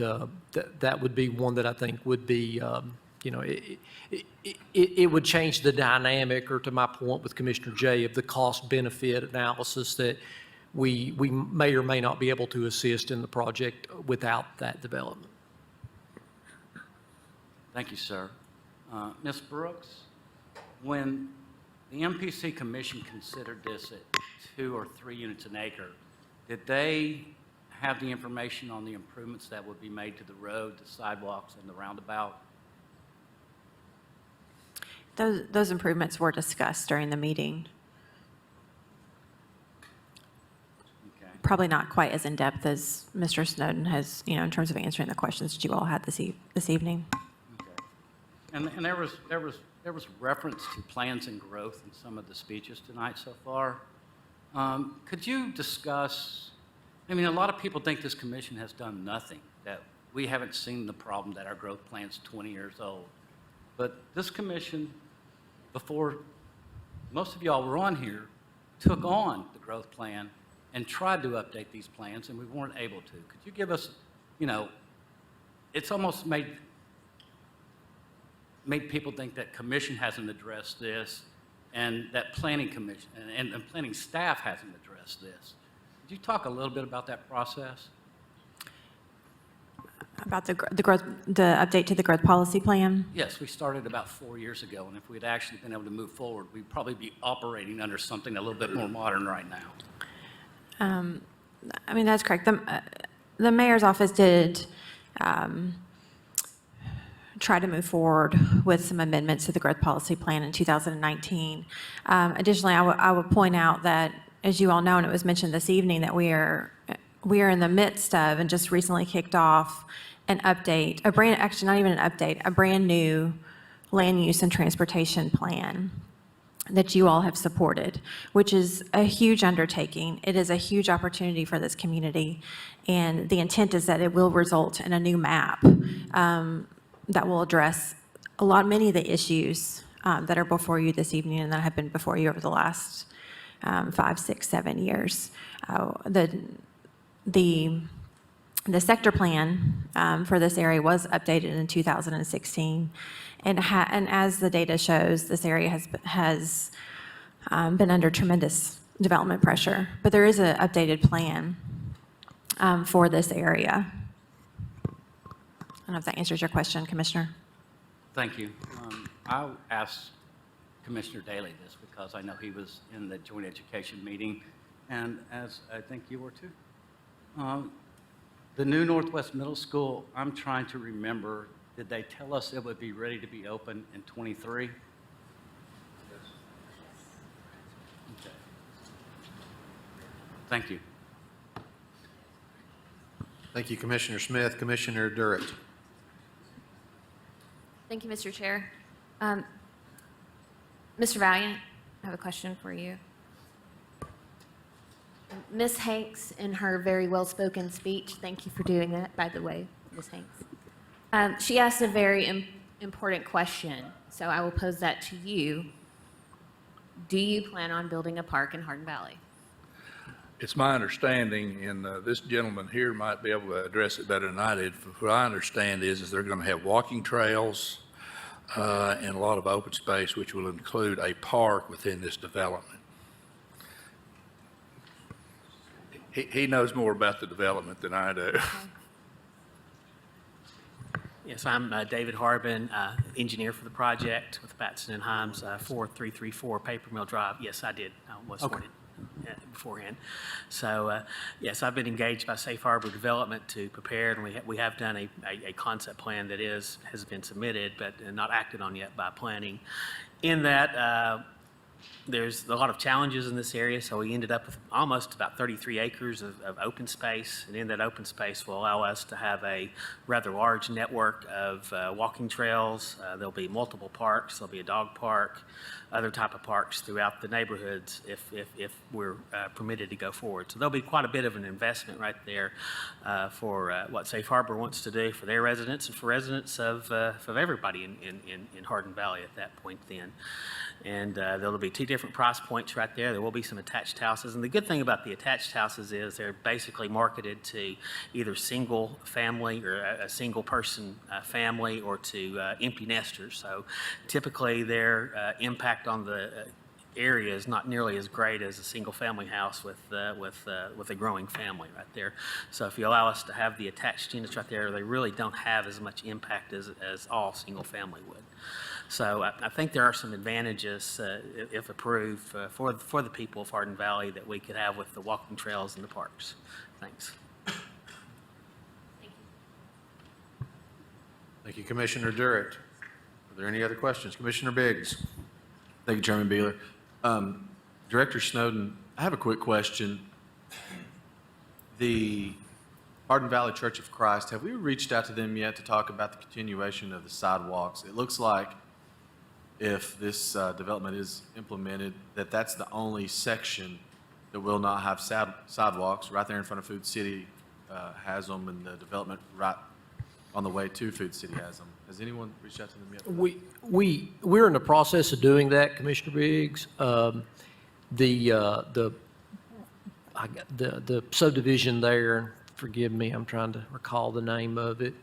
that would be one that I think would be, you know, it would change the dynamic, or to my point with Commissioner Jay, of the cost-benefit analysis that we may or may not be able to assist in the project without that development. Thank you, sir. Ms. Brooks, when the MPC Commission considered this at 2 or 3 units an acre, did they have the information on the improvements that would be made to the road, the sidewalks, and the roundabout? Those improvements were discussed during the meeting. Okay. Probably not quite as in-depth as Mr. Snowden has, you know, in terms of answering the questions that you all had this evening. Okay. And there was reference to plans and growth in some of the speeches tonight so far. Could you discuss, I mean, a lot of people think this commission has done nothing, that we haven't seen the problem, that our growth plan's 20 years old. But this commission, before most of y'all were on here, took on the growth plan and tried to update these plans, and we weren't able to. Could you give us, you know, it's almost made people think that commission hasn't addressed this, and that planning commission and planning staff hasn't addressed this. Could you talk a little bit about that process? About the update to the growth policy plan? Yes, we started about 4 years ago, and if we'd actually been able to move forward, we'd probably be operating under something a little bit more modern right now. I mean, that's correct. The mayor's office did try to move forward with some amendments to the growth policy plan in 2019. Additionally, I would point out that, as you all know, and it was mentioned this evening, that we are in the midst of and just recently kicked off an update, actually not even an update, a brand new land use and transportation plan that you all have supported, which is a huge undertaking. It is a huge opportunity for this community, and the intent is that it will result in a new map that will address many of the issues that are before you this evening and that have been before you over the last 5, 6, 7 years. The sector plan for this area was updated in 2016, and as the data shows, this area has been under tremendous development pressure. But there is an updated plan for this area. I don't know if that answers your question, Commissioner. Thank you. I'll ask Commissioner Daley this because I know he was in the joint education meeting, and as I think you were too. The new Northwest Middle School, I'm trying to remember, did they tell us it would be ready to be open in '23? Yes. Okay. Thank you. Thank you, Commissioner Smith. Commissioner Durrett. Thank you, Mr. Chair. Mr. Valiant, I have a question for you. Ms. Hanks, in her very well-spoken speech, thank you for doing that, by the way, Ms. Hanks. She asked a very important question, so I will pose that to you. Do you plan on building a park in Hardin Valley? It's my understanding, and this gentleman here might be able to address it better than I did. What I understand is they're going to have walking trails and a lot of open space, which will include a park within this development. He knows more about the development than I do. Yes, I'm David Harbin, engineer for the project with Batson and Himes, 4334 Paper Mill Drive. Yes, I did. I was sworn in beforehand. So, yes, I've been engaged by Safe Harbor Development to prepare, and we have done a concept plan that has been submitted, but not acted on yet by planning. In that, there's a lot of challenges in this area, so we ended up with almost about 33 acres of open space, and in that open space will allow us to have a rather large network of walking trails. There'll be multiple parks. There'll be a dog park, other type of parks throughout the neighborhoods if we're permitted to go forward. So there'll be quite a bit of an investment right there for what Safe Harbor wants to do for their residents and for residents of everybody in Hardin Valley at that point then. And there'll be two different price points right there. There will be some attached houses. And the good thing about the attached houses is they're basically marketed to either single family or a single person family or to empty nesters. So typically their impact on the area is not nearly as great as a single family house with a growing family right there. So if you allow us to have the attached units right there, they really don't have as much impact as all single family would. So I think there are some advantages, if approved, for the people of Hardin Valley that we could have with the walking trails and the parks. Thanks. Thank you, Commissioner Durrett. Are there any other questions? Commissioner Biggs? Thank you, Chairman Beeler. Director Snowden, I have a quick question. The Hardin Valley Church of Christ, have we reached out to them yet to talk about the continuation of the sidewalks? It looks like if this development is implemented, that's the only section that will not have sidewalks. Right there in front of Food City has them, and the development right on the way to Food City has them. Has anyone reached out to them yet? We're in the process of doing that, Commissioner Biggs. The subdivision there, forgive me, I'm trying to recall the name of it.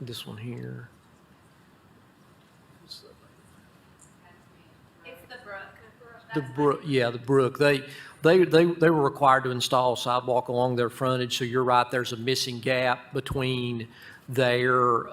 This one here. It's the brook. The brook, yeah, the brook. They were required to install sidewalk along their frontage, so you're right, there's a missing gap between there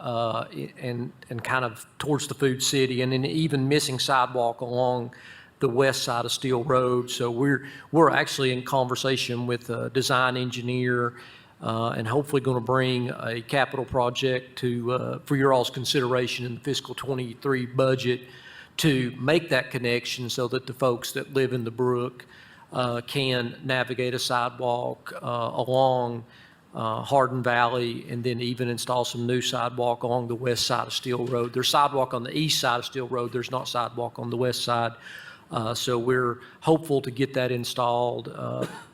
and kind of towards the Food City, and then even missing sidewalk along the west side of Steel Road. So we're actually in conversation with a design engineer and hopefully going to bring a capital project for your all's consideration in the fiscal 23 budget to make that connection so that the folks that live in the brook can navigate a sidewalk along Hardin Valley, and then even install some new sidewalk along the west side of Steel Road. There's sidewalk on the east side of Steel Road. There's not sidewalk on the west side. So we're hopeful to get that installed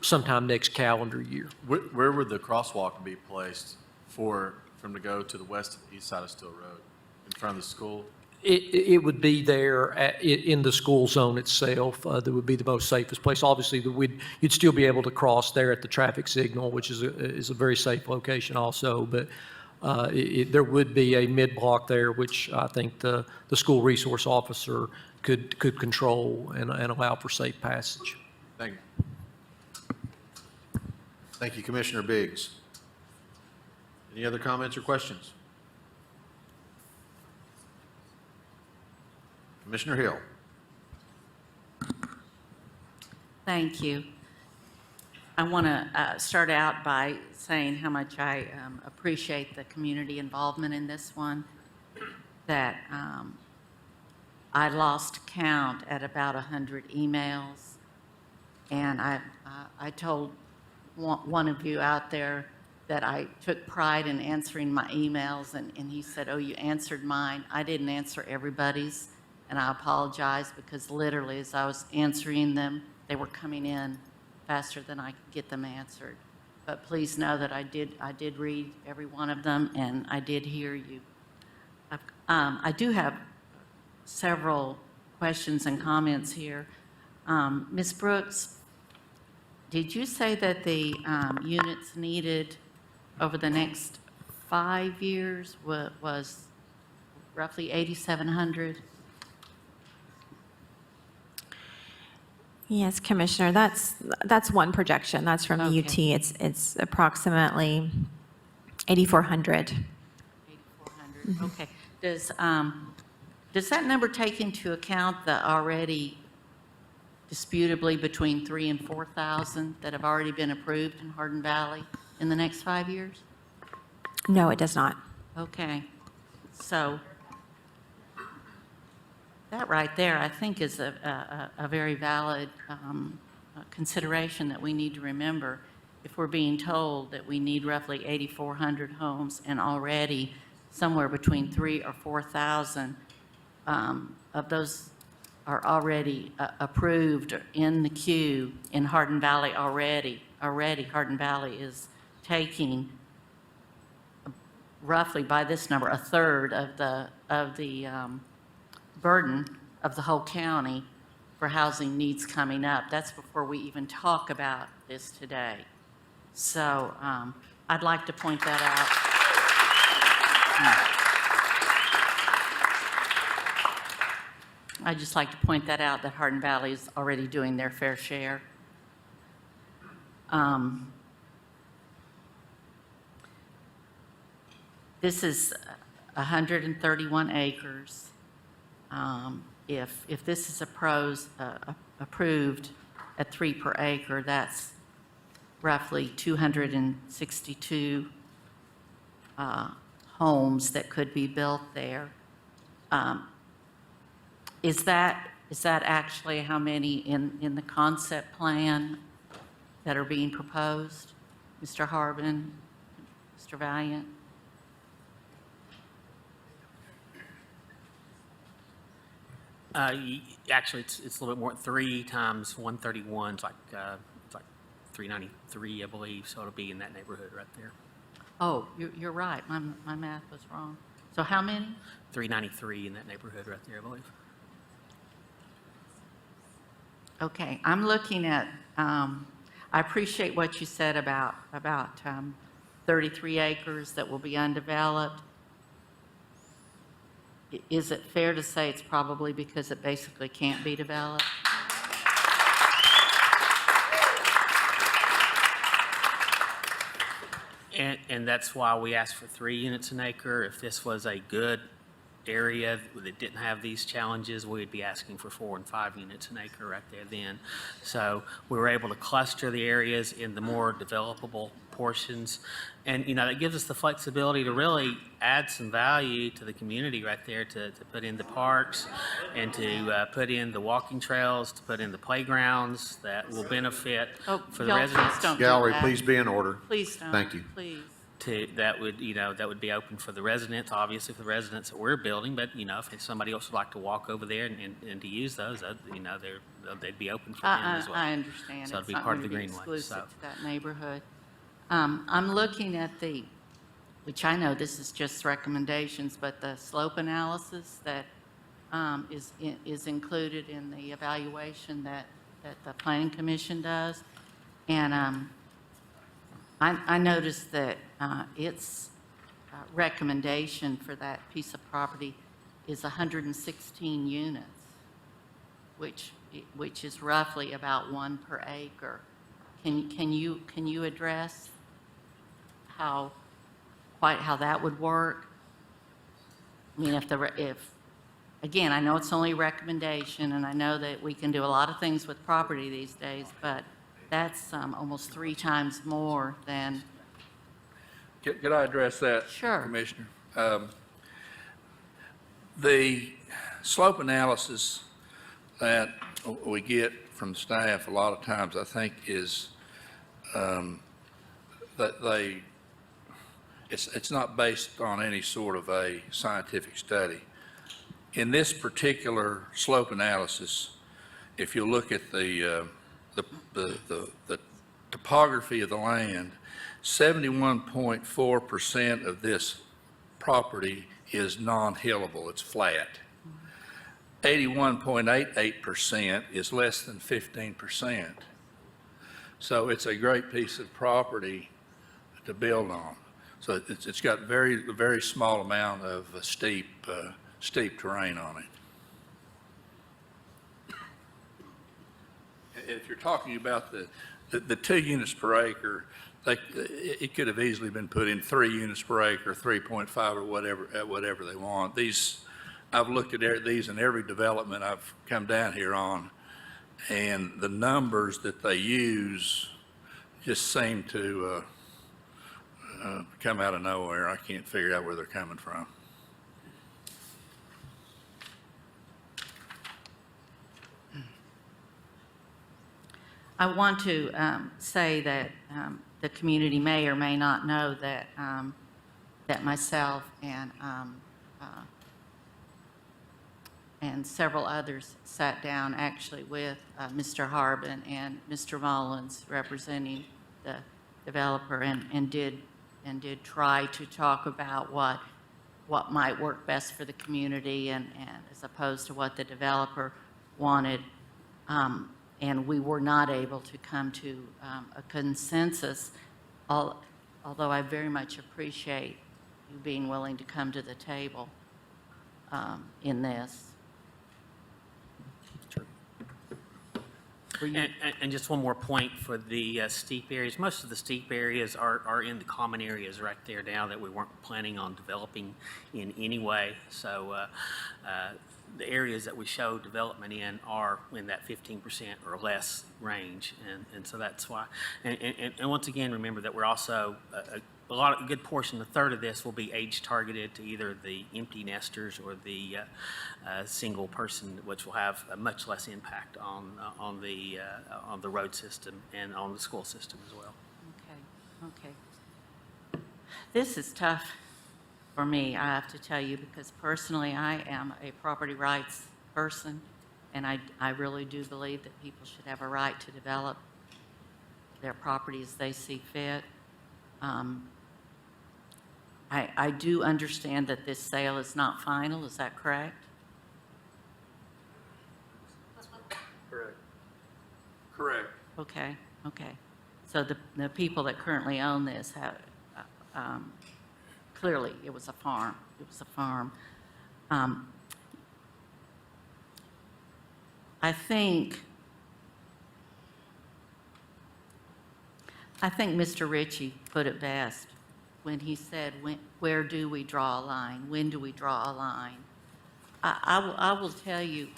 sometime next calendar year. Where would the crosswalk be placed from to go to the west and east side of Steel Road? In front of the school? It would be there in the school zone itself. That would be the most safest place. Obviously, you'd still be able to cross there at the traffic signal, which is a very safe location also. But there would be a mid-block there, which I think the school resource officer could control and allow for safe passage. Thank you. Thank you, Commissioner Biggs. Any other comments or questions? Commissioner Hill. Thank you. I want to start out by saying how much I appreciate the community involvement in this one, that I lost count at about 100 emails, and I told one of you out there that I took pride in answering my emails, and he said, "Oh, you answered mine." I didn't answer everybody's, and I apologize, because literally as I was answering them, they were coming in faster than I could get them answered. But please know that I did read every one of them, and I did hear you. I do have several questions and comments here. Ms. Brooks, did you say that the units needed over the next 5 years was roughly 8,700? Yes, Commissioner, that's one projection. That's from the UT. It's approximately 8,400. 8,400, okay. Does that number take into account the already disputably between 3,000 and 4,000 that have already been approved in Hardin Valley in the next 5 years? No, it does not. Okay, so that right there, I think, is a very valid consideration that we need to remember. If we're being told that we need roughly 8,400 homes and already somewhere between 3,000 or 4,000 of those are already approved in the queue in Hardin Valley already. Hardin Valley is taking roughly, by this number, a third of the burden of the whole county for housing needs coming up. That's before we even talk about this today. So I'd like to point that out. I'd just like to point that out, that Hardin Valley is already doing their fair share. This is 131 acres. If this is approved at 3 per acre, that's roughly 262 homes that could be built there. Is that actually how many in the concept plan that are being proposed? Mr. Harbin, Mr. Valiant? Actually, it's a little bit more. 3 times 131 is like 393, I believe. So it'll be in that neighborhood right there. Oh, you're right. My math was wrong. So how many? 393 in that neighborhood right there, I believe. Okay, I'm looking at, I appreciate what you said about 33 acres that will be undeveloped. Is it fair to say it's probably because it basically can't be developed? And that's why we asked for 3 units an acre. If this was a good area that didn't have these challenges, we'd be asking for 4 and 5 units an acre right there then. So we were able to cluster the areas in the more developable portions. And, that gives us the flexibility to really add some value to the community right there, to put in the parks and to put in the walking trails, to put in the playgrounds that will benefit for the y'all, residents. please don't do Gallery, that. please be in order. Please don't. Thank you. Please. That would be open for the residents, obviously for the residents that we're building, but, if somebody else would like to walk over there and to use those, they'd be open for them as well. I understand. So it'd It's be not part of going the to be greenway, exclusive to that neighborhood. I'm looking at which I know this is just recommendations, but the slope analysis that is included in the evaluation that the Planning Commission does. And I noticed that its recommendation for that piece of property is 116 units, which is roughly about 1 per acre. Can you address how that would work? I mean, if again, I know it's only a recommendation, and I know that we can do a lot of things with property these days, but that's almost 3 times more than. Could I address that, Sure. Commissioner? The slope analysis that we get from staff a lot of times, I think, is that it's not based on any sort of a scientific study. In this particular slope analysis, if you look at the topography of the land, 71.4% of this property is non-hillable, it's flat. 81.88% is less than 15%. So it's a great piece of property to build on. So it's got very small amount of steep terrain on it. if you're talking about the 2 units per acre, it could have easily been put in 3 units per acre, 3.5 or whatever they want. I've looked at these in every development I've come down here on, and the numbers that they use just seem to come out of nowhere. I can't figure out where they're coming from. I want to say that the community may or may not know that that myself and several others sat down actually with Mr. Harbin and Mr. Mullins, representing the developer, and did try to talk about what might work best for the community, and as opposed to what the developer wanted. And we were not able to come to a consensus, although I very much appreciate you being willing to come to the table in this. And just one more point for the steep areas. Most of the steep areas are in the common areas right there now that we weren't planning on developing in any way. So the areas that we show development in are in that 15% or less range. And so that's why. And once again, remember that we're also, a good portion, a third of this will be age targeted to either the empty nesters or the single person, which will have a much less impact on the road system and on the school system as well. Okay. This is tough for me, I have to tell you, because personally I am a property rights person, and I really do believe that people should have a right to develop their property as they see fit. I do understand that this sale is not final, is that correct? Correct. Okay. So the people that currently own this have, clearly it was a farm. I think Mr. Ritchie put it best when he said, where do we draw a line? When do we draw a line? I will tell you,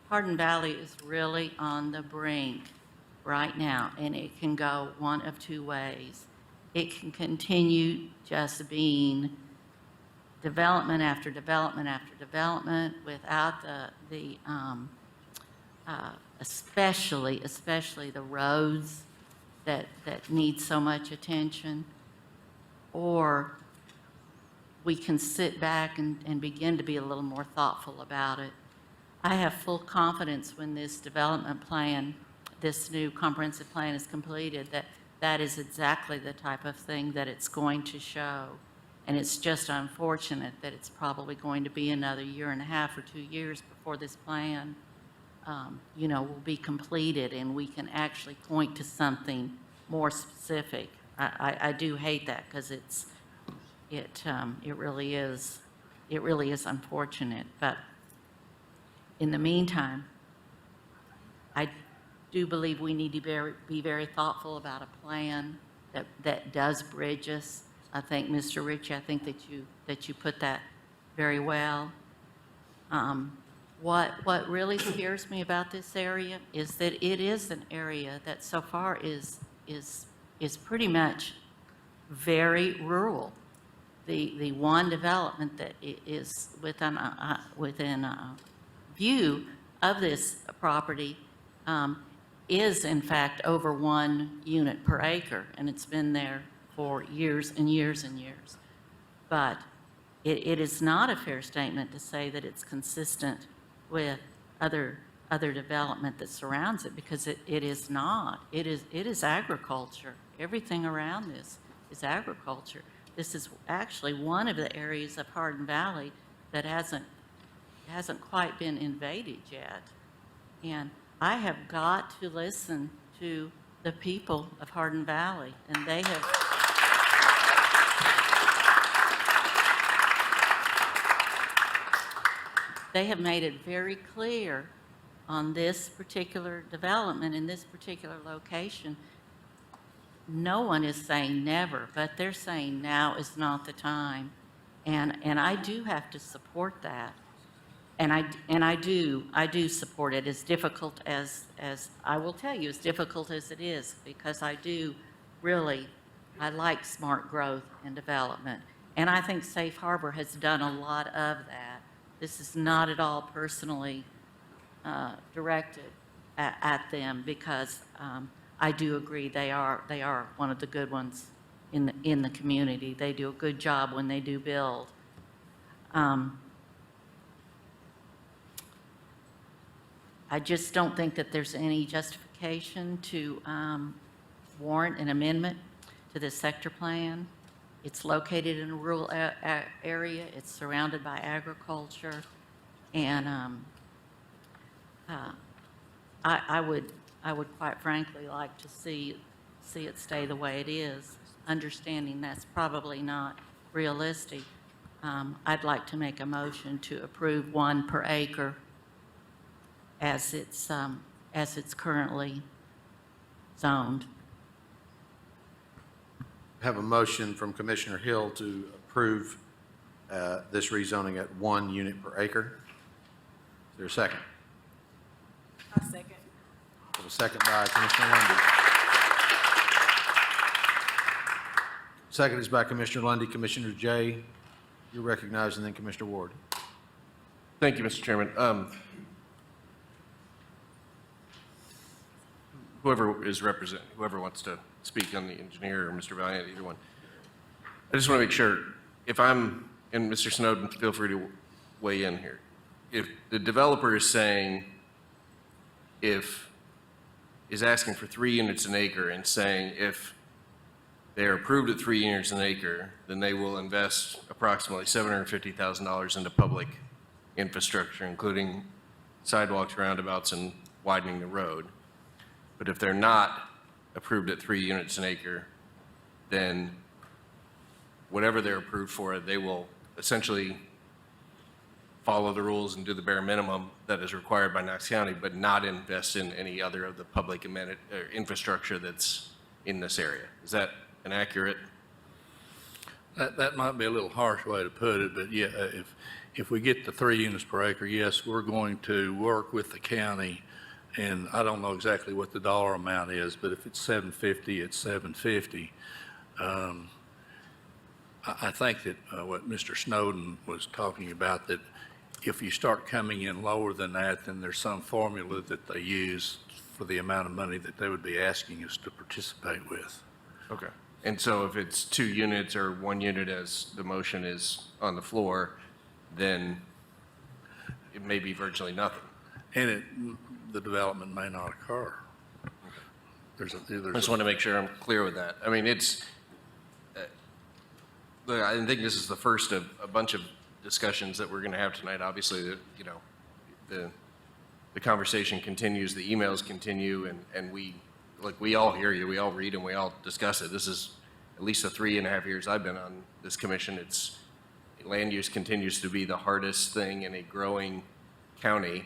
Hardin Valley is really on the brink right now, and it can go one of two ways. It can continue just being development after development after development without especially the roads that need so much attention. Or we can sit back and begin to be a little more thoughtful about it. I have full confidence when this development plan, this new comprehensive plan is completed, that is exactly the type of thing that it's going to show. And it's just unfortunate that it's probably going to be another 1.5 or 2 years before this plan, will be completed and we can actually point to something more specific. I do hate that, because it really is unfortunate. But in the meantime, I do believe we need to be very thoughtful about a plan that does bridge us. I think, Mr. Ritchie, that you put that very well. What really scares me about this area is that it is an area that so far is pretty much very rural. The one development that is within view of this property is in fact over 1 unit per acre, and it's been there for years and years and years. But it is not a fair statement to say that it's consistent with other development that surrounds it, because it is not. It is agriculture. Everything around this is agriculture. This is actually one of the areas of Hardin Valley that hasn't quite been invaded yet. And I have got to listen to the people of Hardin Valley, and they have made it very clear on this particular development in this particular location, no one is saying never, but they're saying now is not the time. And I do have to support that. And I do support it, as difficult as I will tell you, as difficult as it is, because I like smart growth and development. And I think Safe Harbor has done a lot of that. This is not at all personally directed at them, because I do agree they are one of the good ones in the community. They do a good job when they do build. I just don't think that there's any justification to warrant an amendment to this sector plan. It's located in a rural area. It's surrounded by agriculture, and I would quite frankly like to see it stay the way it is, understanding that's probably not realistic. I'd like to make a motion to approve 1 per acre as it's currently zoned. Have a motion from Commissioner Hill to approve this rezoning at 1 unit per acre. Is there a second? I'll second. There's a second by Commissioner Lundy. Second is by Commissioner Lundy. Commissioner Jay, you're recognized, and then Commissioner Ward. Thank you, Mr. Chairman. Whoever is representing, whoever wants to speak on the engineer or Mr. Valiant, either one. I just want to make sure, if I'm, and Mr. Snowden, feel free to weigh in here. If the developer is saying, is asking for 3 units an acre and saying if they are approved at 3 units an acre, then they will invest approximately $750,000 into public infrastructure, including sidewalks, roundabouts, and widening the road. But if they're not approved at 3 units an acre, then whatever they're approved for, they will essentially follow the rules and do the bare minimum that is required by Knox County, but not invest in any other of the public infrastructure that's in this area. Is that an accurate? That might be a little harsh way to put it, but yeah, if we get the 3 units per acre, yes, we're going to work with the county. And I don't know exactly what the dollar amount is, but if it's $750, it's $750. I think that what Mr. Snowden was talking about, that if you start coming in lower than that, then there's some formula that they use for the amount of money that they would be asking us to participate with. Okay. And so if it's 2 units or 1 unit as the motion is on the floor, then it may be virtually nothing. And the development may not occur. I just want to make sure I'm clear with that. I mean, it's, look, I think this is the first of a bunch of discussions that we're going to have tonight. Obviously, the conversation continues, the emails continue, and we all hear you, we all read, and we all discuss it. This is at least the 3.5 years I've been on this commission. Land use continues to be the hardest thing in a growing county.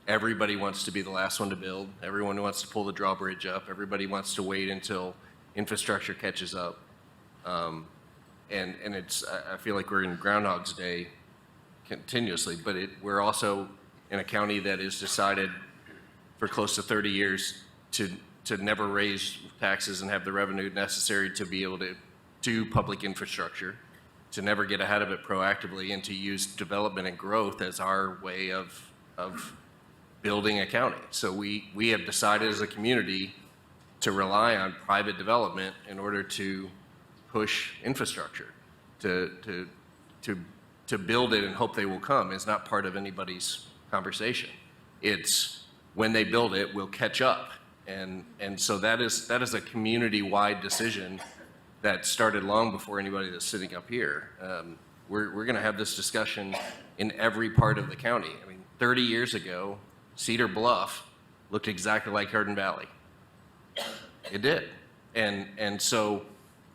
Everybody wants to be the last one to build. Everyone wants to pull the drawbridge up. Everybody wants to wait until infrastructure catches up. And I feel like we're in Groundhog's Day continuously, but we're also in a county that has decided for close to 30 years to never raise taxes and have the revenue necessary to be able to do public infrastructure, to never get ahead of it proactively, and to use development and growth as our way of building a county. So we have decided as a community to rely on private development in order to push infrastructure. To build it and hope they will come is not part of anybody's conversation. It's when they build it, we'll catch up. And so that is a community-wide decision that started long before anybody that's sitting up here. We're going to have this discussion in every part of the county. I mean, 30 years ago, Cedar Bluff looked exactly like Hardin Valley. It did. And so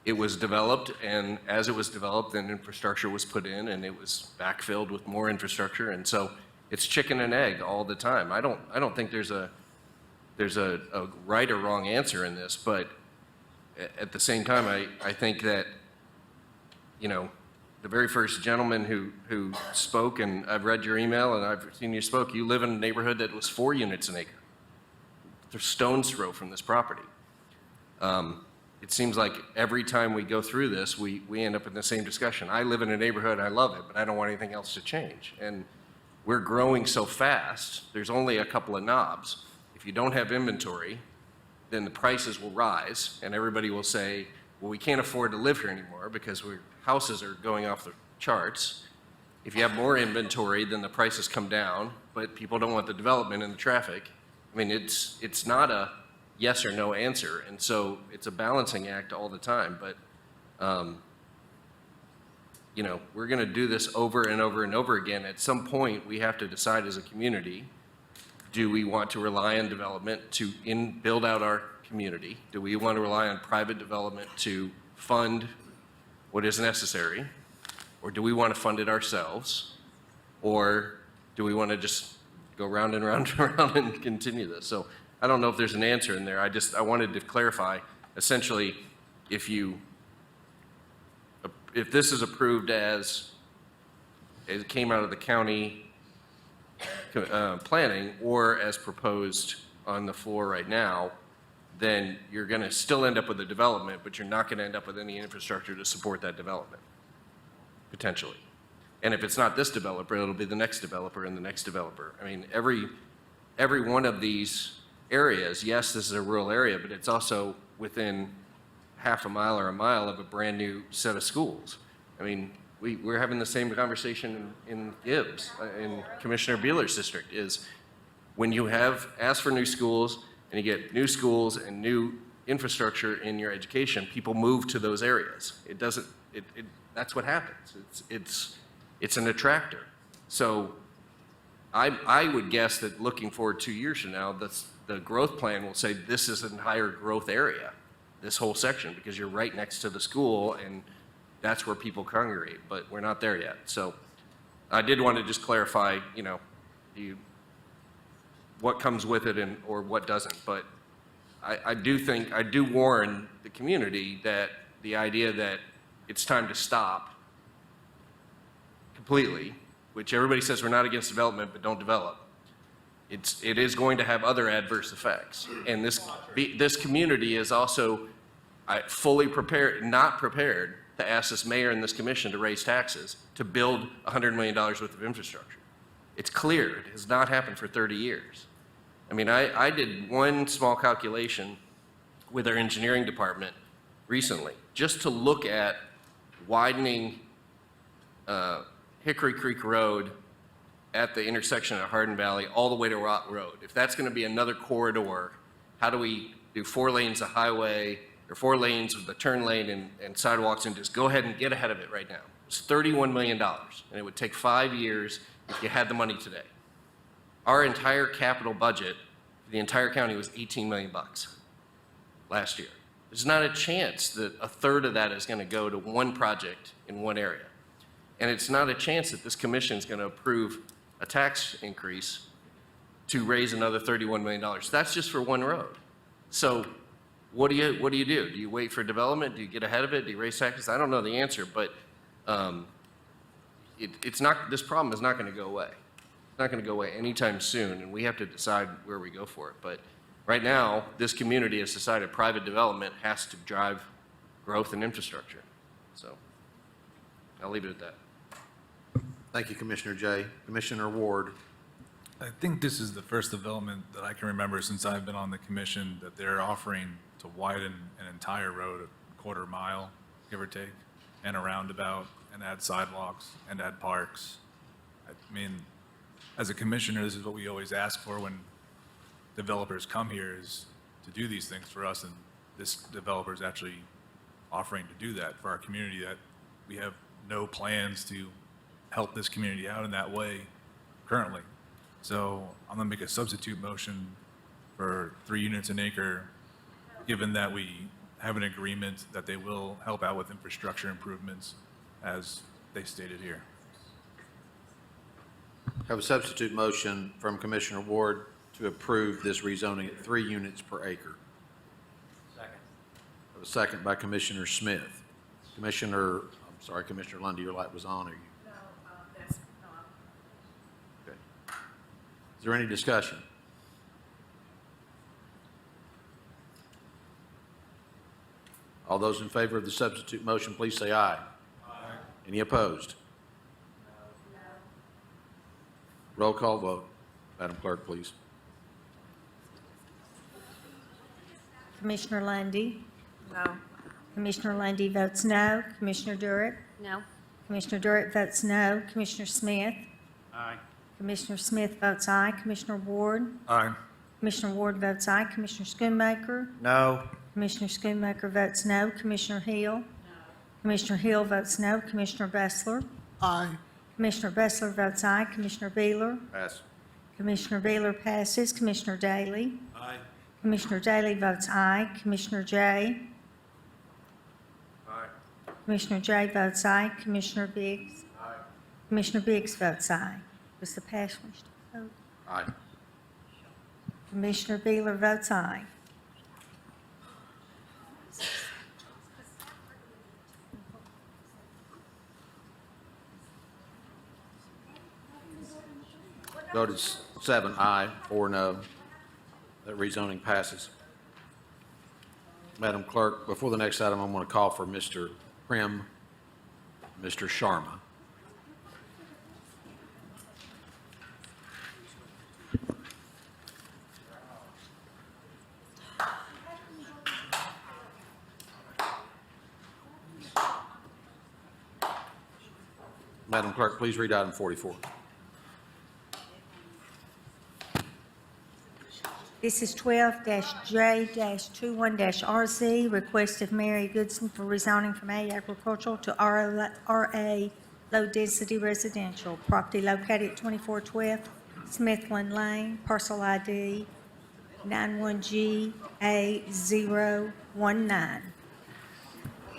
it was developed, and as it was developed, then infrastructure was put in, and it was backfilled with more infrastructure. And so It's chicken and egg all the time. I don't think there's a right or wrong answer in this, but at the same time, I think that, you know, the very first gentleman who spoke, and I've read your email and I've seen you spoke, you live in a neighborhood that was 4 units an acre. They're stone's throw from this property. It seems like every time we go through this, we end up in the same discussion. I live in a neighborhood, I love it, but I don't want anything else to change. And we're growing so fast, there's only a couple of knobs. If you don't have inventory, then the prices will rise, and everybody will say, well, we can't afford to live here anymore because houses are going off the charts. If you have more inventory, then the prices come down, but people don't want the development and the traffic. I mean, it's not a yes or no answer, and so it's a balancing act all the time. But you know, we're going to do this over and over and over again. At some point, we have to decide as a community: do we want to rely on development to build out our community? Do we want to rely on private development to fund what is necessary? Or do we want to fund it ourselves? Or do we want to just go round and round and round and continue this? So I don't know if there's an answer in there. I wanted to clarify, essentially, if this is approved as it came out of the county planning or as proposed on the floor right now, then you're going to still end up with a development, but you're not going to end up with any infrastructure to support that development, potentially. And if it's not this developer, it'll be the next developer and the next developer. I mean, every one of these areas, yes, this is a rural area, but it's also within half a mile or a mile of a brand new set of schools. I mean, we're having the same conversation in Gibbs, in Commissioner Beeler's district, is when you ask for new schools and you get new schools and new infrastructure in your education, people move to those areas. That's what happens. It's an attractor. So I would guess that looking forward 2 years from now, the growth plan will say this is an higher growth area, this whole section, because you're right next to the school and that's where people congregate, but we're not there yet. So I did want to just clarify, you know, what comes with it or what doesn't. But I do warn the community that the idea that it's time to stop completely, which everybody says we're not against development, but don't develop. It is going to have other adverse effects. And this community is also fully prepared, not prepared to ask this mayor and this commission to raise taxes to build $100 million worth of infrastructure. It's clear. It has not happened for 30 years. I mean, I did one small calculation with our engineering department recently, just to look at widening Hickory Creek Road at the intersection of Hardin Valley all the way to Rock Road. If that's going to be another corridor, how do we do 4 lanes of highway or 4 lanes with the turn lane and sidewalks and just go ahead and get ahead of it right now? It's $31 million, and it would take 5 years if you had the money today. Our entire capital budget for the entire county was $18 million last year. There's not a chance that a third of that is going to go to one project in one area. And it's not a chance that this commission is going to approve a tax increase to raise another $31 million. That's just for one road. So what do you do? Do you wait for development? Do you get ahead of it? Do you raise taxes? I don't know the answer, but this problem is not going to go away. It's not going to go away anytime soon, and we have to decide where we go for it. But right now, this community has decided private development has to drive growth and infrastructure. So I'll leave it at that. Thank you, Commissioner Jay. Commissioner Ward. I think this is the first development that I can remember since I've been on the commission that they're offering to widen an entire road a quarter mile, give or take, and a roundabout, and add sidewalks, and add parks. I mean, as a commissioner, this is what we always ask for when developers come here, is to do these things for us, and this developer is actually offering to do that for our community, that we have no plans to help this community out in that way currently. So I'm gonna make a substitute motion for 3 units an acre, given that we have an agreement that they will help out with infrastructure improvements as they stated here. Have a substitute motion from Commissioner Ward to approve this rezoning at 3 units per acre. Second. Have a second by Commissioner Smith. Commissioner Lundy, your light was on, or you? No, that's, Okay. Is there any discussion? All those in favor of the substitute motion, please say aye. Aye. Any opposed? Roll call vote. Madam Clerk, please. Commissioner Lundy, no. Commissioner Lundy votes no. Commissioner Durrett, No. Commissioner Durrett votes no. Commissioner Smith, Aye. Commissioner Smith votes aye. Commissioner Ward, Aye. Commissioner Ward votes aye. Commissioner Schoonmaker, No. Commissioner Schoonmaker votes no. Commissioner Hill, Commissioner Hill votes no. Commissioner Bessler, Aye. Commissioner Bessler votes aye. Commissioner Beeler, Pass. Commissioner Beeler passes. Commissioner Daly, Aye. Commissioner Daly votes aye. Commissioner Jay, Aye. Commissioner Jay votes aye. Commissioner Biggs, Commissioner Biggs votes aye. Was the pass wish to vote? Aye. Commissioner Beeler votes aye. Vote is 7 aye, 4 no. That rezoning passes. Madam Clerk, before the next item, I'm going to call for Mr. Prim, Mr. Sharma. Madam Clerk, please read item 44. This is 12-J-21-RZ, request of Mary Goodson for rezoning from A agricultural to RA low-density residential. Property located at 2412 Smithland Lane, parcel ID 91GA019.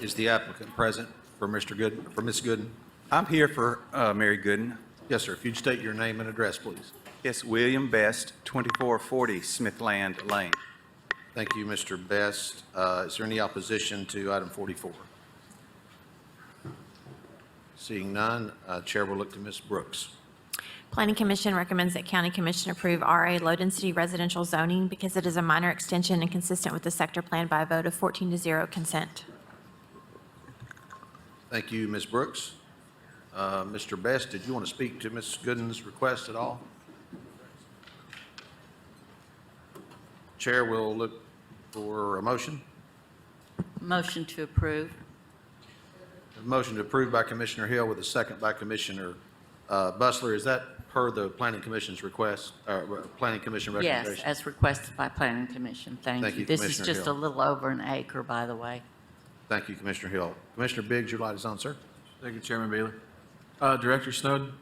Is the applicant present for Mr. Gooden, for Ms. Gooden? I'm here for Mary Gooden. Yes, sir. If you'd state your name and address, please. Yes, William Best, 2440 Smithland Lane. Thank you, Mr. Best. Is there any opposition to item 44? Seeing none, Chair will look to Ms. Brooks. Planning Commission recommends that County Commission approve RA low-density residential zoning because it is a minor extension and consistent with the sector plan by a vote of 14-0 consent. Thank you, Ms. Brooks. Mr. Best, did you want to speak to Ms. Gooden's request at all? Chair will look for a motion. Motion to approve. A motion to approve by Commissioner Hill with a second by Commissioner Bustler. Is that per the Planning Commission's request, Planning Commission recommendation? Yes, as requested by Planning Commission. Thank Thank you. you, This is Commissioner just a Hill. little over an acre, by the way. Thank you, Commissioner Hill. Commissioner Biggs, your light is on, sir. Thank you, Chairman Bailey. Director Snowden,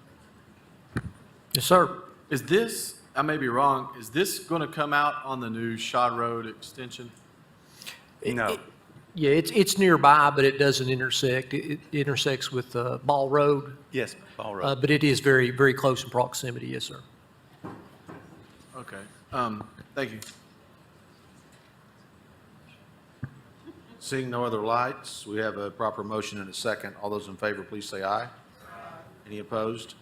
Yes, sir. is this, I may be wrong, is this going to come out on the new Shod Road extension? No. Yeah, it's nearby, but it doesn't intersect. It intersects with Ball Road, Yes, Ball Road. but it is very, very close in proximity, yes, sir. Okay, thank you. Seeing no other lights, we have a proper motion and a second. All those in favor, please say aye. Any opposed?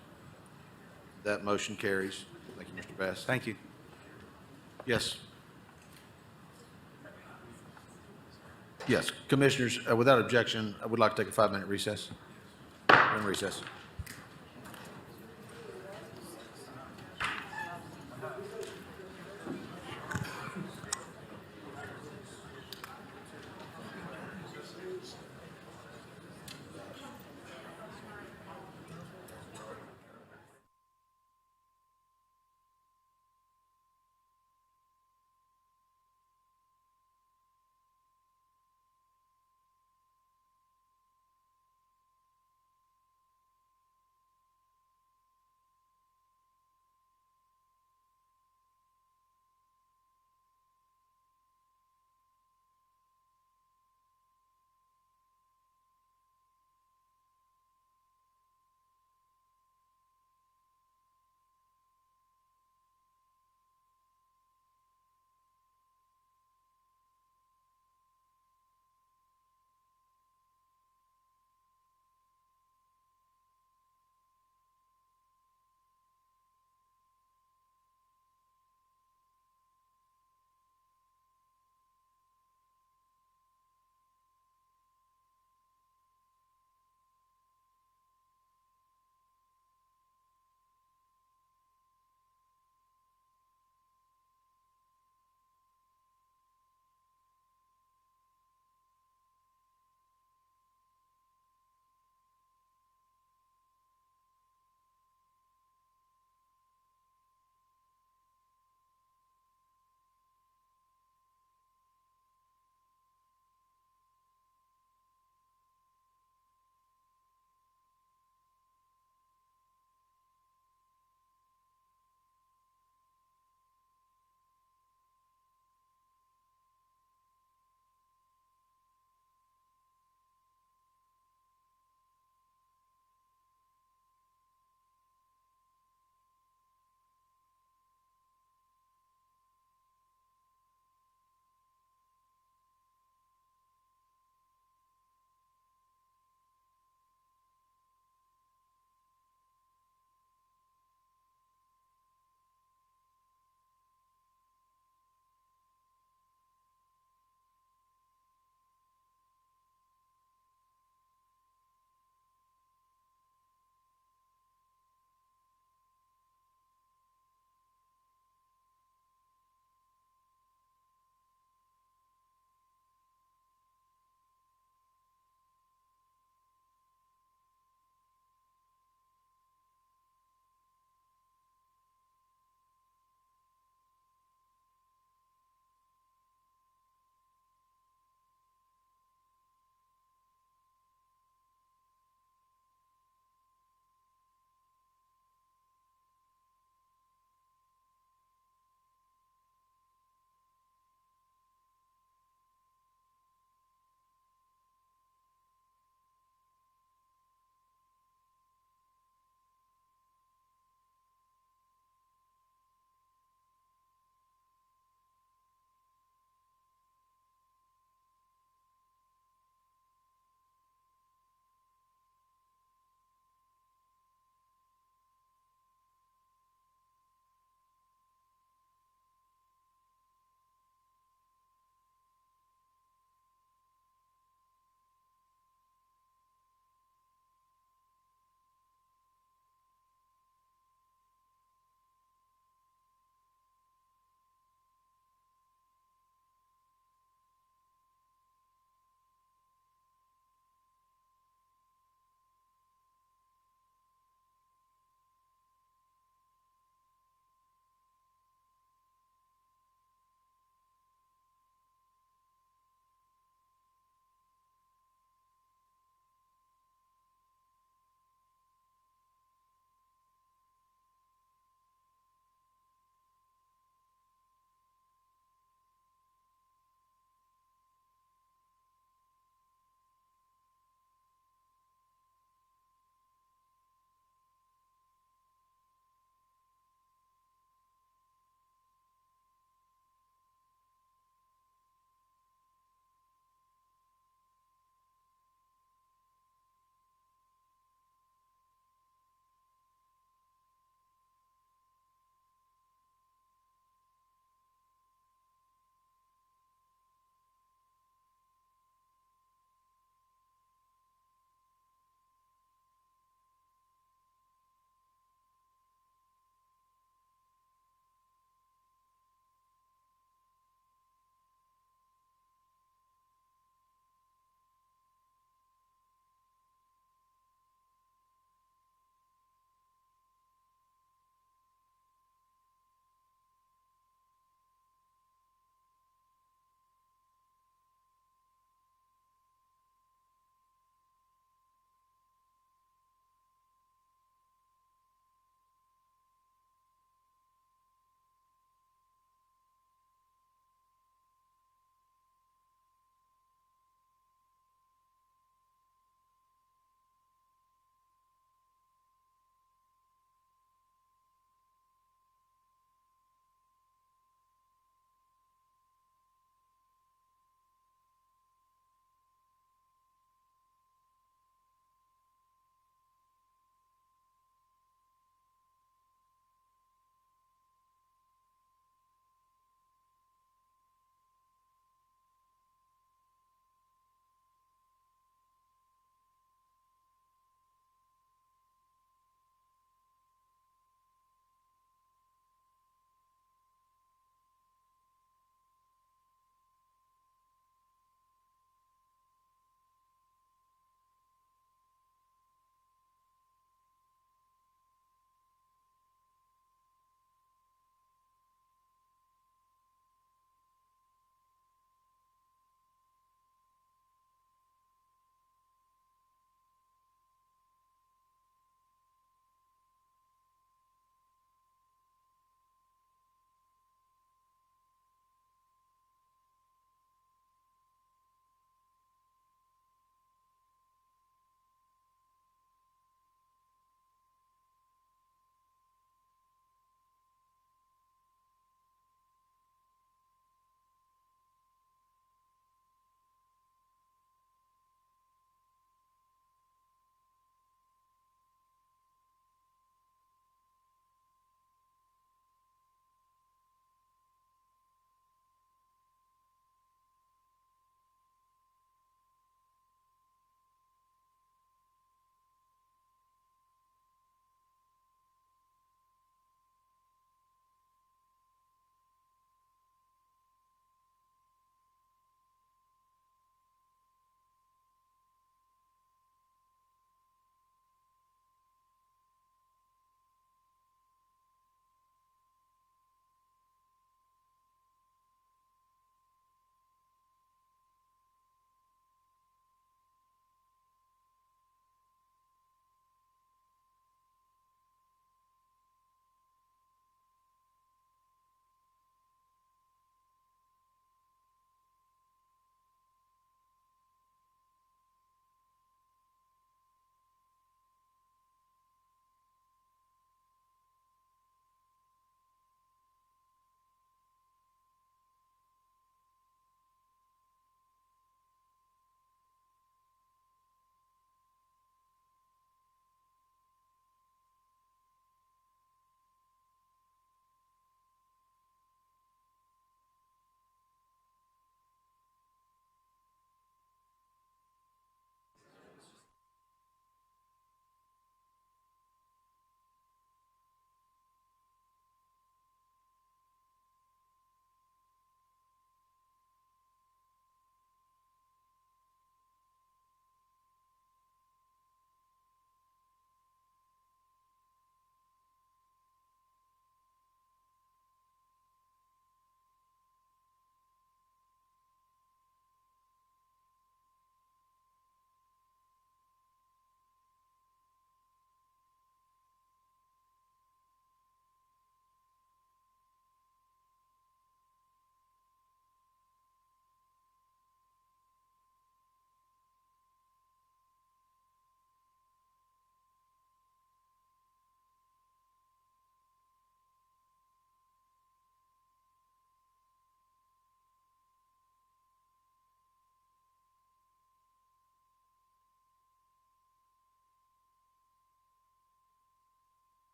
That motion carries. Thank you, Mr. Bass. Thank you. Yes. Yes, Commissioners, without objection, I would like to take a 5-minute recess. We're in recess.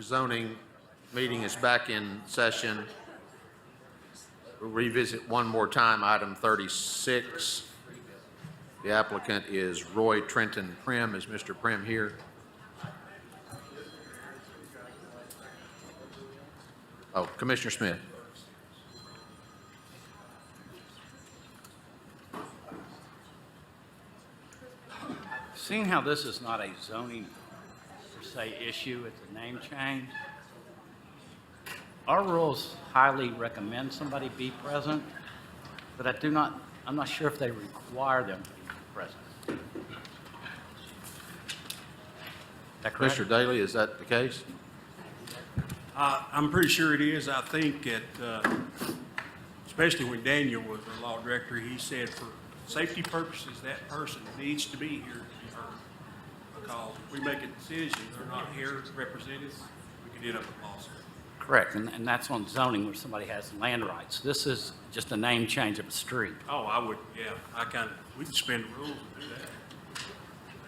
zoning meeting is back in session. We'll revisit one more time item 36. The applicant is Roy Trenton Prim. Is Mr. Prim here? Oh, Commissioner Smith. Seeing how this is not a zoning per se issue, it's a name change, our rules highly recommend somebody be present, but I'm not sure if they require them to be present. Is that correct? Mr. Daly, is that the case? I'm pretty sure it is. I think especially when Daniel was the law director, he said for safety purposes, that person needs to be here to be heard. Because if we make a decision, they're not here represented, we could end up with lawsuit. Correct, and that's on zoning where somebody has land rights. This is just a name change of a street. Oh, I would, yeah, we can suspend the rules and do that.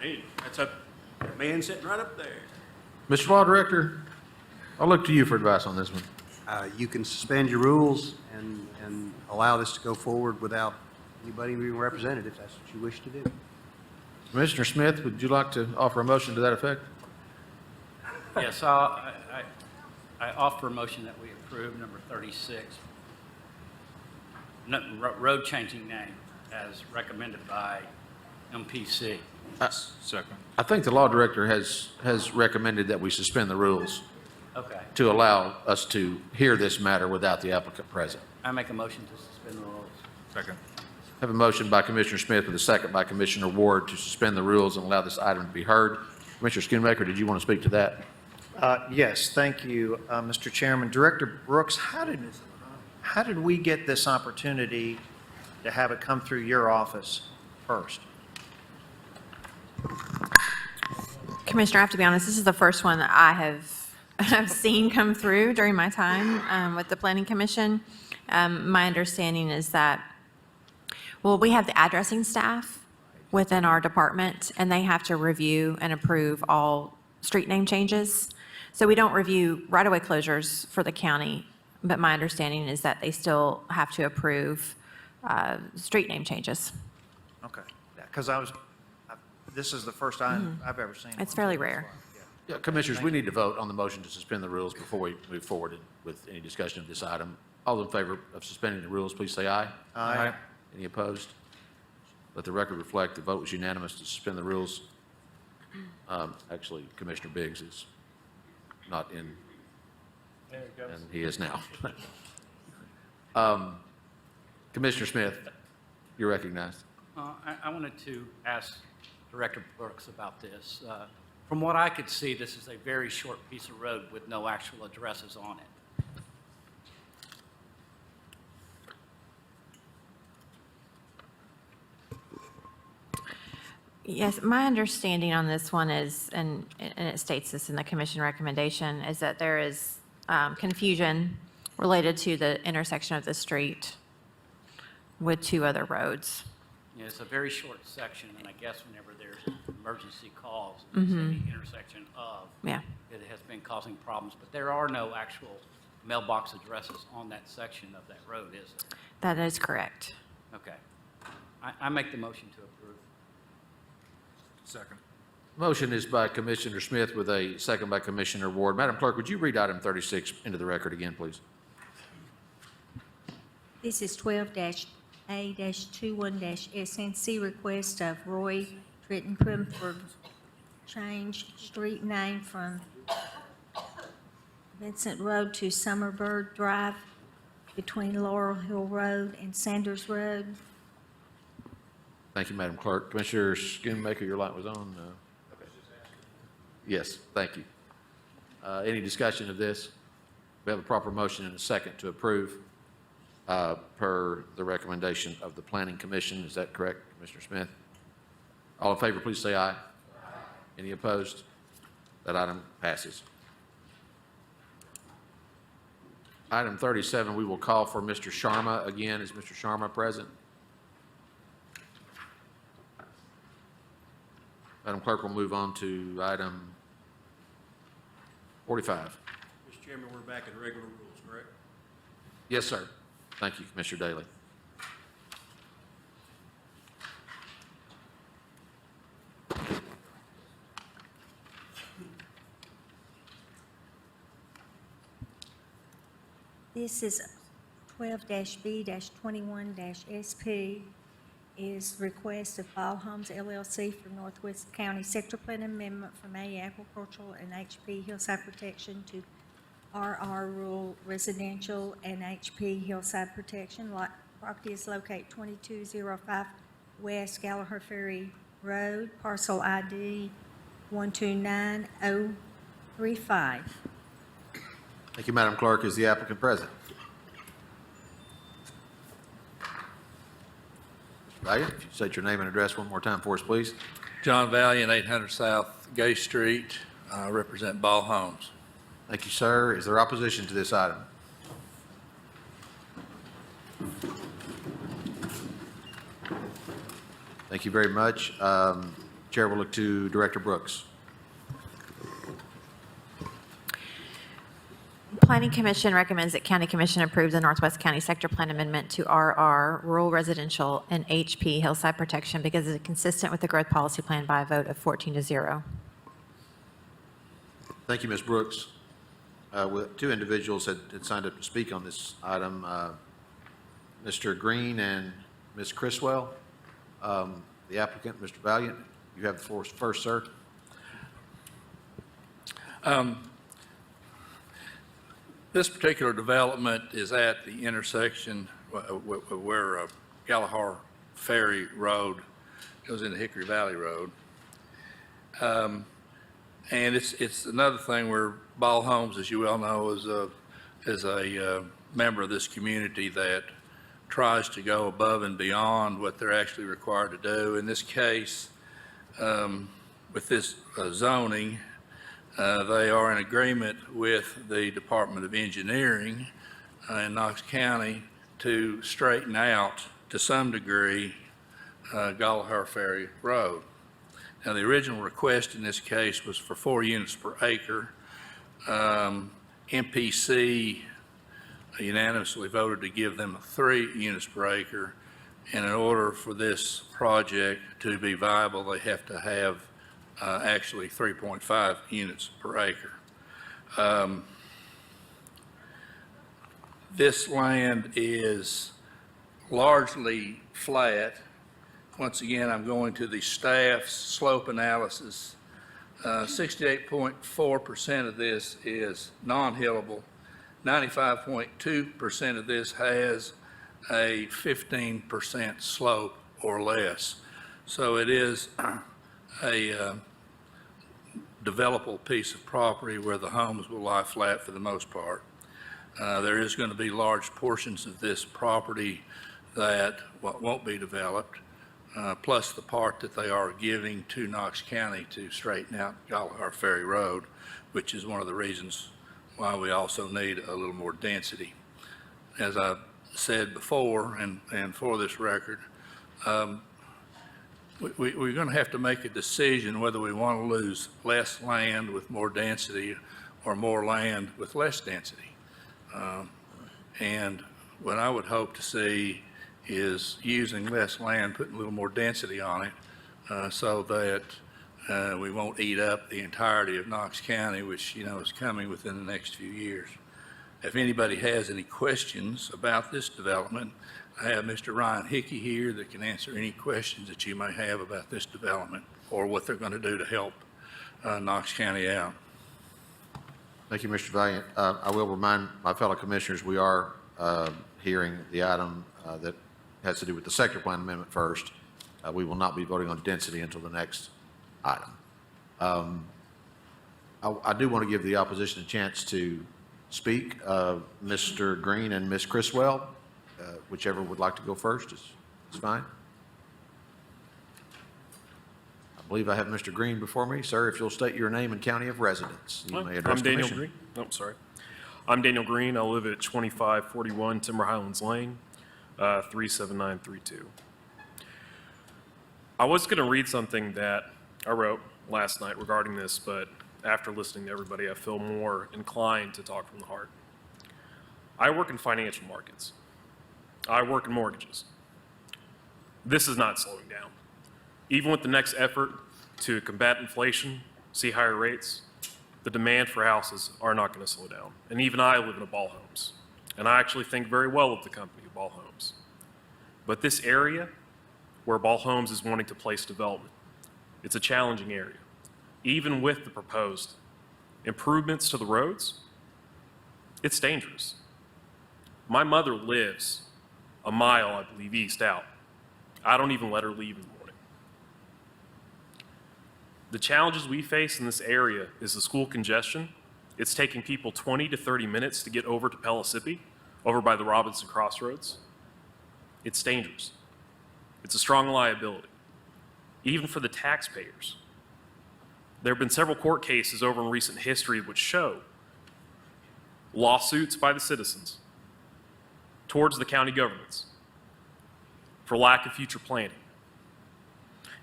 Hey, that's a man sitting right up there. Mr. Law Director, I'll look to you for advice on this one. You can suspend your rules and allow this to go forward without anybody being represented if that's what you wish to do. Commissioner Smith, would you like to offer a motion to that effect? Yes, I offer a motion that we approve number 36, road changing name as recommended by MPC. Second. I think the Law Director has recommended that we suspend the rules Okay. to allow us to hear this matter without the applicant present. I make a motion to suspend the rules. Second. Have a motion by Commissioner Smith with a second by Commissioner Ward to suspend the rules and allow this item to be heard. Commissioner Schoonmaker, did you want to speak to that? Yes, thank you, Mr. Chairman. Director Brooks, how did we get this opportunity to have it come through your office first? Commissioner, I have to be honest, this is the first one that I've seen come through during my time with the Planning Commission. My understanding is that, well, we have the addressing staff within our department, and they have to review and approve all street name changes. So we don't review right-of-way closures for the county, but my understanding is that they still have to approve street name changes. Okay, because this is the first time I've ever seen. It's fairly rare. Yeah, Commissioners, we need to vote on the motion to suspend the rules before we move forward with any discussion of this item. All in favor of suspending the rules, please say aye. Aye. Any opposed? Let the record reflect the vote was unanimous to suspend the rules. Actually, Commissioner Biggs is not in, and he is now. Commissioner Smith, you're recognized. I wanted to ask Director Brooks about this. From what I could see, this is a very short piece of road with no actual addresses on it. Yes, my understanding on this one is, and it states this in the commission recommendation, is that there is confusion related to the intersection of the street with two other roads. Yeah, it's a very short section, and I guess whenever there's emergency calls, it's the intersection of, Yeah. it has been causing problems, but there are no actual mailbox addresses on that section of that road, is there? That is correct. Okay. I make the motion to approve. Second. Motion is by Commissioner Smith with a second by Commissioner Ward. Madam Clerk, would you read item 36 into the record again, please? This is 12-A-21-SNC request of Roy Trenton Prim for change street name from Vincent Road to Summerbird Drive between Laurel Hill Road and Sanders Road. Thank you, Madam Clerk. Commissioner Schoonmaker, your light was on. Okay. Yes, thank you. Any discussion of this? We have a proper motion and a second to approve per the recommendation of the Planning Commission. Is that correct, Commissioner Smith? All in favor, please say aye. Any opposed? That item passes. Item 37, we will call for Mr. Sharma again. Is Mr. Sharma present? Madam Clerk, we'll move on to item 45. Mr. Chairman, we're back in regular rules, correct? Yes, sir. Thank you, Commissioner Daly. This is 12-B-21-SP is request of Ball Homes LLC for Northwest County Sector Plan Amendment from A Agricultural and HP Hillside Protection to RR Rural Residential and HP Hillside Protection. Property is located 2205 West Gallagher Ferry Road, parcel ID 129035. Thank you, Madam Clerk. Is the applicant present? Mr. Valiant, if you state your name and address one more time for us, please. John Valiant, 800 South Gay Street, represent Ball Homes. Thank you, sir. Is there opposition to this item? Thank you very much. Chair will look to Director Brooks. Planning Commission recommends that County Commission approve the Northwest County Sector Plan Amendment to RR Rural Residential and HP Hillside Protection because it is consistent with the growth policy plan by a vote of 14-0. Thank you, Ms. Brooks. Two individuals had signed up to speak on this item, Mr. Green and Ms. Criswell. The applicant, Mr. Valiant, you have the floor first, sir. This particular development is at the intersection where Gallagher Ferry Road goes into Hickory Valley Road. And it's another thing where Ball Homes, as you well know, is a member of this community that tries to go above and beyond what they're actually required to do. In this case, with this zoning, they are in agreement with the Department of Engineering in Knox County to straighten out, to some degree, Gallagher Ferry Road. Now, the original request in this case was for 4 units per acre. MPC unanimously voted to give them 3 units per acre. And in order for this project to be viable, they have to have actually 3.5 units per acre. This land is largely flat. Once again, I'm going to the staff's slope analysis. 68.4% of this is non-hillable. 95.2% of this has a 15% slope or less. So it is a developable piece of property where the homes will lie flat for the most part. There is going to be large portions of this property that won't be developed, plus the part that they are giving to Knox County to straighten out Gallagher Ferry Road, which is one of the reasons why we also need a little more density. As I said before, and for this record, we're going to have to make a decision whether we want to lose less land with more density or more land with less density. And what I would hope to see is using less land, putting a little more density on it, so that we won't eat up the entirety of Knox County, which, you know, is coming within the next few years. If anybody has any questions about this development, I have Mr. Ryan Hickey here that can answer any questions that you may have about this development or what they're going to do to help Knox County out. Thank you, Mr. Valiant. I will remind my fellow commissioners we are hearing the item that has to do with the sector plan amendment first. We will not be voting on density until the next item. I do want to give the opposition a chance to speak. Mr. Green and Ms. Criswell, whichever would like to go first is fine. I believe I have Mr. Green before me. Sir, if you'll state your name and county of residence, you may address the I'm Daniel commission. Green. Oh, sorry. I'm Daniel Green. I live at 2541 Timber Highlands Lane, 37932. I was going to read something that I wrote last night regarding this, but after listening to everybody, I feel more inclined to talk from the heart. I work in financial markets. I work in mortgages. This is not slowing down. Even with the next effort to combat inflation, see higher rates, the demand for houses are not going to slow down. And even I live in a Ball Homes, and I actually think very well of the company of Ball Homes. But this area where Ball Homes is wanting to place development, it's a challenging area. Even with the proposed improvements to the roads, it's dangerous. My mother lives a mile, I believe, east out. I don't even let her leave in the morning. The challenges we face in this area is the school congestion. It's taking people 20 to 30 minutes to get over to Pellissippi, over by the Robinson Crossroads. It's dangerous. It's a strong liability, even for the taxpayers. There have been several court cases over in recent history which show lawsuits by the citizens towards the county governments for lack of future planning.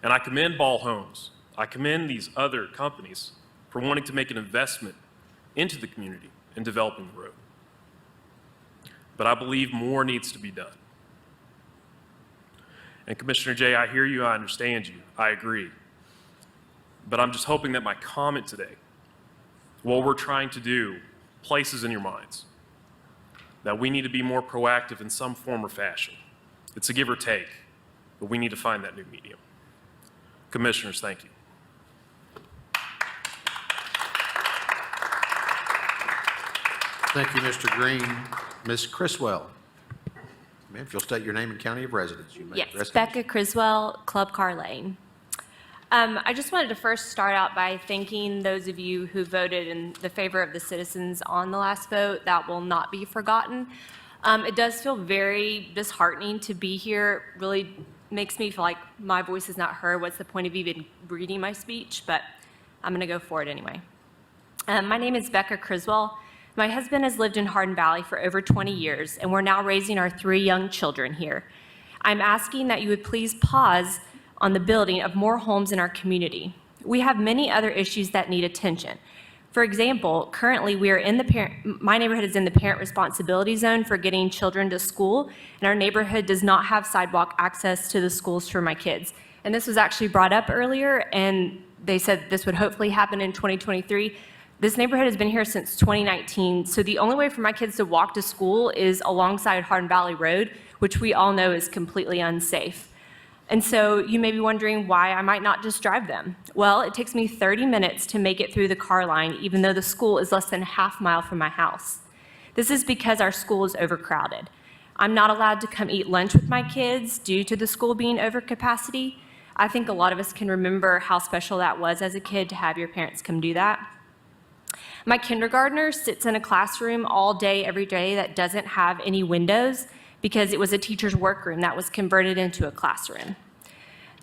And I commend Ball Homes. I commend these other companies for wanting to make an investment into the community in developing the road. But I believe more needs to be done. And Commissioner Jay, I hear you, I understand you, I agree. But I'm just hoping that my comment today, what we're trying to do, places in your minds that we need to be more proactive in some form or fashion. It's a give or take, but we need to find that new medium. Commissioners, thank you. Thank you, Mr. Green. Ms. Criswell. Ma'am, if you'll state your name and county of residence, you may Yes, address the Becca Criswell, Club Car Lane. I just wanted to first start out by thanking those of you who voted in the favor of the citizens on the last vote. That will not be forgotten. It does feel very disheartening to be here. It really makes me feel like my voice is not heard. What's the point of even reading my speech? But I'm going to go for it anyway. My name is Becca Criswell. My husband has lived in Hardin Valley for over 20 years, and we're now raising our 3 young children here. I'm asking that you would please pause on the building of more homes in our community. We have many other issues that need attention. For example, currently we are in my neighborhood is in the parent responsibility zone for getting children to school, and our neighborhood does not have sidewalk access to the schools for my kids. And this was actually brought up earlier, and they said this would hopefully happen in 2023. This neighborhood has been here since 2019, so the only way for my kids to walk to school is alongside Hardin Valley Road, which we all know is completely unsafe. And so you may be wondering why I might not just drive them. Well, it takes me 30 minutes to make it through the car line, even though the school is less than a half mile from my house. This is because our school is overcrowded. I'm not allowed to come eat lunch with my kids due to the school being over capacity. I think a lot of us can remember how special that was as a kid to have your parents come do that. My kindergartner sits in a classroom all day, every day that doesn't have any windows because it was a teacher's workroom that was converted into a classroom.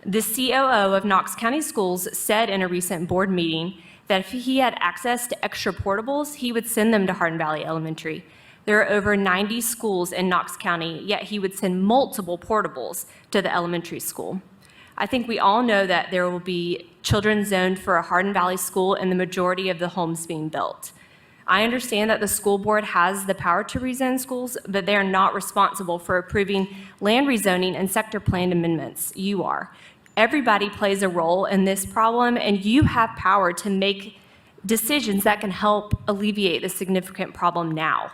The COO of Knox County Schools said in a recent board meeting that if he had access to extra portables, he would send them to Hardin Valley Elementary. There are over 90 schools in Knox County, yet he would send multiple portables to the elementary school. I think we all know that there will be children zoned for a Hardin Valley school in the majority of the homes being built. I understand that the school board has the power to rezone schools, but they are not responsible for approving land rezoning and sector plan amendments. You are. Everybody plays a role in this problem, and you have power to make decisions that can help alleviate the significant problem now.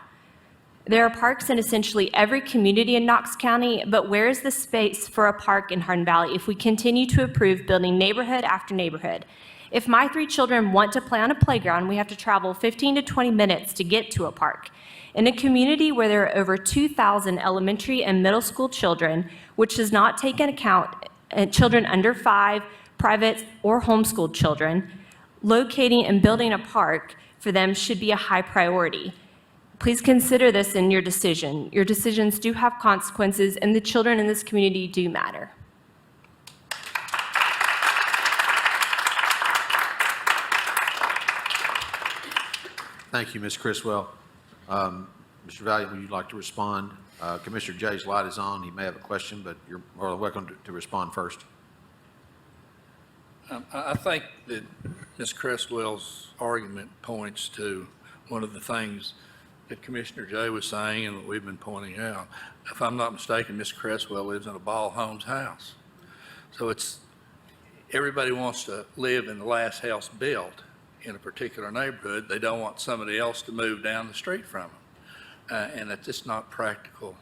There are parks in essentially every community in Knox County, but where is the space for a park in Hardin Valley if we continue to approve building neighborhood after neighborhood? If my 3 children want to play on a playground, we have to travel 15 to 20 minutes to get to a park. In a community where there are over 2,000 elementary and middle school children, which does not take into account children under 5, private or homeschooled children, locating and building a park for them should be a high priority. Please consider this in your decision. Your decisions do have consequences, and the children in this community do matter. Thank you, Ms. Criswell. Mr. Valiant, would you like to respond? Commissioner Jay's light is on. He may have a question, but you're more than welcome to respond first. I think that Ms. Cresswell's argument points to one of the things that Commissioner Jay was saying and that we've been pointing out. If I'm not mistaken, Ms. Cresswell lives in a Ball Homes house. So everybody wants to live in the last house built in a particular neighborhood. They don't want somebody else to move down the street from them. And it's just not practical.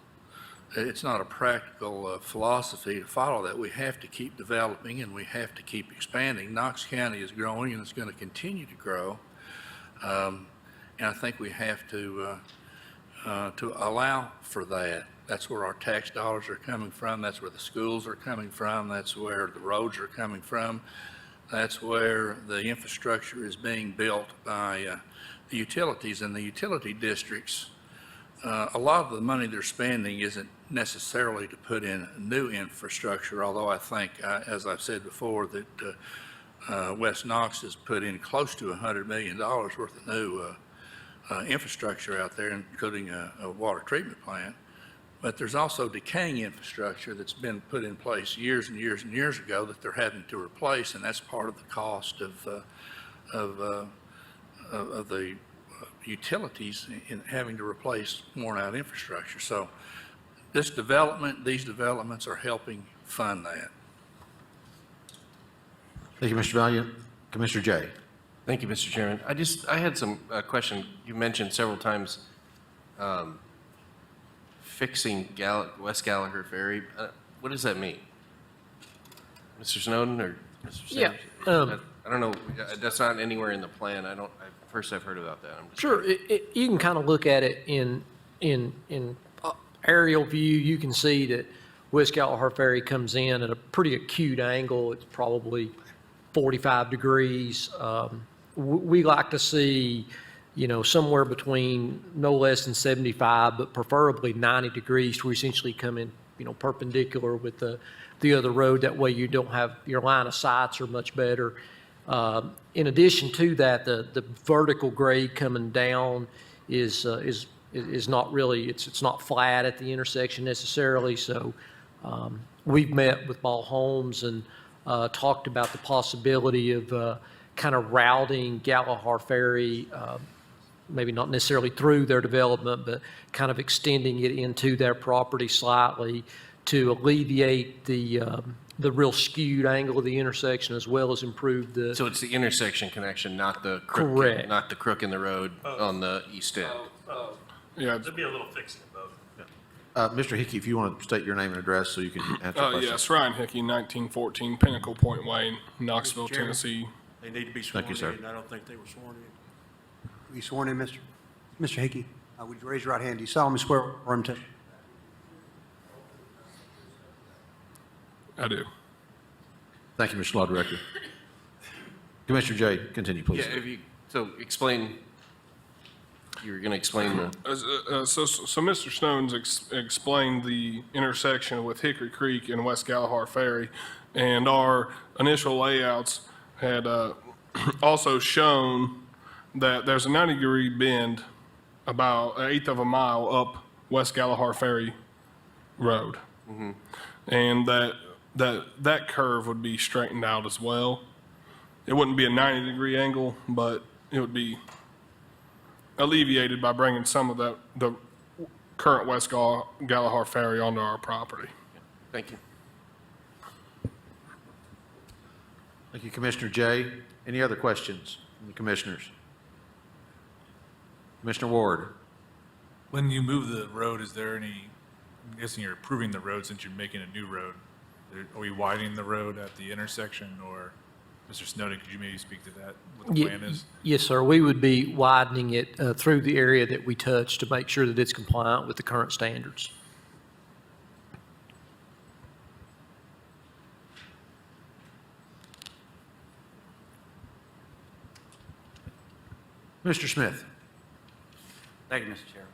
It's not a practical philosophy to follow that. We have to keep developing and we have to keep expanding. Knox County is growing and it's going to continue to grow. And I think we have to allow for that. That's where our tax dollars are coming from. That's where the schools are coming from. That's where the roads are coming from. That's where the infrastructure is being built by the utilities and the utility districts. A lot of the money they're spending isn't necessarily to put in new infrastructure, although I think, as I've said before, that West Knox has put in close to $100 million worth of new infrastructure out there, including a water treatment plant. But there's also decaying infrastructure that's been put in place years and years and years ago that they're having to replace, and that's part of the cost of the utilities in having to replace worn out infrastructure. So these developments are helping fund that. Thank you, Mr. Valiant. Commissioner Jay. Thank you, Mr. Chairman. I had some question. You mentioned several times fixing West Gallagher Ferry. What does that mean? Mr. Snowden or Mr. Sanders? Yeah. I don't know. That's not anywhere in the plan. First I've heard about that. I'm just Sure, you can kind of look at it in aerial view. You can see that West Gallagher Ferry comes in at a pretty acute angle. It's probably 45 degrees. We like to see, somewhere between no less than 75, but preferably 90 degrees to essentially come in, perpendicular with the other road. That way you don't have, your line of sights are much better. In addition to that, the vertical grade coming down is not really, it's not flat at the intersection necessarily. So we've met with Ball Homes and talked about the possibility of kind of routing Gallagher Ferry, maybe not necessarily through their development, but kind of extending it into their property slightly to alleviate the real skewed angle of the intersection, as well as improve the. So it's the intersection connection, not the crook, Correct. not the crook in the road on the east end. Yeah. There'd be a little fixing of both. Mr. Hickey, if you want to state your name and address so you can answer questions. Yes, Ryan Hickey, 1914 Pinnacle Point Way, Knoxville, Mr. Chairman, Tennessee. They need to be sworn Thank you, sir. in. I don't think they were sworn in. Be sworn in, Mr. Hickey. Would you raise your right hand? Do you solemnly swear or affirm to? I do. Thank you, Mr. Law Director. Commissioner Jay, continue, please. Yeah, so explain, you were going to explain the. So Mr. Snowden's explained the intersection with Hickory Creek and West Gallagher Ferry, and our initial layouts had also shown that there's a 90-degree bend about 1/8 of a mile up West Gallagher Ferry Road. Mm-hmm. And that curve would be straightened out as well. It wouldn't be a 90-degree angle, but it would be alleviated by bringing some of the current West Gallagher Ferry onto our property. Thank you. Thank you, Commissioner Jay. Any other questions from the commissioners? Commissioner Ward. When you move the road, is there any, I'm guessing you're improving the road since you're making a new road. Are we widening the road at the intersection, or Mr. Snowden, could you maybe speak to that, what the plan is? Yes, sir. We would be widening it through the area that we touch to make sure that it's compliant with the current standards. Mr. Smith. Thank you, Mr. Chair.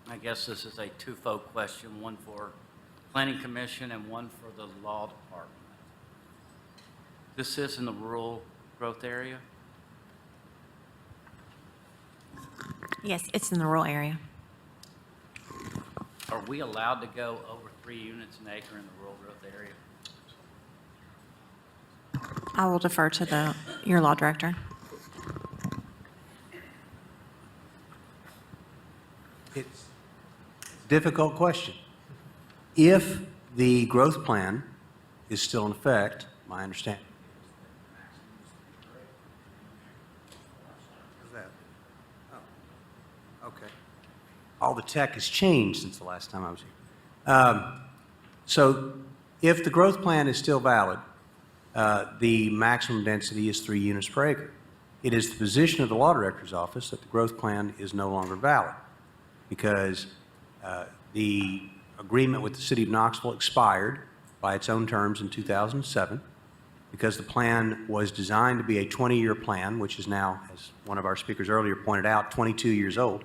I guess this is a twofold question, one for Planning Commission and one for the Law Department. This is in the rural growth area? Yes, it's in the rural area. Are we allowed to go over 3 units an acre in the rural growth area? I will defer to your law director. It's a difficult question. If the growth plan is still in effect, my understanding. What's that? Oh, okay. All the tech has changed since the last time I was here. So if the growth plan is still valid, the maximum density is 3 units per acre. It is the position of the law director's office that the growth plan is no longer valid because the agreement with the city of Knoxville expired by its own terms in 2007 because the plan was designed to be a 20-year plan, which is now, as one of our speakers earlier pointed out, 22 years old.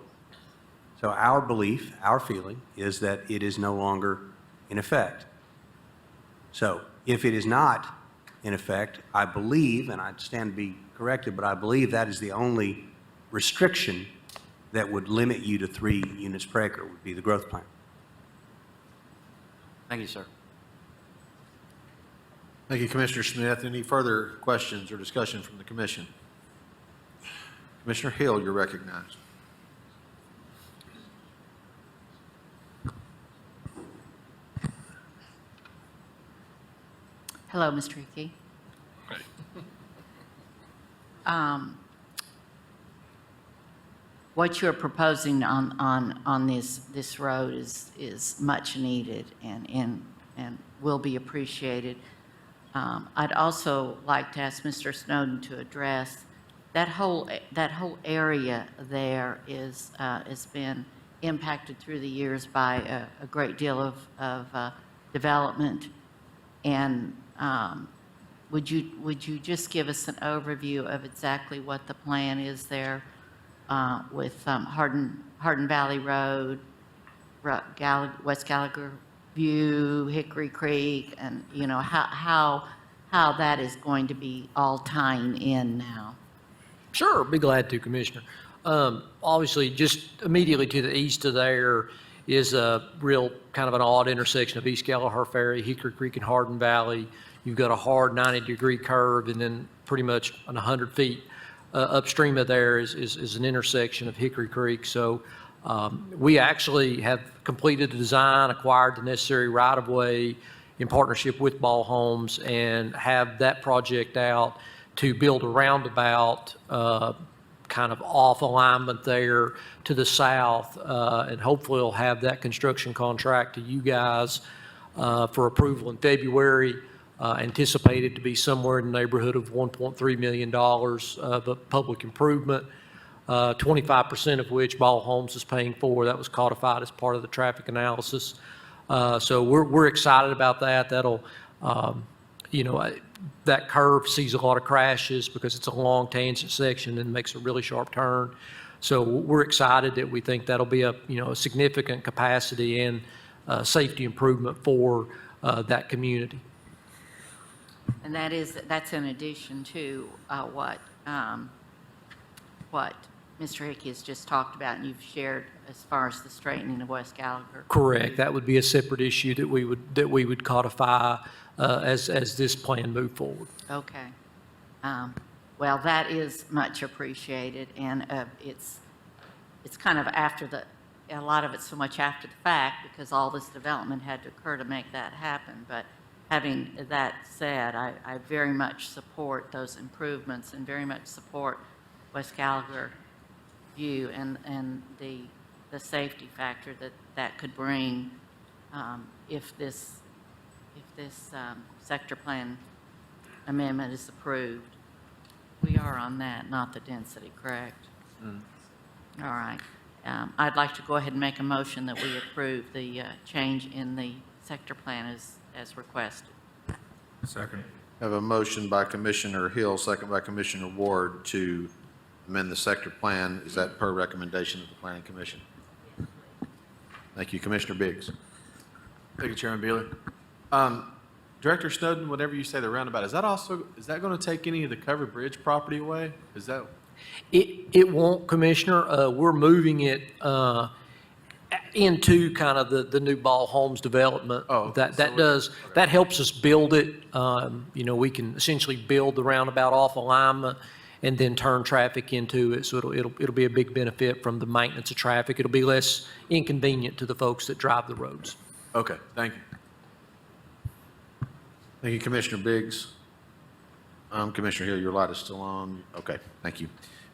So our belief, our feeling, is that it is no longer in effect. So if it is not in effect, I believe, and I stand to be corrected, but I believe that is the only restriction that would limit you to 3 units per acre would be the growth plan. Thank you, sir. Thank you, Commissioner Smith. Any further questions or discussion from the commission? Commissioner Hill, you're recognized. Hello, Mr. Hickey. What you're proposing on this road is much needed and will be appreciated. I'd also like to ask Mr. Snowden to address that whole area there has been impacted through the years by a great deal of development. And would you just give us an overview of exactly what the plan is there with Hardin Valley Road, West Gallagher View, Hickory Creek, and you know how that is going to be all tying in now? Sure, be glad to, Commissioner. Obviously, just immediately to the east of there is a real kind of an odd intersection of East Gallagher Ferry, Hickory Creek, and Hardin Valley. You've got a hard 90-degree curve, and then pretty much 100 feet upstream of there is an intersection of Hickory Creek. So we actually have completed the design, acquired the necessary right-of-way in partnership with Ball Homes, and have that project out to build a roundabout kind of off alignment there to the south, and hopefully we'll have that construction contract to you guys for approval in February. Anticipated to be somewhere in the neighborhood of $1.3 million of a public improvement, 25% of which Ball Homes is paying for. That was codified as part of the traffic analysis. So we're excited about that. That'll, that curve sees a lot of crashes because it's a long tangent section and makes a really sharp turn. So we're excited that we think that'll be a significant capacity and safety improvement for that community. And that's in addition to what Mr. Hickey has just talked about and you've shared as far as the straightening of West Gallagher. Correct. That would be a separate issue that we would codify as this plan moved forward. Okay. Well, that is much appreciated, and it's kind of a lot of it's so much after the fact because all this development had to occur to make that happen. But having that said, I very much support those improvements and very much support West Gallagher View and the safety factor that could bring if this sector plan amendment is approved. We are on that, not the density, correct? All right. I'd like to go ahead and make a motion that we approve the change in the sector plan as requested. Second. I have a motion by Commissioner Hill, second by Commissioner Ward to amend the sector plan. Is that per recommendation of the Planning Commission? Thank you. Commissioner Biggs. Thank you, Chairman Beeler. Director Snowden, whenever you say the roundabout, is that going to take any of the covered bridge property away? Is that? It won't, Commissioner. We're moving it into kind of the new Ball Homes development. Oh, That helps us build it. You know, we can essentially build the roundabout off alignment and then turn traffic into it. So it'll be a big benefit from the maintenance of traffic. It'll be less inconvenient to the folks that drive the roads. Okay, thank you. Thank you, Commissioner Biggs. Commissioner Hill, your light is still on. Okay, thank you.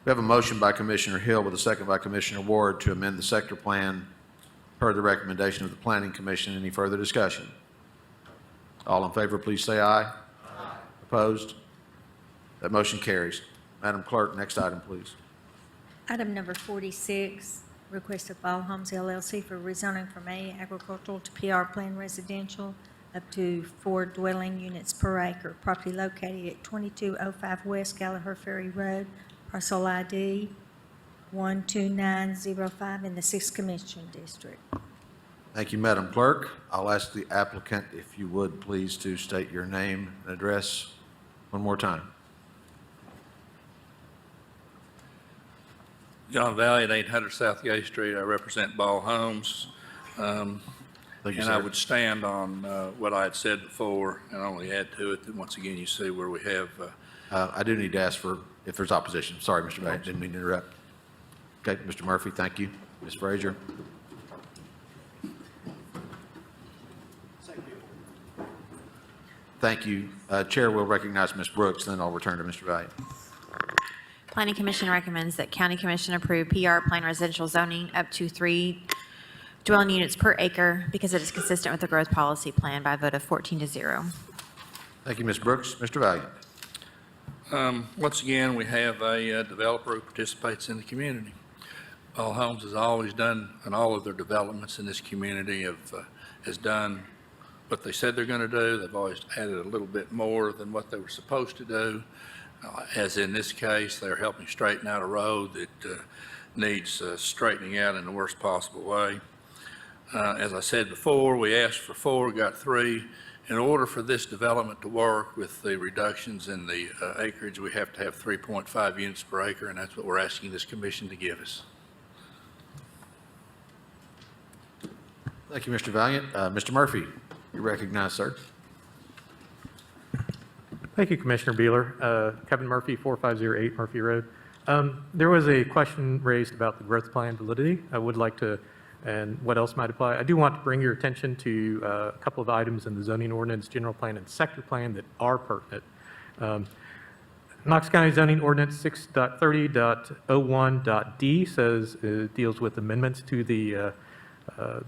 We have a motion by Commissioner Hill with a second by Commissioner Ward to amend the sector plan per the recommendation of the Planning Commission. Any further discussion? All in favor, please say aye. Aye. Opposed? That motion carries. Madam Clerk, next item, please. Item number 46, request of Ball Homes LLC for rezoning from A agricultural to PR plan residential up to 4 dwelling units per acre. Property located at 2205 West Gallagher Ferry Road, parcel ID 12905 in the 6th Commission District. Thank you, Madam Clerk. I'll ask the applicant, if you would, please, to state your name and address one more time. John Valley at 800 South Gay Street. I represent Ball Homes. Thank you, And sir. I would stand on what I had said before and only add to it that once again you see where we have, I do need to ask for, if there's opposition. Sorry, Mr. Valley, didn't mean to interrupt. Okay, Mr. Murphy, thank you. Ms. Frazier? Thank you. Chair will recognize Ms. Brooks, then I'll return to Mr. Valley. Planning Commission recommends that County Commission approve PR plan residential zoning up to 3 dwelling units per acre because it is consistent with the growth policy plan by a vote of 14-0. Thank you, Ms. Brooks. Mr. Valiant. once again, we have a developer who participates in the community. Ball Homes has always done, and all of their developments in this community has done what they said they're going to do. They've always added a little bit more than what they were supposed to do. As in this case, they're helping straighten out a road that needs straightening out in the worst possible way. As I said before, we asked for 4, got 3. In order for this development to work with the reductions in the acreage, we have to have 3.5 units per acre, and that's what we're asking this commission to give us. Thank you, Mr. Valiant. Mr. Murphy, you recognize, sir. Thank you, Commissioner Beeler. Kevin Murphy, 4508 Murphy Road. There was a question raised about the growth plan validity. I would like to, and what else might apply. I do want to bring your attention to a couple of items in the zoning ordinance, general plan, and sector plan that are pertinent. Knox County Zoning Ordinance 6.30.01.d says it deals with amendments to the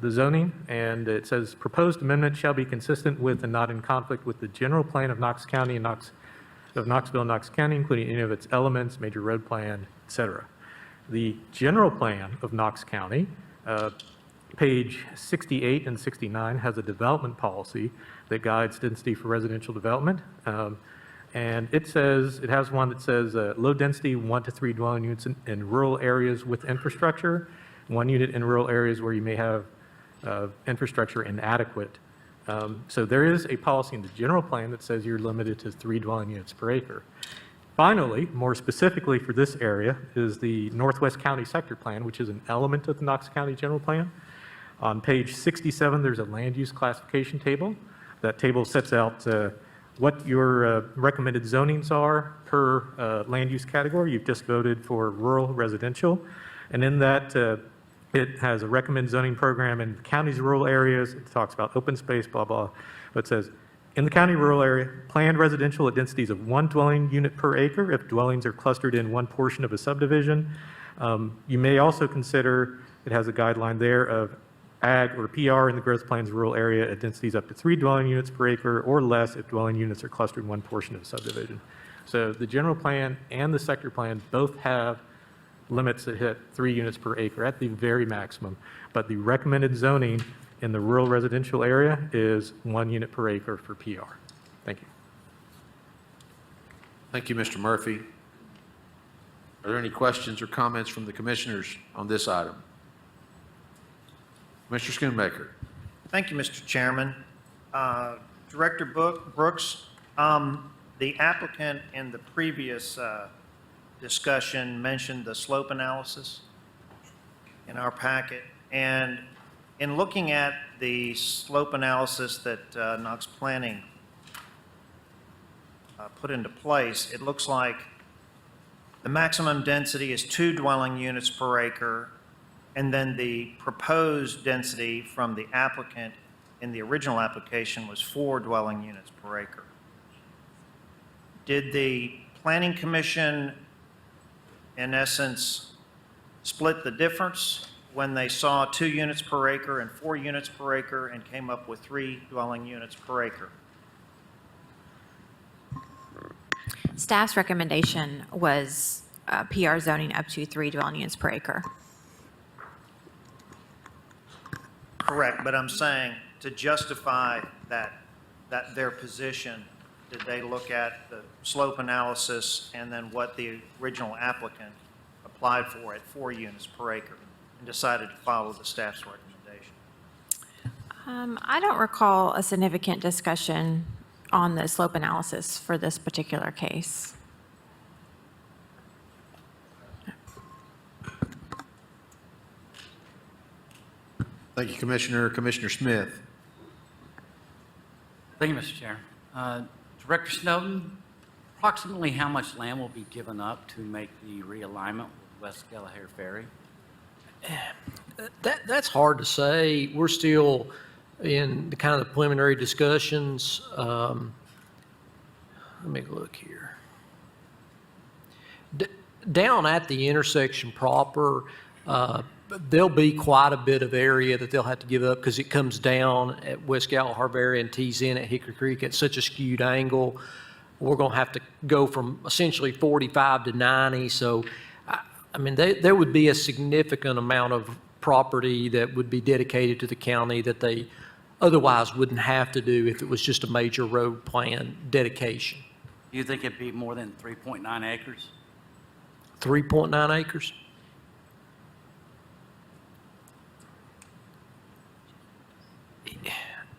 zoning, and it says proposed amendment shall be consistent with and not in conflict with the general plan of Knox County and Knoxville, Knox County, including any of its elements, major road plan, etc. The general plan of Knox County, page 68 and 69, has a development policy that guides density for residential development. And it says, it has one that says low density 1 to 3 dwelling units in rural areas with infrastructure, 1 unit in rural areas where you may have infrastructure inadequate. So there is a policy in the general plan that says you're limited to 3 dwelling units per acre. Finally, more specifically for this area, is the Northwest County Sector Plan, which is an element of the Knox County General Plan. On page 67, there's a land use classification table. That table sets out what your recommended zonings are per land use category. You've just voted for rural residential. And in that, it has a recommended zoning program in the county's rural areas. It talks about open space, blah, blah. But it says, in the county rural area, planned residential at densities of 1 dwelling unit per acre if dwellings are clustered in one portion of a subdivision. You may also consider, it has a guideline there of ag or PR in the growth plan's rural area at densities up to 3 dwelling units per acre or less if dwelling units are clustered in one portion of a subdivision. So the general plan and the sector plan both have limits that hit 3 units per acre at the very maximum, but the recommended zoning in the rural residential area is 1 unit per acre for PR. Thank you. Thank you, Mr. Murphy. Are there any questions or comments from the commissioners on this item? Commissioner Schoonmaker. Thank you, Mr. Chairman. Director Brooks, the applicant in the previous discussion mentioned the slope analysis in our packet, and in looking at the slope analysis that Knox Planning put into place, it looks like the maximum density is 2 dwelling units per acre, and then the proposed density from the applicant in the original application was 4 dwelling units per acre. Did the Planning Commission, in essence, split the difference when they saw 2 units per acre and 4 units per acre and came up with 3 dwelling units per acre? Staff's recommendation was PR zoning up to 3 dwelling units per acre. Correct, but I'm saying to justify that their position, did they look at the slope analysis and then what the original applicant applied for at 4 units per acre and decided to follow the staff's recommendation? I don't recall a significant discussion on the slope analysis for this particular case. Thank you, Commissioner. Commissioner Smith. Thank you, Mr. Chair. Director Snowden, approximately how much land will be given up to make the realignment with West Galahare Ferry? That's hard to say. We're still in the kind of the preliminary discussions. Let me look here. Down at the intersection proper, there'll be quite a bit of area that they'll have to give up because it comes down at West Galahare Ferry and tees in at Hickory Creek at such a skewed angle. We're going to have to go from essentially 45 to 90. So, I mean, there would be a significant amount of property that would be dedicated to the county that they otherwise wouldn't have to do if it was just a major road plan dedication. Do you think it'd be more than 3.9 acres? 3.9 acres?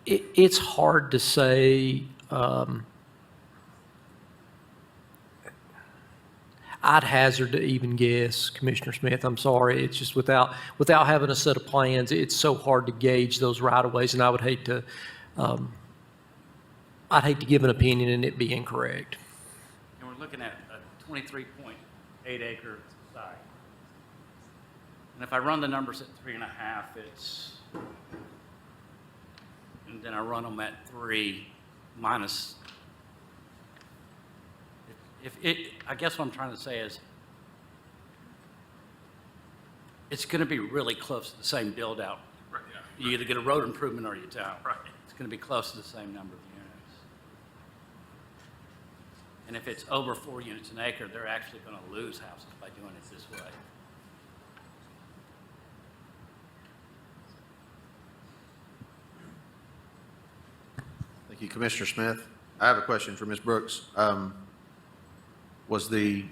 It's hard to say. I'd hazard to even guess, Commissioner Smith. I'm sorry. It's just without having a set of plans, it's so hard to gauge those right-of-ways, and I would hate to, I'd hate to give an opinion and it be incorrect. And we're looking at a 23.8 acre site. And if I run the numbers at 3.5, it's, and then I run them at 3 minus, I guess what I'm trying to say is, it's going to be really close to the same build out. Right, yeah. You either get a road improvement or you don't. Right. It's going to be close to the same number of units. And if it's over 4 units an acre, they're actually going to lose houses by doing it this way. Thank you, Commissioner Smith. I have a question for Ms. Brooks. Was the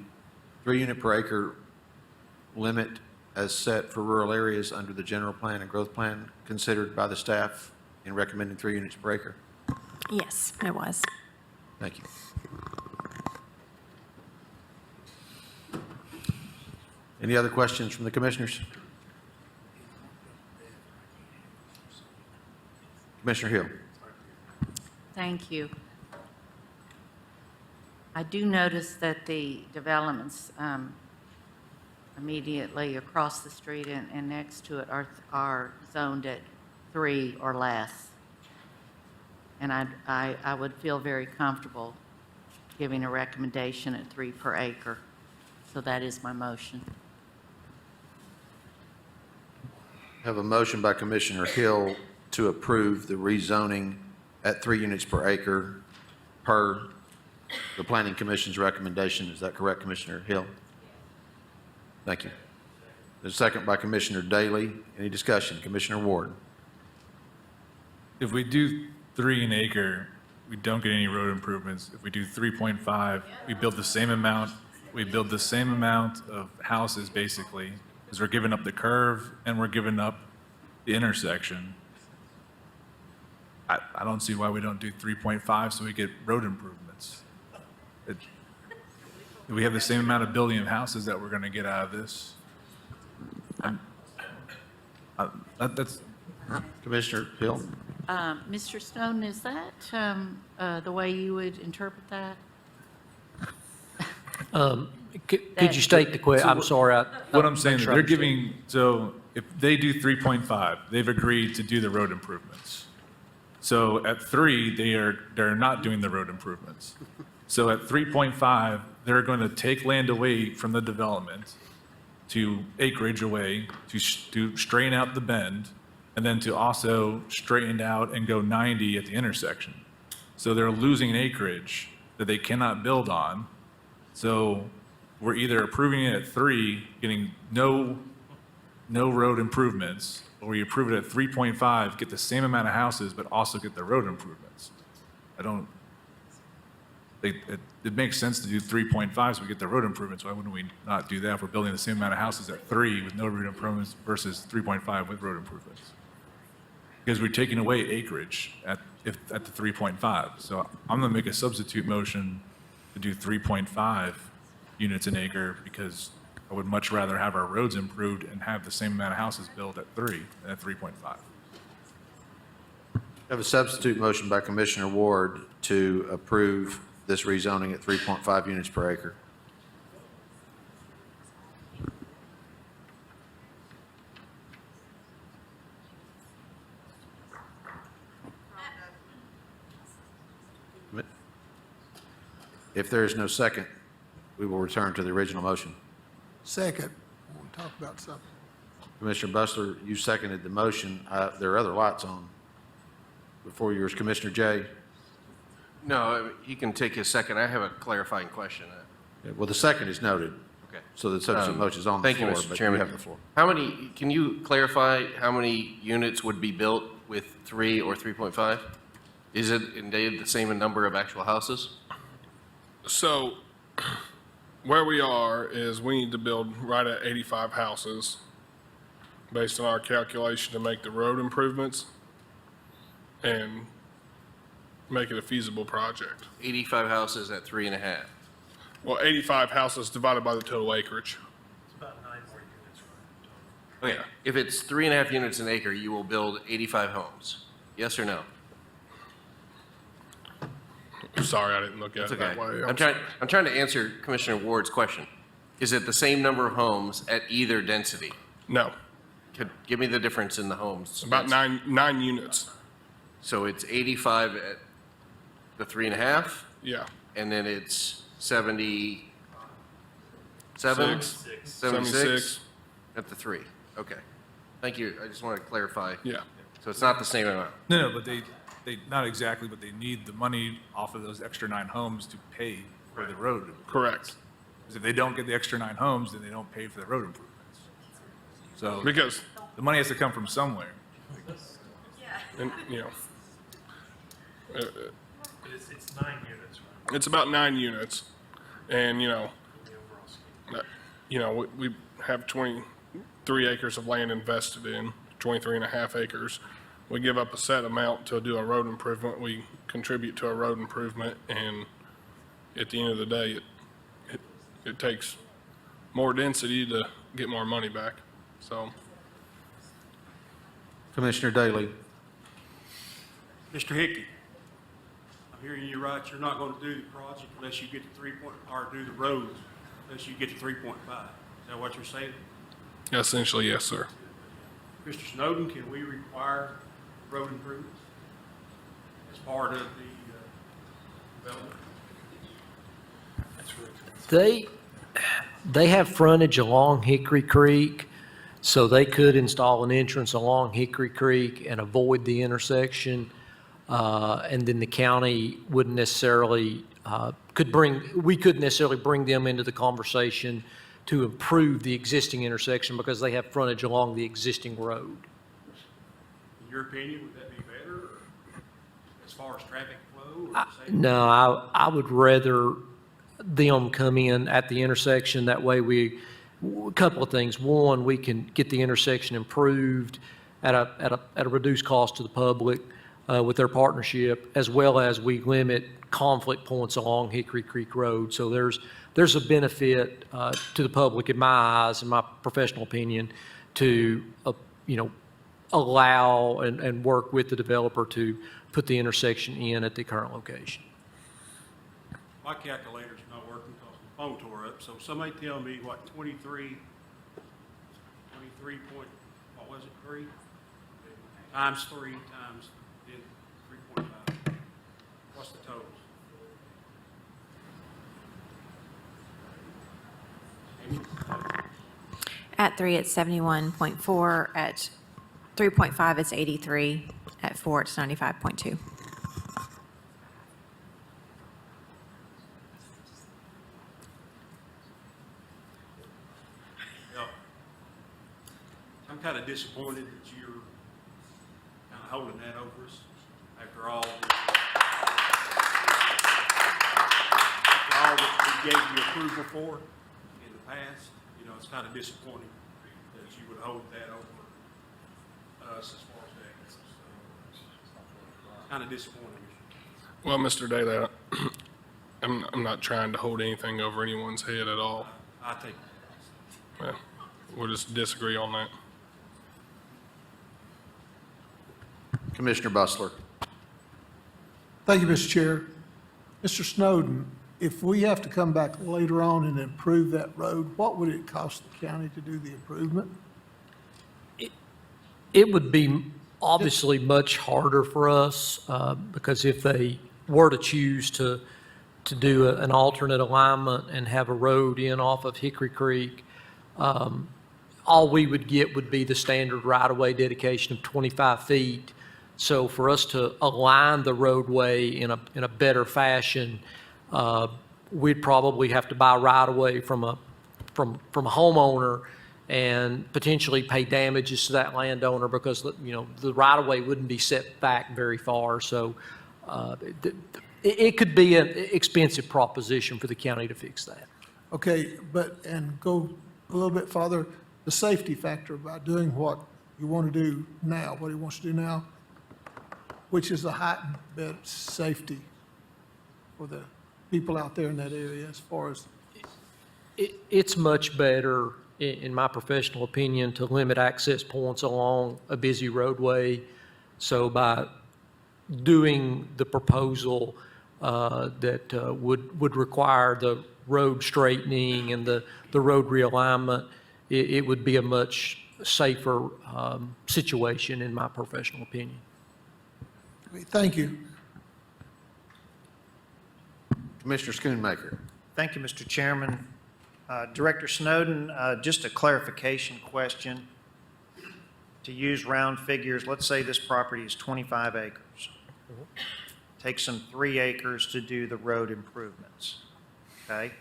3 unit per acre limit as set for rural areas under the general plan and growth plan considered by the staff in recommending 3 units per acre? Yes, it was. Thank you. Any other questions from the commissioners? Commissioner Hill. Thank you. I do notice that the developments immediately across the street and next to it are zoned at 3 or less. And I would feel very comfortable giving a recommendation at 3 per acre. So that is my motion. I have a motion by Commissioner Hill to approve the rezoning at 3 units per acre per the Planning Commission's recommendation. Is that correct, Commissioner Hill? Thank you. There's a second by Commissioner Daly. Any discussion? Commissioner Ward. If we do 3 an acre, we don't get any road improvements. If we do 3.5, we build the same amount. We build the same amount of houses, basically, because we're giving up the curve and we're giving up the intersection. I don't see why we don't do 3.5 so we get road improvements. We have the same amount of building of houses that we're going to get out of this. That's Commissioner Hill? Mr. Snowden, is that the way you would interpret that? Could you state the question? I'm sorry. What I'm saying is sure I they're understand. giving, so if they do 3.5, they've agreed to do the road improvements. So at 3, they're not doing the road improvements. So at 3.5, they're going to take land away from the development to acreage away to straighten out the bend, and then to also straighten out and go 90 at the intersection. So they're losing acreage that they cannot build on. So we're either approving it at 3, getting no road improvements, or we approve it at 3.5, get the same amount of houses, but also get the road improvements. It makes sense to do 3.5 so we get the road improvements. Why wouldn't we not do that if we're building the same amount of houses at 3 with no road improvements versus 3.5 with road improvements? Because we're taking away acreage at the 3.5. So I'm going to make a substitute motion to do 3.5 units an acre because I would much rather have our roads improved and have the same amount of houses built at 3 than at 3.5. I have a substitute motion by Commissioner Ward to approve this rezoning at 3.5 units per acre. If there is no second, we will return to the original motion. Second, I want to talk about something. Commissioner Bustler, you seconded the motion. There are other lights on before yours. Commissioner Jay? No, he can take his second. I have a clarifying question. Well, the second is noted. Okay. So the substitute motion is on the Thank you, floor, Mr. but you Chairman. have the floor. Can you clarify how many units would be built with 3 or 3.5? Is it indeed the same number of actual houses? So where we are is we need to build right at 85 houses based on our calculation to make the road improvements and make it a feasible project. 85 houses at 3.5. Well, 85 houses divided by the total acreage. Okay, if it's 3.5 units an acre, you will build 85 homes. Yes or no? I'm sorry, I didn't look at It's it okay. that way. I'm trying to answer Commissioner Ward's question. Is it the same number of homes at either density? No. Give me the difference in the homes. It's about nine units. So it's 85 at the 3.5? Yeah. And then it's 77? 76 at the 3. Okay. Thank you. I just wanted to clarify. Yeah. So it's not the same amount. No, but they not exactly, but they need the money off of those extra 9 homes to pay for the road. Correct. Because if they don't get the extra 9 homes, then they don't pay for the road improvements. So because the money has to come from somewhere. And, you know, It's 9 units, right? it's about 9 units, and we have 23 acres of land invested in, 23 and a half acres. We give up a set amount to do a road improvement. We contribute to a road improvement, and at the end of the day, it takes more density to get more money back. So, Commissioner Daly? Mr. Hickey, I'm hearing you right, you're not going to do the project unless you get to or do the roads unless you get to 3.5. Is that what you're saying? essentially, yes, sir. Mr. Snowden, can we require road improvements as part of the development? They have frontage along Hickory Creek, so they could install an entrance along Hickory Creek and avoid the intersection. And then the county wouldn't necessarily, we couldn't necessarily bring them into the conversation to improve the existing intersection because they have frontage along the existing road. In your opinion, would that be better or as far as traffic flow? Or No, I would rather them come in at the intersection. That way a couple of things. One, we can get the intersection improved at a reduced cost to the public with their partnership, as well as we limit conflict points along Hickory Creek Road. So there's a benefit to the public, in my eyes, in my professional opinion, to allow and work with the developer to put the intersection in at the current location. My calculator's not working because my phone tore up, so somebody tell me what 23 point, what was it, 3? Times 3 times then 3.5. What's the totals? At 3, it's 71.4. At 3.5, it's 83. At 4, it's 95.2. Yeah. I'm kind of disappointed that you're kind of holding that over us after all that we gave you approval for in the past. You know, it's kind of disappointing that you would hold that over us as far as that goes. So, kind of disappointing. Well, Mr. Daly, I'm not trying to hold anything over anyone's head at all. I take Well, we'll just disagree on that. Commissioner Bustler. Thank you, Mr. Chair. Mr. Snowden, if we have to come back later on and improve that road, what would it cost the county to do the improvement? It would be obviously much harder for us because if they were to choose to do an alternate alignment and have a road in off of Hickory Creek, all we would get would be the standard right-of-way dedication of 25 feet. So for us to align the roadway in a better fashion, we'd probably have to buy right-of-way from a homeowner and potentially pay damages to that landowner because, you know, the right-of-way wouldn't be set back very far. So it could be an expensive proposition for the county to fix that. Okay, and go a little bit farther, the safety factor about doing what you want to do now, what he wants to do now, which is a heightened bit of safety for the people out there in that area as far as. It's much better, in my professional opinion, to limit access points along a busy roadway. So by doing the proposal that would require the road straightening and the road realignment, it would be a much safer situation, in my professional opinion. Thank you. Commissioner Schoonmaker. Thank you, Mr. Chairman. Director Snowden, just a clarification question. To use round figures, let's say this property is 25 acres. Takes them 3 acres to do the road improvements, okay?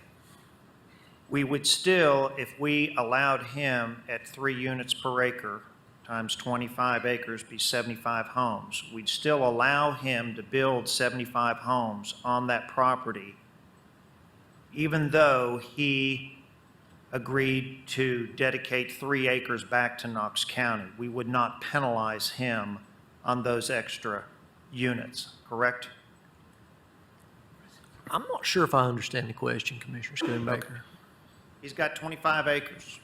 We would still, if we allowed him at 3 units per acre times 25 acres, be 75 homes. We'd still allow him to build 75 homes on that property, even though he agreed to dedicate 3 acres back to Knox County. We would not penalize him on those extra units, correct? I'm not sure if I understand the question, Commissioner Schoonmaker. He's got 25 acres.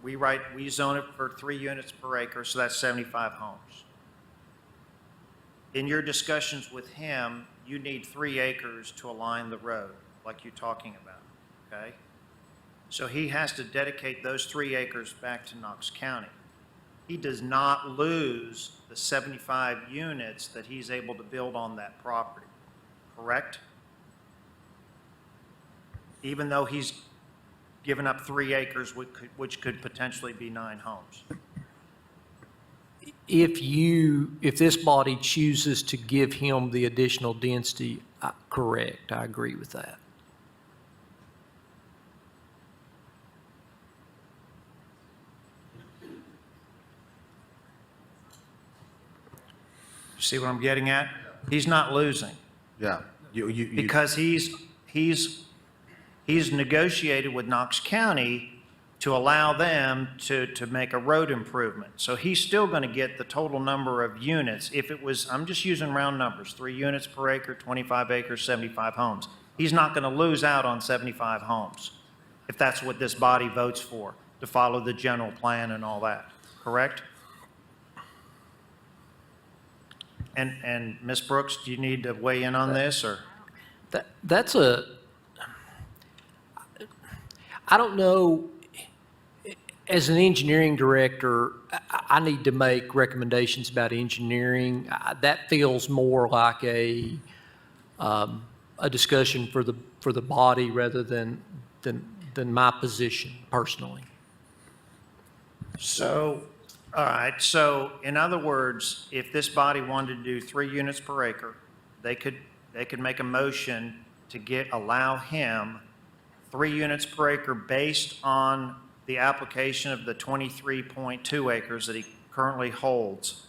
We zone it for 3 units per acre, so that's 75 homes. In your discussions with him, you need 3 acres to align the road, like you're talking about, okay? So he has to dedicate those 3 acres back to Knox County. He does not lose the 75 units that he's able to build on that property, correct? Even though he's given up 3 acres, which could potentially be 9 homes. If this body chooses to give him the additional density, correct, I agree with that. See what I'm getting at? He's not losing. Yeah. Because he's negotiated with Knox County to allow them to make a road improvement. So he's still going to get the total number of units. If it was, I'm just using round numbers, 3 units per acre, 25 acres, 75 homes. He's not going to lose out on 75 homes if that's what this body votes for, to follow the general plan and all that, correct? And Ms. Brooks, do you need to weigh in on this, or? That's I don't know, as an engineering director, I need to make recommendations about engineering. That feels more like a discussion for the body rather than my position personally. So, all right, so in other words, if this body wanted to do 3 units per acre, they could make a motion to allow him 3 units per acre based on the application of the 23.2 acres that he currently holds.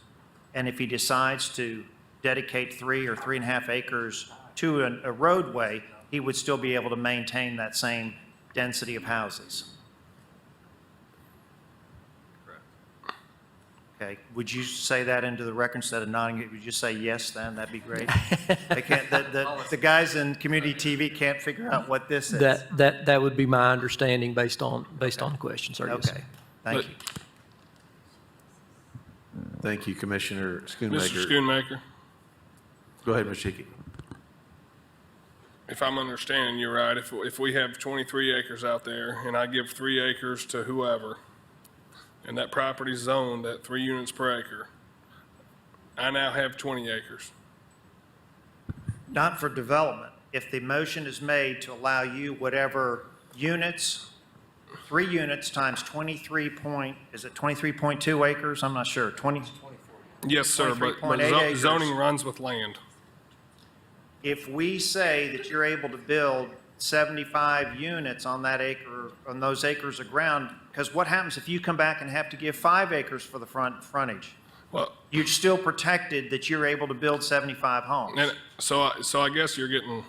And if he decides to dedicate 3 or 3.5 acres to a roadway, he would still be able to maintain that same density of houses. Okay, would you say that into the record instead of nodding? Would you say yes then? That'd be great. They can't, the guys in community TV can't figure out what this is. That would be my understanding based on the question, sir. Yes. Okay, thank you. Thank you, Commissioner Schoonmaker. Mr. Schoonmaker, Go ahead, Ms. Shiki. if I'm understanding you right, if we have 23 acres out there and I give 3 acres to whoever, and that property's zoned at 3 units per acre, I now have 20 acres. Not for development. If the motion is made to allow you whatever units, 3 units times 23.2 acres? I'm not sure, 20? Yes, sir, but 23.8 acres. zoning runs with land. If we say that you're able to build 75 units on that acre, on those acres of ground, because what happens if you come back and have to give 5 acres for the frontage? Well, You're still protected that you're able to build 75 homes. and so I guess I'm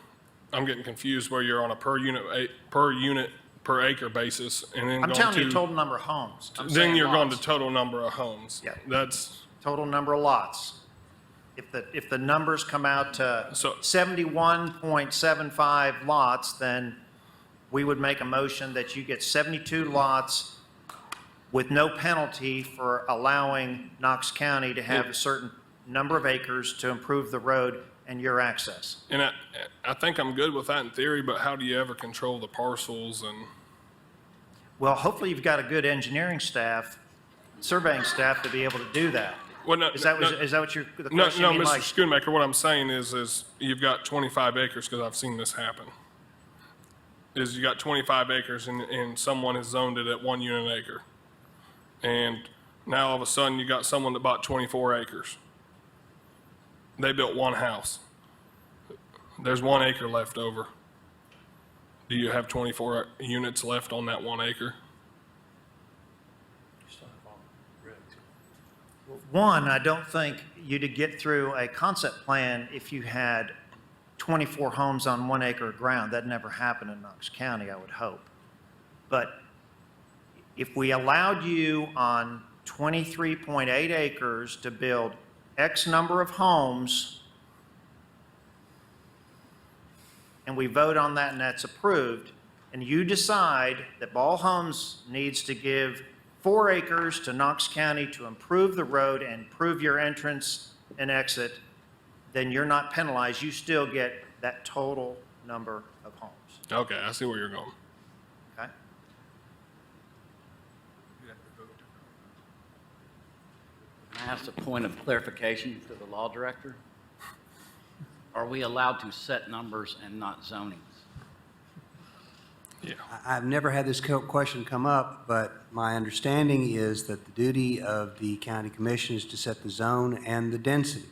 getting confused where you're on a per unit per acre basis, and then I'm telling you total number of homes. I'm then saying you're going lots. to total number of homes. Yeah. That's Total number of lots. If the numbers come out to 71.75 lots, then we would make a motion that you get 72 lots with no penalty for allowing Knox County to have a certain number of acres to improve the road and your access. and I think I'm good with that in theory, but how do you ever control the parcels and? Well, hopefully you've got a good engineering staff, surveying staff to be able to do that. Well, no, Is that no, what the No, question? no, you mean, Mr. like- Schoonmaker, what I'm saying is you've got 25 acres, because I've seen this happen. Is you got 25 acres and someone has zoned it at 1 unit an acre. And now all of a sudden you got someone that bought 24 acres. They built 1 house. There's 1 acre left over. Do you have 24 units left on that 1 acre? One, I don't think you'd get through a concept plan if you had 24 homes on 1 acre of ground. That never happened in Knox County, I would hope. But if we allowed you on 23.8 acres to build X number of homes, and we vote on that and that's approved, and you decide that Ball Homes needs to give 4 acres to Knox County to improve the road and improve your entrance and exit, then you're not penalized. You still get that total number of homes. Okay, I see where you're going. Okay? Can I ask a point of clarification to the law director? Are we allowed to set numbers and not zonings? Yeah. I've never had this question come up, but my understanding is that the duty of the county commission is to set the zone and the density,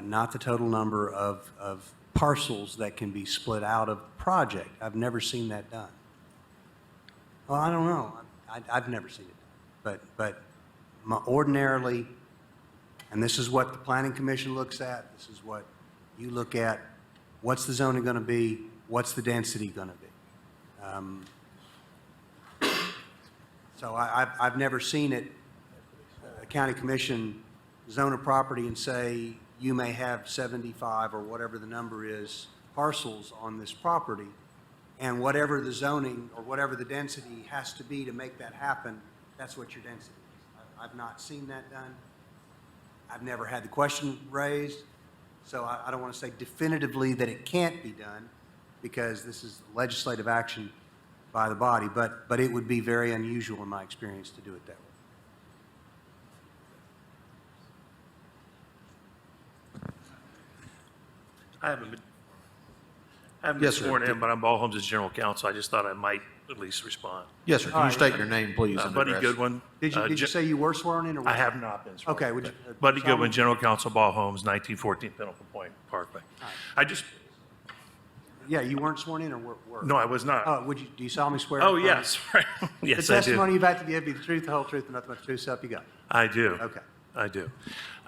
not the total number of parcels that can be split out of the project. I've never seen that done. Well, I don't know. I've never seen it done. But ordinarily, and this is what the planning commission looks at, this is what you look at, what's the zoning going to be, what's the density going to be? So I've never seen it, a county commission zone a property and say, you may have 75 or whatever the number is, parcels on this property, and whatever the zoning or whatever the density has to be to make that happen, that's what your density is. I've not seen that done. I've never had the question raised, so I don't want to say definitively that it can't be done, because this is legislative action by the body, but it would be very unusual in my experience to do it that way. I haven't been Yes, sir. sworn in, but I'm Ball Homes' general counsel. I just thought I might at least respond. Yes, sir. Can you state your name, please, and Buddy address? Goodwin. Did you say you were sworn in, or? I have not been sworn. Okay, would you? Buddy solemnly- Goodwin, general counsel, Ball Homes, 1914 Pinnacle Point Parkway. I just, Yeah, you weren't sworn in, or were? no, I was not. Do you solemnly swear? Oh, affirm yes, right. Yes, The I testimony do. you've had to give be the truth, the whole truth, and nothing but the truth, so help you God. I do. Okay. I do.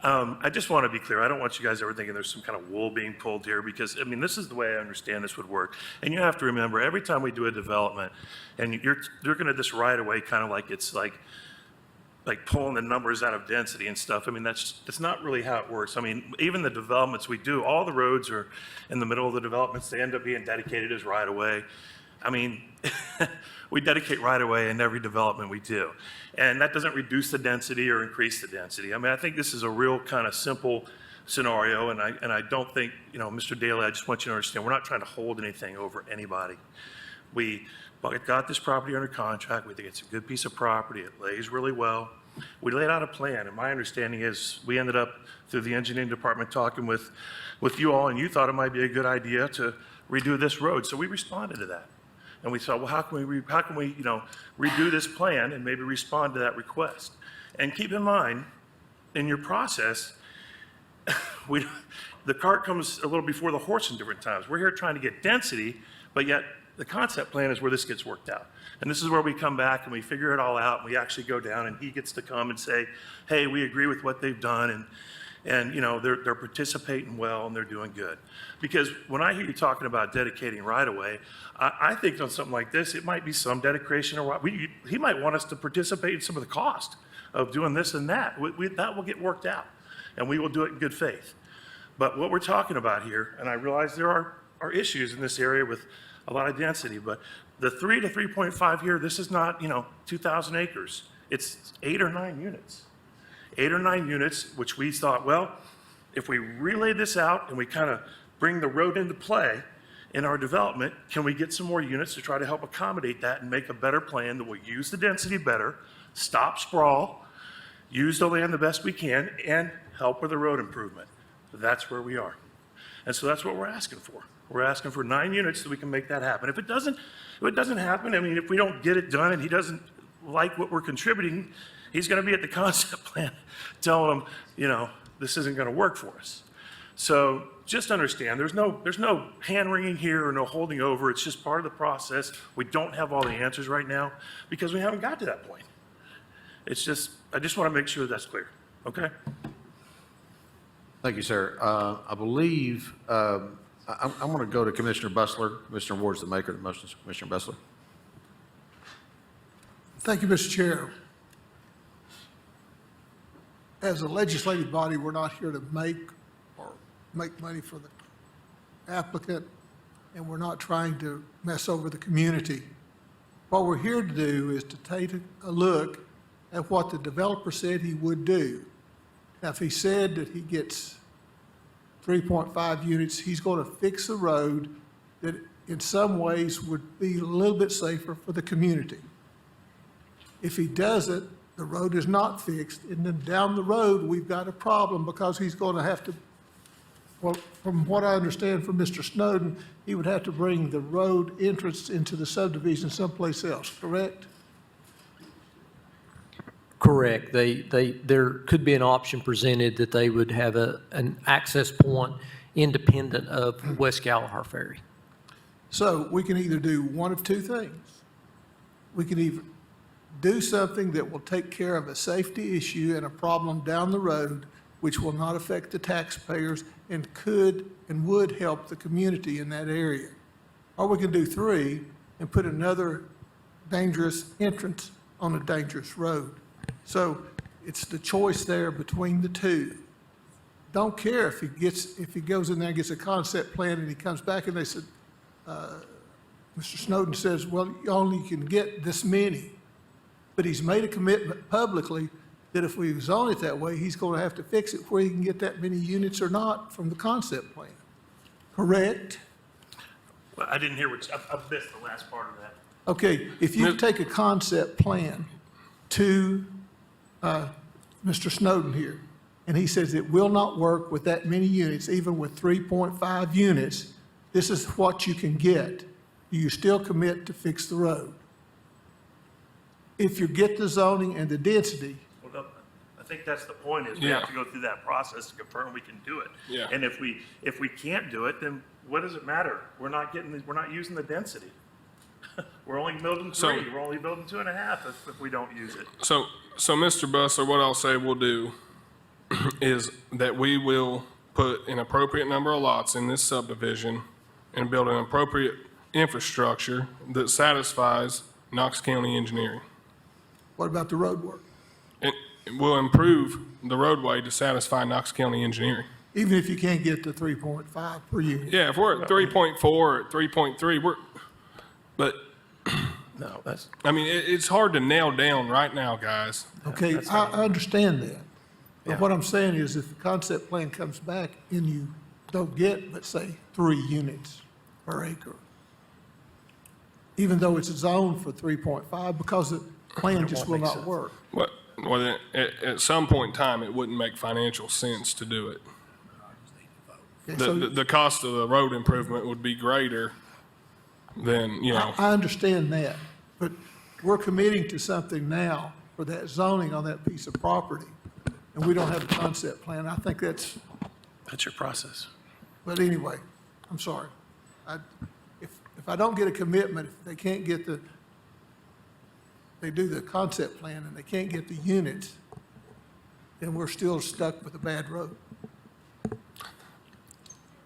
I just want to be clear. I don't want you guys ever thinking there's some kind of wool being pulled here, because, I mean, this is the way I understand this would work. And you have to remember, every time we do a development, and you're looking at this right away, kind of like it's like pulling the numbers out of density and stuff. I mean, that's not really how it works. I mean, even the developments we do, all the roads are in the middle of the developments. They end up being dedicated as right of way. I mean, we dedicate right of way in every development we do. And that doesn't reduce the density or increase the density. I mean, I think this is a real kind of simple scenario, and I don't think, you know, Mr. Daly, I just want you to understand, we're not trying to hold anything over anybody. We got this property under contract. We think it's a good piece of property. It lays really well. We laid out a plan, and my understanding is we ended up, through the engineering department, talking with you all, and you thought it might be a good idea to redo this road. So we responded to that. And we thought, well, how can we redo this plan and maybe respond to that request? And keep in mind, in your process, the cart comes a little before the horse in different times. We're here trying to get density, but yet the concept plan is where this gets worked out. And this is where we come back and we figure it all out, and we actually go down, and he gets to come and say, hey, we agree with what they've done, and you know, they're participating well and they're doing good. Because when I hear you talking about dedicating right of way, I think on something like this, it might be some dedication, or he might want us to participate in some of the cost of doing this and that. That will get worked out, and we will do it in good faith. But what we're talking about here, and I realize there are issues in this area with a lot of density, but the 3 to 3.5 here, this is not, 2,000 acres. It's 8 or 9 units. 8 or 9 units, which we thought, well, if we relay this out and we kind of bring the road into play in our development, can we get some more units to try to help accommodate that and make a better plan that will use the density better, stop sprawl, use the land the best we can, and help with the road improvement? That's where we are. And so that's what we're asking for. We're asking for 9 units so we can make that happen. If it doesn't happen, I mean, if we don't get it done and he doesn't like what we're contributing, he's going to be at the concept plan telling him, this isn't going to work for us. So just understand, there's no hand-wringing here or no holding over. It's just part of the process. We don't have all the answers right now because we haven't got to that point. It's just, I just want to make sure that's clear, okay? Thank you, sir. I believe, I'm going to go to Commissioner Bustler. Commissioner Ward's the maker of the motion. Commissioner Bustler. Thank you, Mr. Chair. As a legislative body, we're not here to make money for the applicant, and we're not trying to mess over the community. What we're here to do is to take a look at what the developer said he would do. Now, if he said that he gets 3.5 units, he's going to fix the road that in some ways would be a little bit safer for the community. If he doesn't, the road is not fixed, and then down the road, we've got a problem because he's going to have to, well, from what I understand from Mr. Snowden, he would have to bring the road entrance into the subdivision someplace else, correct? Correct. There could be an option presented that they would have an access point independent of West Galahar Ferry. So we can either do one of two things. We can either do something that will take care of a safety issue and a problem down the road, which will not affect the taxpayers and could and would help the community in that area. Or we can do three and put another dangerous entrance on a dangerous road. So it's the choice there between the two. Don't care if he goes in there and gets a concept plan and he comes back and they said, Mr. Snowden says, well, you only can get this many. But he's made a commitment publicly that if we zone it that way, he's going to have to fix it where he can get that many units or not from the concept plan. Correct? Well, I didn't hear what, I missed the last part of that. Okay, if you take a concept plan to Mr. Snowden here, and he says it will not work with that many units, even with 3.5 units, this is what you can get. Do you still commit to fix the road? If you get the zoning and the density, Well, I think that's the point, is we have to go through that process to confirm we can do it. Yeah. And if we can't do it, then what does it matter? We're not using the density. We're only building So- 3, we're only building 2.5 if we don't use it. So Mr. Bustler, what I'll say we'll do is that we will put an appropriate number of lots in this subdivision and build an appropriate infrastructure that satisfies Knox County engineering. what about the road work? It will improve the roadway to satisfy Knox County engineering. Even if you can't get to 3.5 per unit? Yeah, if we're at 3.4 or at 3.3, but, No, that's, I mean, it's hard to nail down right now, guys. Okay, I understand that. But what I'm saying is if the concept plan comes back and you don't get, let's say, 3 units per acre, even though it's zoned for 3.5, because the plan just will not work. Well, then, at some point in time, it wouldn't make financial sense to do it. Okay, so The cost of the road improvement would be greater than, you know. I understand that, but we're committing to something now for that zoning on that piece of property, and we don't have a concept plan. I think that's, your process. but anyway, I'm sorry. If I don't get a commitment, if they can't get they do the concept plan and they can't get the units, then we're still stuck with a bad road.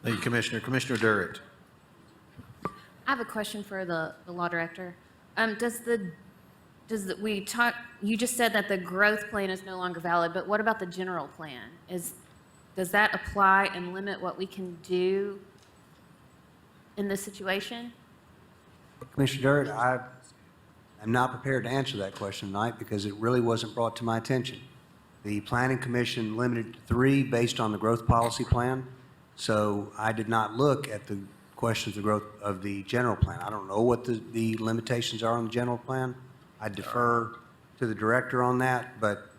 Thank you, Commissioner. Commissioner Durrett. I have a question for the law director. You just said that the growth plan is no longer valid, but what about the general plan? Does that apply and limit what we can do in this situation? Commissioner Durrett, I am not prepared to answer that question tonight because it really wasn't brought to my attention. The Planning Commission limited to 3 based on the growth policy plan, so I did not look at the questions of growth of the general plan. I don't know what the limitations are on the general plan. I defer to the director on that, but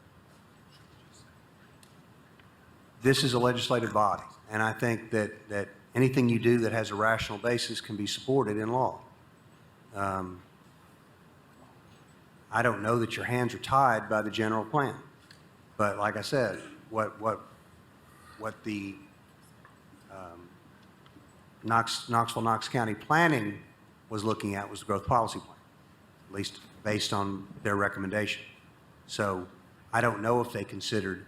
this is a legislative body, and I think that anything you do that has a rational basis can be supported in law. I don't know that your hands are tied by the general plan, but like I said, what the Knoxville, Knox County Planning was looking at was the growth policy plan, at least based on their recommendation. So I don't know if they considered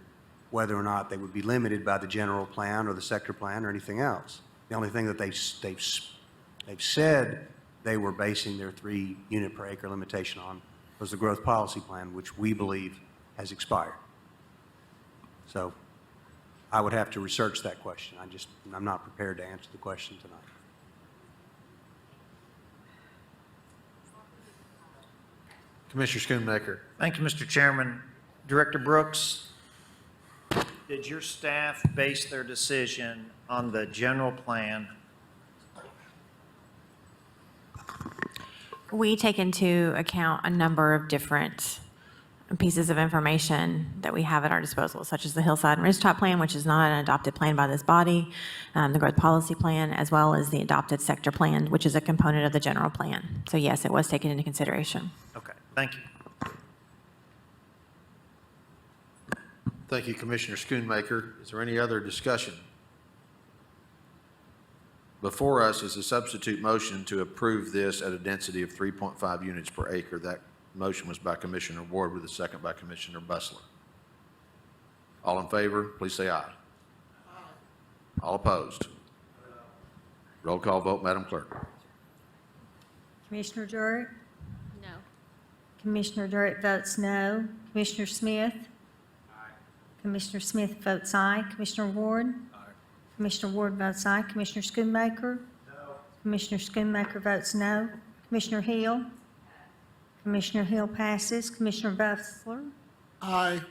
whether or not they would be limited by the general plan or the sector plan or anything else. The only thing that they've said they were basing their 3 unit per acre limitation on was the growth policy plan, which we believe has expired. So I would have to research that question. I'm not prepared to answer the question tonight. Commissioner Schoonmaker. Thank you, Mr. Chairman. Director Brooks, did your staff base their decision on the general plan? We take into account a number of different pieces of information that we have at our disposal, such as the Hillside and Ridgetop Plan, which is not an adopted plan by this body, the Growth Policy Plan, as well as the adopted sector plan, which is a component of the general plan. So yes, it was taken into consideration. Okay, thank you. Thank you, Commissioner Schoonmaker. Is there any other discussion? Before us is a substitute motion to approve this at a density of 3.5 units per acre. That motion was by Commissioner Ward with a second by Commissioner Bustler. All in favor, please say aye. All opposed? Roll call vote, Madam Clerk. Commissioner Durrett? No. Commissioner Durrett votes no. Commissioner Smith? Commissioner Smith votes aye. Commissioner Ward? Commissioner Ward votes aye. Commissioner Schoonmaker? No. Commissioner Schoonmaker votes no. Commissioner Hill? Commissioner Hill passes. Commissioner Bustler? Aye.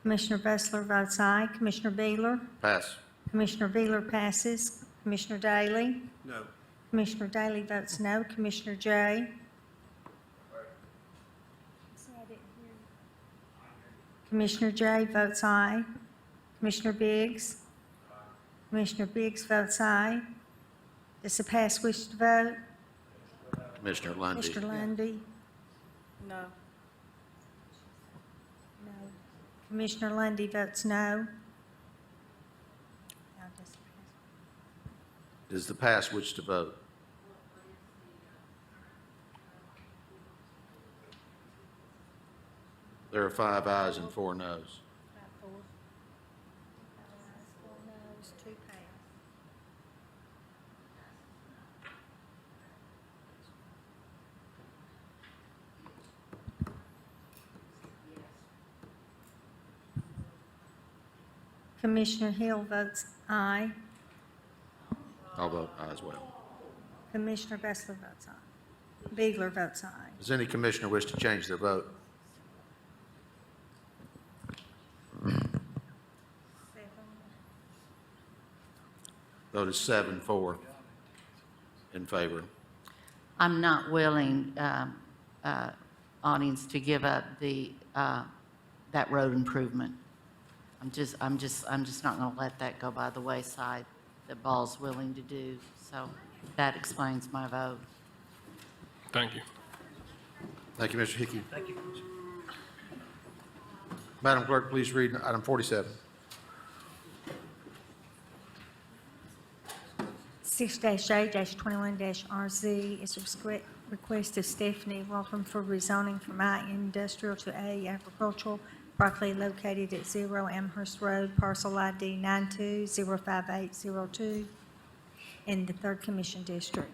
Commissioner Bessler votes aye. Commissioner Beeler? Pass. Commissioner Beeler passes. Commissioner Daly? No. Commissioner Daly votes no. Commissioner J? Commissioner J votes aye. Commissioner Biggs? Commissioner Biggs votes aye. Does the pass wish to vote? Commissioner Lundy. Mr. Lundy? No. No. Commissioner Lundy votes no. Now does the pass- Does the pass wish to vote? There are 5 ayes and 4 noes. Two pass. Commissioner Hill votes aye. I'll vote aye as well. Commissioner Bessler votes aye. Beegler votes aye. Does any commissioner wish to change their vote? Vote is 7-4 in favor. I'm not willing, audience, to give up that road improvement. I'm just not going to let that go by the wayside that Ball's willing to do. So that explains my vote. Thank you. Thank you, Mr. Hickey. Madam Clerk, please read item 47. 6-A-21-RZ is a request of Stephanie Waltham for rezoning from I industrial to A agricultural, properly located at 0 Amherst Road, parcel ID 92-05802 in the 3rd Commission District.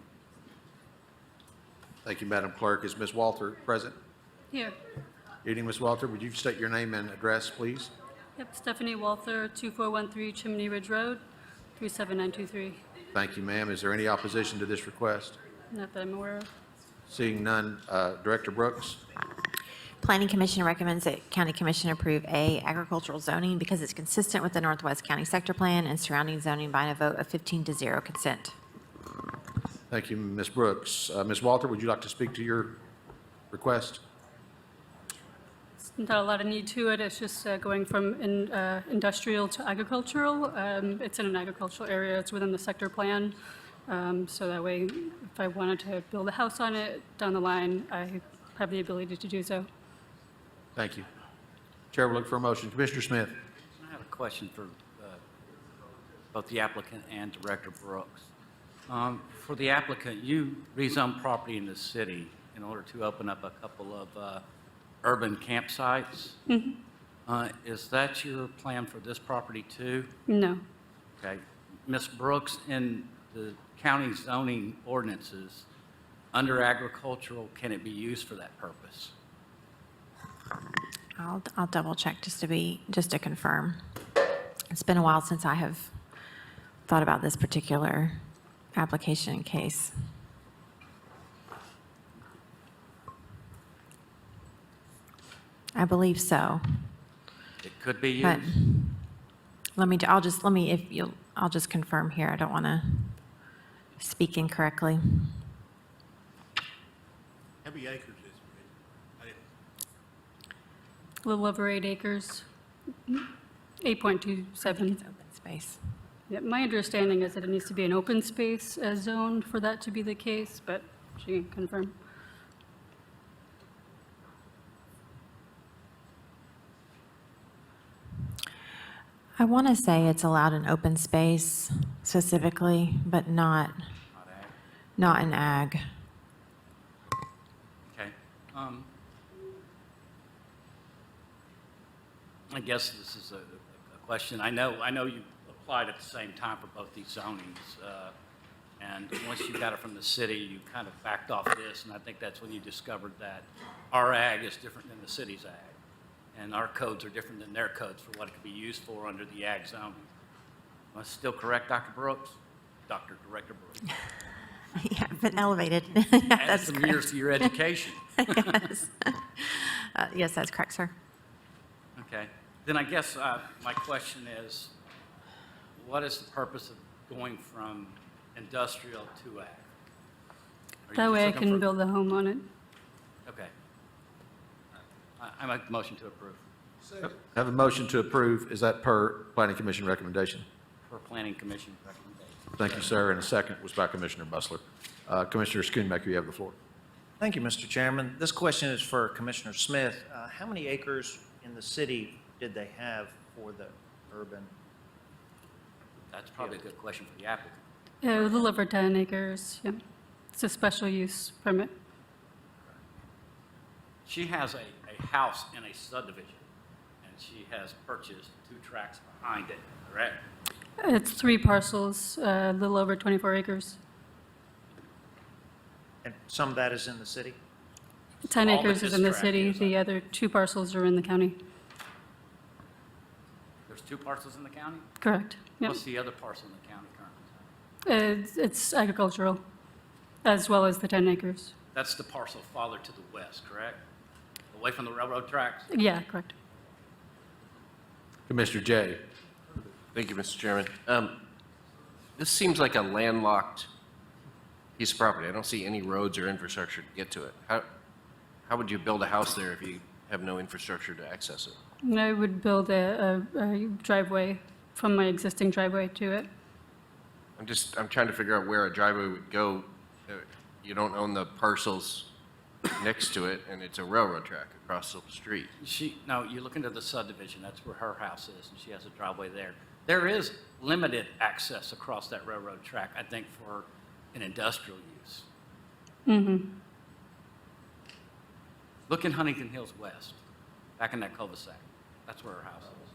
Thank you, Madam Clerk. Is Ms. Walter present? Here. Evening, Ms. Walter. Would you state your name and address, please? Yep, Stephanie Walther, 2413 Chimney Ridge Road, 37923. Thank you, ma'am. Is there any opposition to this request? Not that I'm aware of. Seeing none, Director Brooks? Planning Commission recommends that County Commission approve A, agricultural zoning because it's consistent with the Northwest County Sector Plan and surrounding zoning by a vote of 15-0 consent. Thank you, Ms. Brooks. Ms. Walter, would you like to speak to your request? Not a lot of need to it. It's just going from industrial to agricultural. It's in an agricultural area. It's within the sector plan. So that way, if I wanted to build a house on it down the line, I have the ability to do so. Thank you. Chair will look for a motion. Commissioner Smith. I have a question for both the applicant and Director Brooks. For the applicant, you rezoned property in the city in order to open up a couple of urban campsites. Is that your plan for this property too? No. Okay. Ms. Brooks, in the county zoning ordinances, under agricultural, can it be used for that purpose? I'll double check just to confirm. It's been a while since I have thought about this particular application and case. I believe so. It could be But used. I'll just confirm here. I don't want to speak incorrectly. How many acres is it? A little over 8 acres, 8.27. It's open space. Yeah, my understanding is that it needs to be an open space zoned for that to be the case, but she can confirm. I want to say it's allowed in open space specifically, but not in ag. Okay. I guess this is a question. I know you applied at the same time for both these zonings, and once you got it from the city, you kind of backed off this, and I think that's when you discovered that our ag is different than the city's ag, and our codes are different than their codes for what it could be used for under the ag zoning. Am I still correct, Dr. Brooks? Director Brooks? Yeah, I've been elevated. Add some years to your education. Yes. Yes, that's correct, sir. Okay. Then I guess my question is, what is the purpose of going from industrial to ag? Are you That just way I looking can for- build a home on it. Okay. I make the motion to approve Have a motion to approve. Is that per Planning Commission recommendation? for Planning Commission recommendation. Thank you, sir. And a second was by Commissioner Bustler. Commissioner Schoonmaker, you have the floor. Thank you, Mr. Chairman. This question is for Commissioner Smith. How many acres in the city did they have for the urban? That's probably a good question for the applicant. A little over 10 acres, yeah. It's a special use permit. She has a house in a subdivision, and she has purchased 2 tracts behind it, correct? It's 3 parcels, a little over 24 acres. And some of that is in the city? 10 All that acres is in the this tract city, is, the other 2 parcels are in the county. There's 2 parcels in the county? Correct, yep. What's the other parcel in the county currently? It's agricultural, as well as the 10 acres. That's the parcel farther to the west, correct? Away from the railroad tracks? Yeah, correct. Commissioner Jay. Thank you, Mr. Chairman. This seems like a landlocked piece of property. I don't see any roads or infrastructure to get to it. How would you build a house there if you have no infrastructure to access it? And I would build a driveway from my existing driveway to it. I'm trying to figure out where a driveway would go. You don't own the parcels next to it, and it's a railroad track across the street. No, you look into the subdivision, that's where her house is, and she has a driveway there. There is limited access across that railroad track, I think, for an industrial use. Mm-hmm. Look in Huntington Hills West, back in that cul-de-sac. That's where her house is.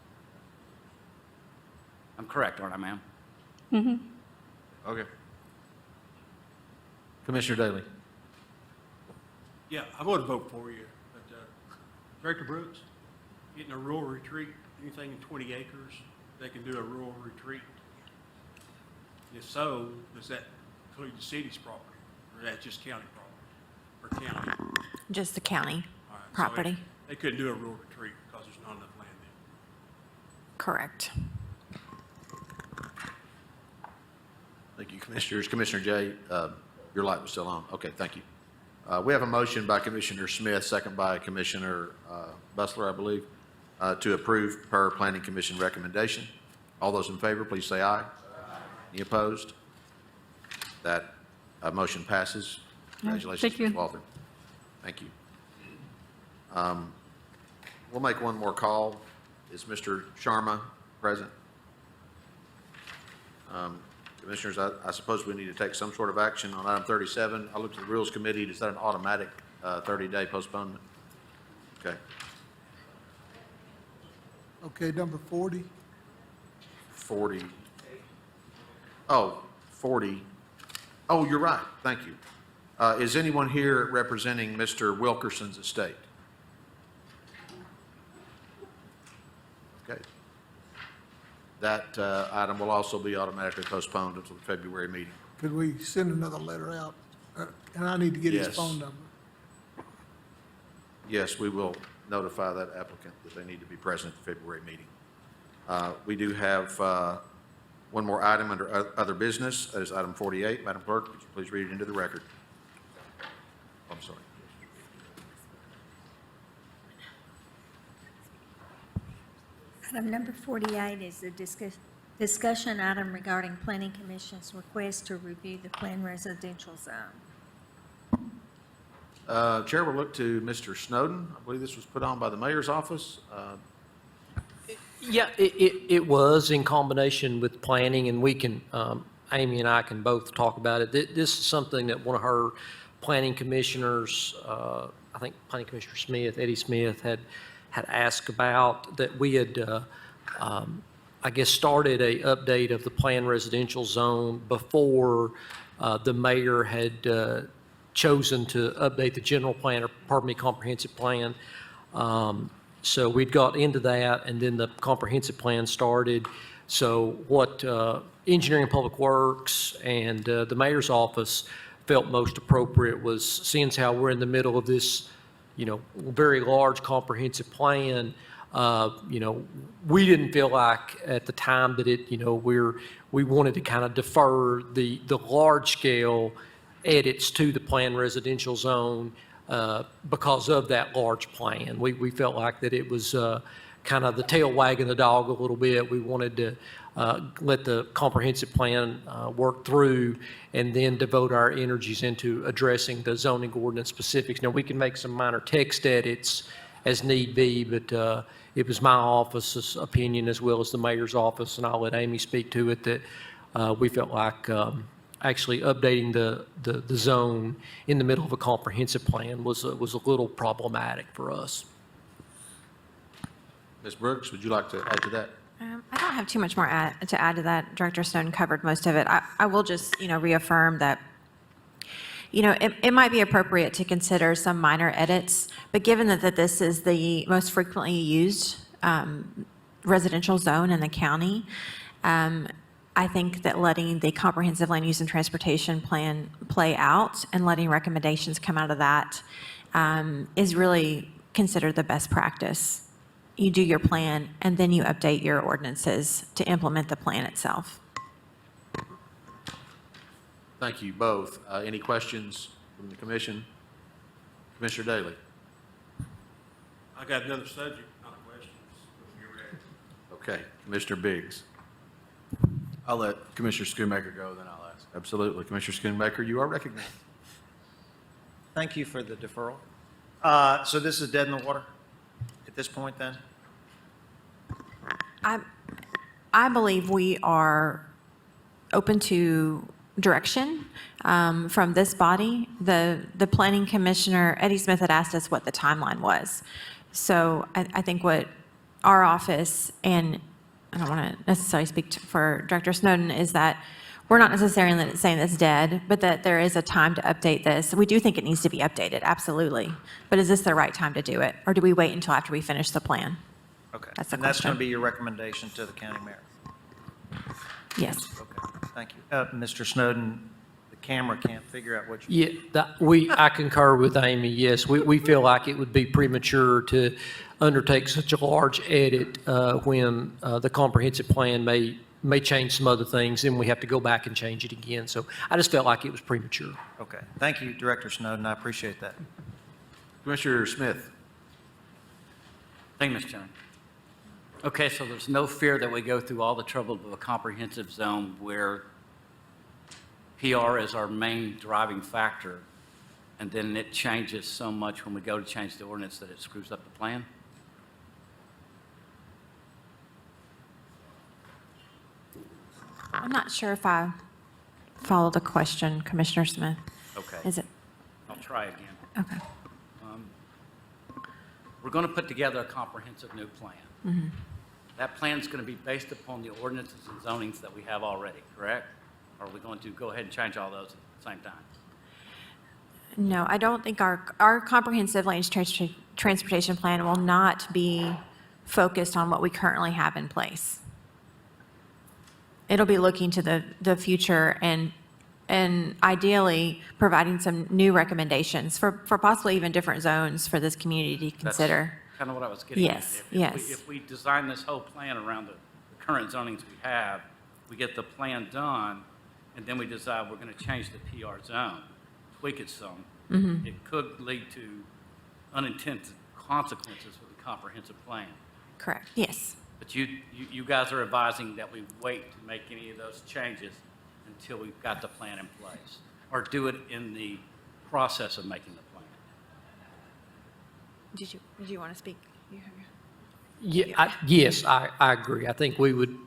I'm correct, aren't I, ma'am? Mm-hmm. Okay. Commissioner Daly. Yeah, I would vote for you, but Director Brooks, getting a rural retreat, anything in 20 acres, they can do a rural retreat. If so, does that include the city's property, or that's just county property, or county? Just the county All right, so property. They couldn't do a rural retreat because there's not enough land there. Correct. Thank you, Commissioners. Commissioner Jay, your light was still on. Okay, thank you. We have a motion by Commissioner Smith, second by Commissioner Bustler, I believe, to approve per Planning Commission recommendation. All those in favor, please say aye. Any opposed? That motion passes. Congratulations, Thank you. Ms. Walter. Thank you. We'll make one more call. Is Mr. Sharma present? Commissioners, I suppose we need to take some sort of action on item 37. I looked at the Rules Committee. Is that an automatic 30-day postponement? Okay. Okay, number 40. 40. Oh, 40. Oh, you're right. Thank you. Is anyone here representing Mr. Wilkerson's estate? Okay. That item will also be automatically postponed until the February meeting. Could we send another letter out? And I need to get his Yes. phone number. Yes, we will notify that applicant that they need to be present at the February meeting. We do have one more item under other business. That is item 48. Madam Clerk, would you please read it into the record? I'm sorry. Item number 48 is a discussion item regarding Planning Commission's request to review the planned residential zone. Chair will look to Mr. Snowden. I believe this was put on by the mayor's office. Yeah, it was in combination with planning, and we can, Amy and I can both talk about it. This is something that one of her planning commissioners, I think Planning Commissioner Smith, Eddie Smith, had asked about, that we had, I guess, started a update of the planned residential zone before the mayor had chosen to update the general plan, or pardon me, comprehensive plan. So we'd got into that, and then the comprehensive plan started. So what Engineering and Public Works and the mayor's office felt most appropriate was, seeing as how we're in the middle of this, very large comprehensive plan, we didn't feel like at the time that we wanted to kind of defer the large-scale edits to the planned residential zone because of that large plan. We felt like that it was kind of the tail wagging the dog a little bit. We wanted to let the comprehensive plan work through and then devote our energies into addressing the zoning ordinance specifics. Now, we can make some minor text edits as need be, but it was my office's opinion as well as the mayor's office, and I'll let Amy speak to it, that we felt like actually updating the zone in the middle of a comprehensive plan was a little problematic for us. Ms. Brooks, would you like to add to that? I don't have too much more to add to that. Director Snowden covered most of it. I will just, reaffirm that, it might be appropriate to consider some minor edits, but given that this is the most frequently used residential zone in the county, I think that letting the comprehensive land use and transportation plan play out and letting recommendations come out of that is really considered the best practice. You do your plan, and then you update your ordinances to implement the plan itself. Thank you both. Any questions from the commission? Commissioner Daly? I got another subject, not questions. You're ready. Okay. Commissioner Biggs? I'll let Commissioner Schoonmaker go, then I'll ask. Absolutely. Commissioner Schoonmaker, you are recognized. Thank you for the deferral. So this is dead in the water at this point, then? I believe we are open to direction from this body. The planning commissioner, Eddie Smith, had asked us what the timeline was. So I think what our office, and I don't want to necessarily speak for Director Snowden, is that we're not necessarily saying it's dead, but that there is a time to update this. We do think it needs to be updated, absolutely. But is this the right time to do it? Or do we wait until after we finish the plan? Okay. That's the And that's going to question. be your recommendation to the county mayor? Yes. Okay, thank you. Mr. Snowden, the camera can't figure out what you... Yeah, I concur with Amy, yes. We feel like it would be premature to undertake such a large edit when the comprehensive plan may change some other things, and we have to go back and change it again. So I just felt like it was premature. Okay, thank you, Director Snowden, I appreciate that. Commissioner Smith? Thank you, Mr. Chairman. Okay, so there's no fear that we go through all the trouble of a comprehensive zone where PR is our main driving factor, and then it changes so much when we go to change the ordinance that it screws up the plan? I'm not sure if I follow the question, Commissioner Smith. Okay. Is it? I'll try again. Okay. We're going to put together a comprehensive new plan. Mhm. That plan's going to be based upon the ordinances and zonings that we have already, correct? Or are we going to go ahead and change all those at the same time? No, I don't think our comprehensive land use transportation plan will not be focused on what we currently have in place. It'll be looking to the future and ideally providing some new recommendations for possibly even different zones for this community to consider. That's kind of what I was getting at. Yes, yes. If we design this whole plan around the current zonings we have, we get the plan done, and then we decide we're going to change the PR zone, tweak it some, Mhm. it could lead to unintended consequences with the comprehensive plan. Correct, yes. But you guys are advising that we wait to make any of those changes until we've got the plan in place, or do it in the process of making the plan. Did you want to speak? Yes, I agree. I think we would,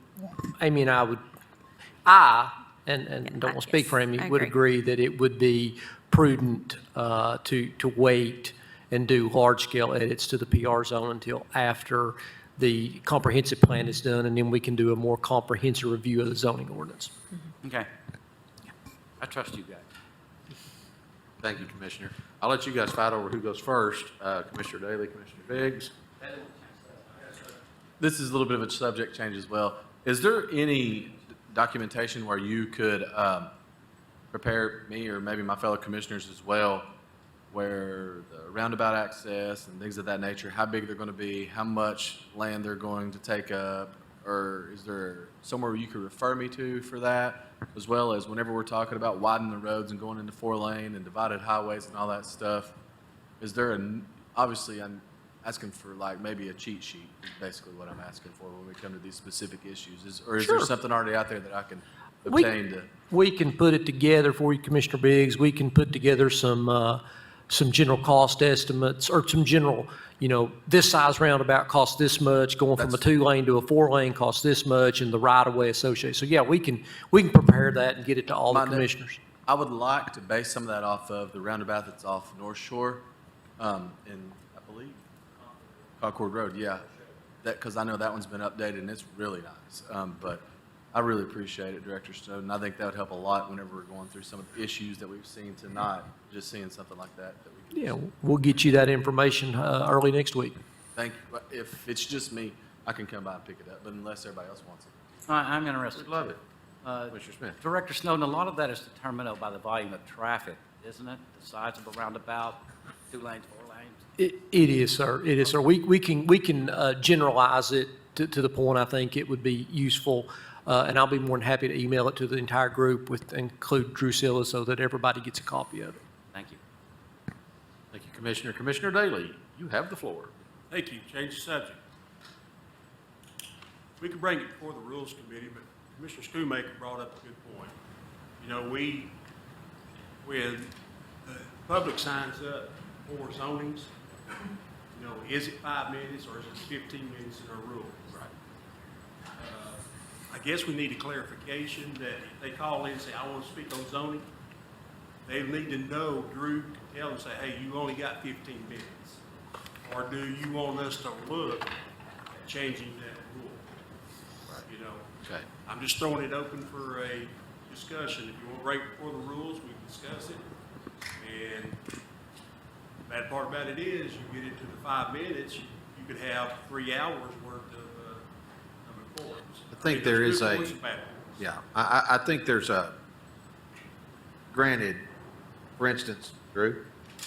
Amy and I would, and don't want to speak for Amy, I would agree that it would be prudent to wait and do large-scale edits to the PR zone until after the comprehensive plan is done, and then we can do a more comprehensive review of the zoning ordinance. Okay. I trust you guys. Thank you, Commissioner. I'll let you guys fight over who goes first. Commissioner Daly, Commissioner Biggs. This is a little bit of a subject change as well. Is there any documentation where you could prepare me or maybe my fellow commissioners as well where the roundabout access and things of that nature, how big they're going to be, how much land they're going to take up, or is there somewhere you could refer me to for that? As well as whenever we're talking about widening the roads and going into 4-lane and divided highways and all that stuff, is there obviously I'm asking for like maybe a cheat sheet is basically what I'm asking for when we come to these specific issues. Is there Sure. something already out there that I can We- obtain to? We can put it together for you, Commissioner Biggs. We can put together some general cost estimates or some general, this size roundabout costs this much, going from a 2-lane to a 4-lane costs this much, and the right-of-way associated. So yeah, we can prepare that and get it to all the commissioners. I would like to base some of that off of the roundabout that's off North Shore, in, I believe, Concord Road, yeah. Because I know that one's been updated and it's really nice. But I really appreciate it, Director Snowden. I think that would help a lot whenever we're going through some of the issues that we've seen tonight, just seeing something like that we can. Yeah, we'll get you that information early next week. Thank you. If it's just me, I can come by and pick it up, but unless everybody else wants it. I'm interested. We'd love too. it. Commissioner Smith. Director Snowden, a lot of that is determined by the volume of traffic, isn't it? The size of a roundabout, 2 lanes, 4 lanes? It is, sir. It is, sir. We can generalize it to the point I think it would be useful. And I'll be more than happy to email it to the entire group include Drusilla so that everybody gets a copy of it. Thank you. Thank you, Commissioner. Commissioner Daly, you have the floor. Thank you. Change the subject. We could bring it before the Rules Committee, but Commissioner Schoonmaker brought up a good point. When the public signs up for zonings, is it 5 minutes or is it 15 minutes in our rules? Right. I guess we need a clarification that if they call in and say, I want to speak on zoning, they need to know, Drew can tell them, say, hey, you only got 15 minutes. Or do you want us to look at changing that rule? Okay. I'm just throwing it open for a discussion. If you want right before the rules, we can discuss it. And the bad part about it is, you get into the 5 minutes, you could have 3 hours worth of reports. I think there is there's a, good points and bad points. yeah, I think there's a, granted, for instance, Drew?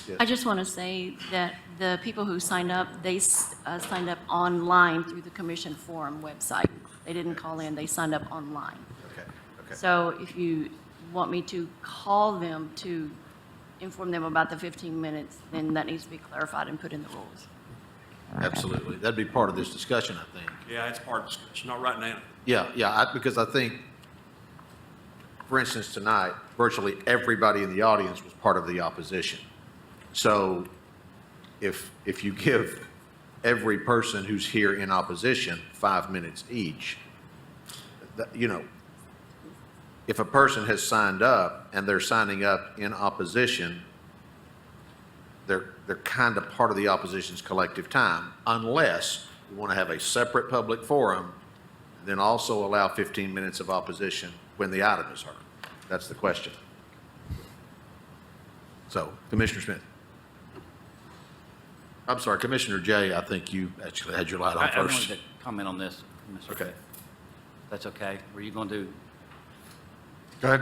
Yes. I just want to say that the people who signed up, they signed up online through the commission forum website. They didn't call in, they signed up online. Okay, okay. So if you want me to call them to inform them about the 15 minutes, then that needs to be clarified and put in the rules. Absolutely. That'd be part of this discussion, I think. Yeah, it's part of the discussion, not right now. Yeah, because I think, for instance, tonight, virtually everybody in the audience was part of the opposition. So if you give every person who's here in opposition 5 minutes each, if a person has signed up and they're signing up in opposition, they're kind of part of the opposition's collective time, unless we want to have a separate public forum, then also allow 15 minutes of opposition when the item is heard. That's the question. So, Commissioner Smith. I'm sorry, Commissioner Jay, I think you actually had your light on I first. wanted to comment on this, Mr. Okay. Smith. That's okay. Were you going to do? Go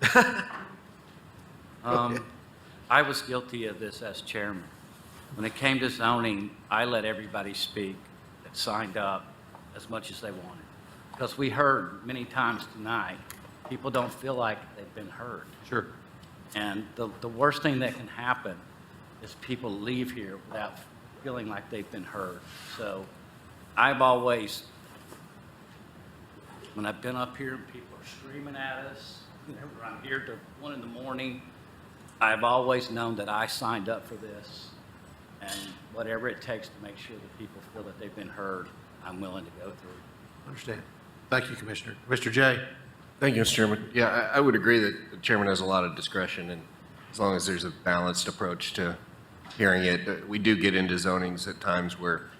ahead. Um, I was guilty of this as chairman. When it came to zoning, I let everybody speak that signed up as much as they wanted. Because we heard many times tonight, people don't feel like they've been heard. Sure. And the worst thing that can happen is people leave here without feeling like they've been heard. So I've always, when I've been up here and people are screaming at us, whenever I'm here till 1 in the morning, I've always known that I signed up for this. And whatever it takes to make sure that people feel that they've been heard, I'm willing to go through. Understand. Thank you, Commissioner. Mr. Jay? Thank you, Mr. Chairman. Yeah, I would agree that the chairman has a lot of discretion, and as long as there's a balanced approach to hearing it, we do get into zonings at times where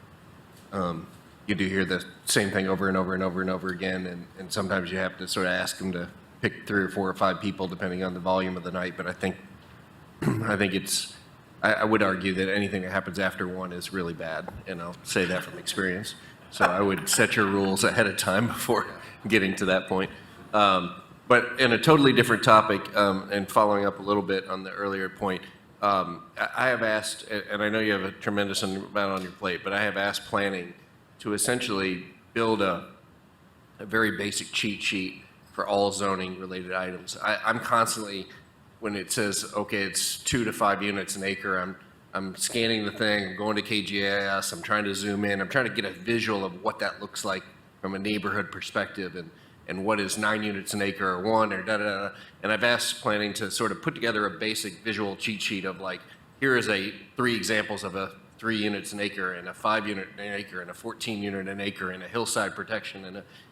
you do hear the same thing over and over and over and over again, and sometimes you have to sort of ask them to pick 3 or 4 or 5 people depending on the volume of the night. But I think I would argue that anything that happens after 1 is really bad, and I'll say that from experience. So I would set your rules ahead of time before getting to that point. But in a totally different topic, and following up a little bit on the earlier point, I have asked, and I know you have a tremendous amount on your plate, but I have asked planning to essentially build a very basic cheat sheet for all zoning-related items. I'm constantly, when it says, okay, it's 2 to 5 units an acre, I'm scanning the thing, I'm going to KGIS, I'm trying to zoom in, I'm trying to get a visual of what that looks like from a neighborhood perspective, and what is 9 units an acre or 1 or da-da-da. And I've asked planning to sort of put together a basic visual cheat sheet of like, here is 3 examples of a 3 units an acre and a 5 unit an acre and a 14 unit an acre and a hillside protection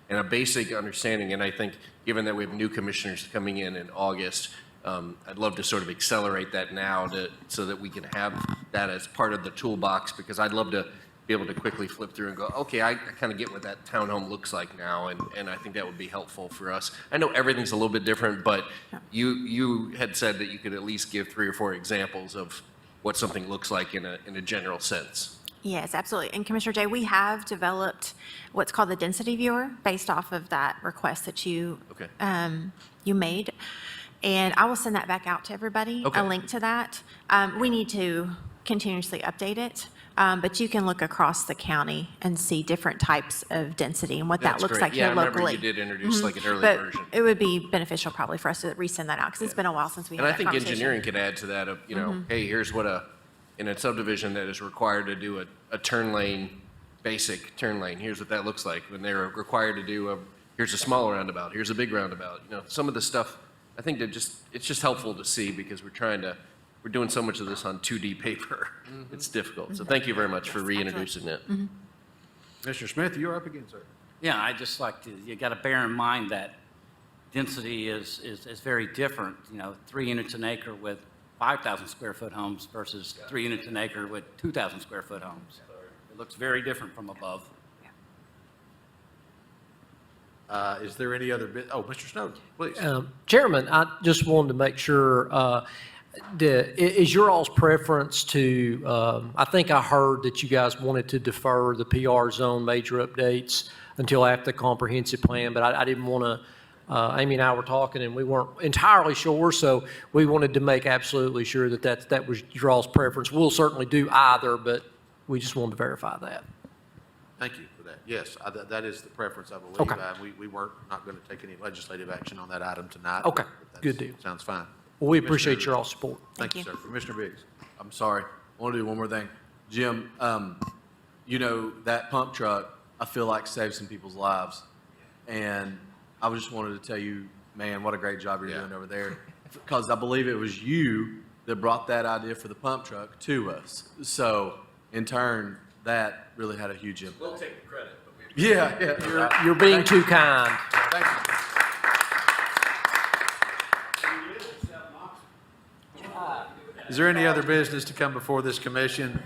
and a basic understanding. And I think given that we have new commissioners coming in August, I'd love to sort of accelerate that now so that we can have that as part of the toolbox, because I'd love to be able to quickly flip through and go, okay, I kind of get what that townhome looks like now, and I think that would be helpful for us. I know everything's a little bit different, but you had said that you could at least give 3 or 4 examples of what something looks like in a general sense. Yes, absolutely. And Commissioner Jay, we have developed what's called the density viewer based off of that request that you you made. And I will send that back out to everybody, Okay. a link to that. We need to continuously update it, but you can look across the county and see different types of density and what that That's looks great. like Yeah, here I remember locally. you did introduce like an early But version. it would be beneficial probably for us to resend that out, because it's been a while since we had And I that think conversation. engineering could add to that of, you know, hey, here's what in a subdivision that is required to do a turn lane, basic turn lane, here's what that looks like. When they're required to do here's a small roundabout, here's a big roundabout. You know, some of the stuff, I think that it's just helpful to see, because we're doing so much of this on 2D paper. It's difficult. So thank you very much for reintroducing it. Mr. Smith, you're up again, sir. Yeah, I just like to, you got to bear in mind that density is very different. You know, 3 units an acre with 5,000 square foot homes versus 3 units an acre with 2,000 square foot homes. It looks very different from above. Is there any other Mr. Snowden, please. Chairman, I just wanted to make sure, is your all's preference to, I think I heard that you guys wanted to defer the PR zone major updates until after the comprehensive plan, but I didn't want to, Amy and I were talking and we weren't entirely sure, so we wanted to make absolutely sure that was your all's preference. We'll certainly do either, but we just wanted to verify that. Thank you for that. Yes, that is the preference, I believe. Okay. We weren't not going to take any legislative action on that item tonight. Okay, but good deal. Sounds fine. Well, we Commissioner- appreciate your all's support. Thank you, sir. Commissioner Biggs. I'm sorry. I want to do one more thing. Jim, you know, that pump truck, I feel like saved some people's lives. And I just wanted to tell you, man, what a great job you're doing over there. Because I believe it was you that brought that idea for the pump truck to us. So in turn, that really had a huge impact. We'll take the credit, but Yeah. You're being too kind. Thank you. Is there any other business to come before this commission?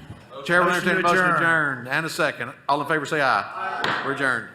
Chair will entertain a motion to adjourn. And a second. All in favor, say aye. We're adjourned.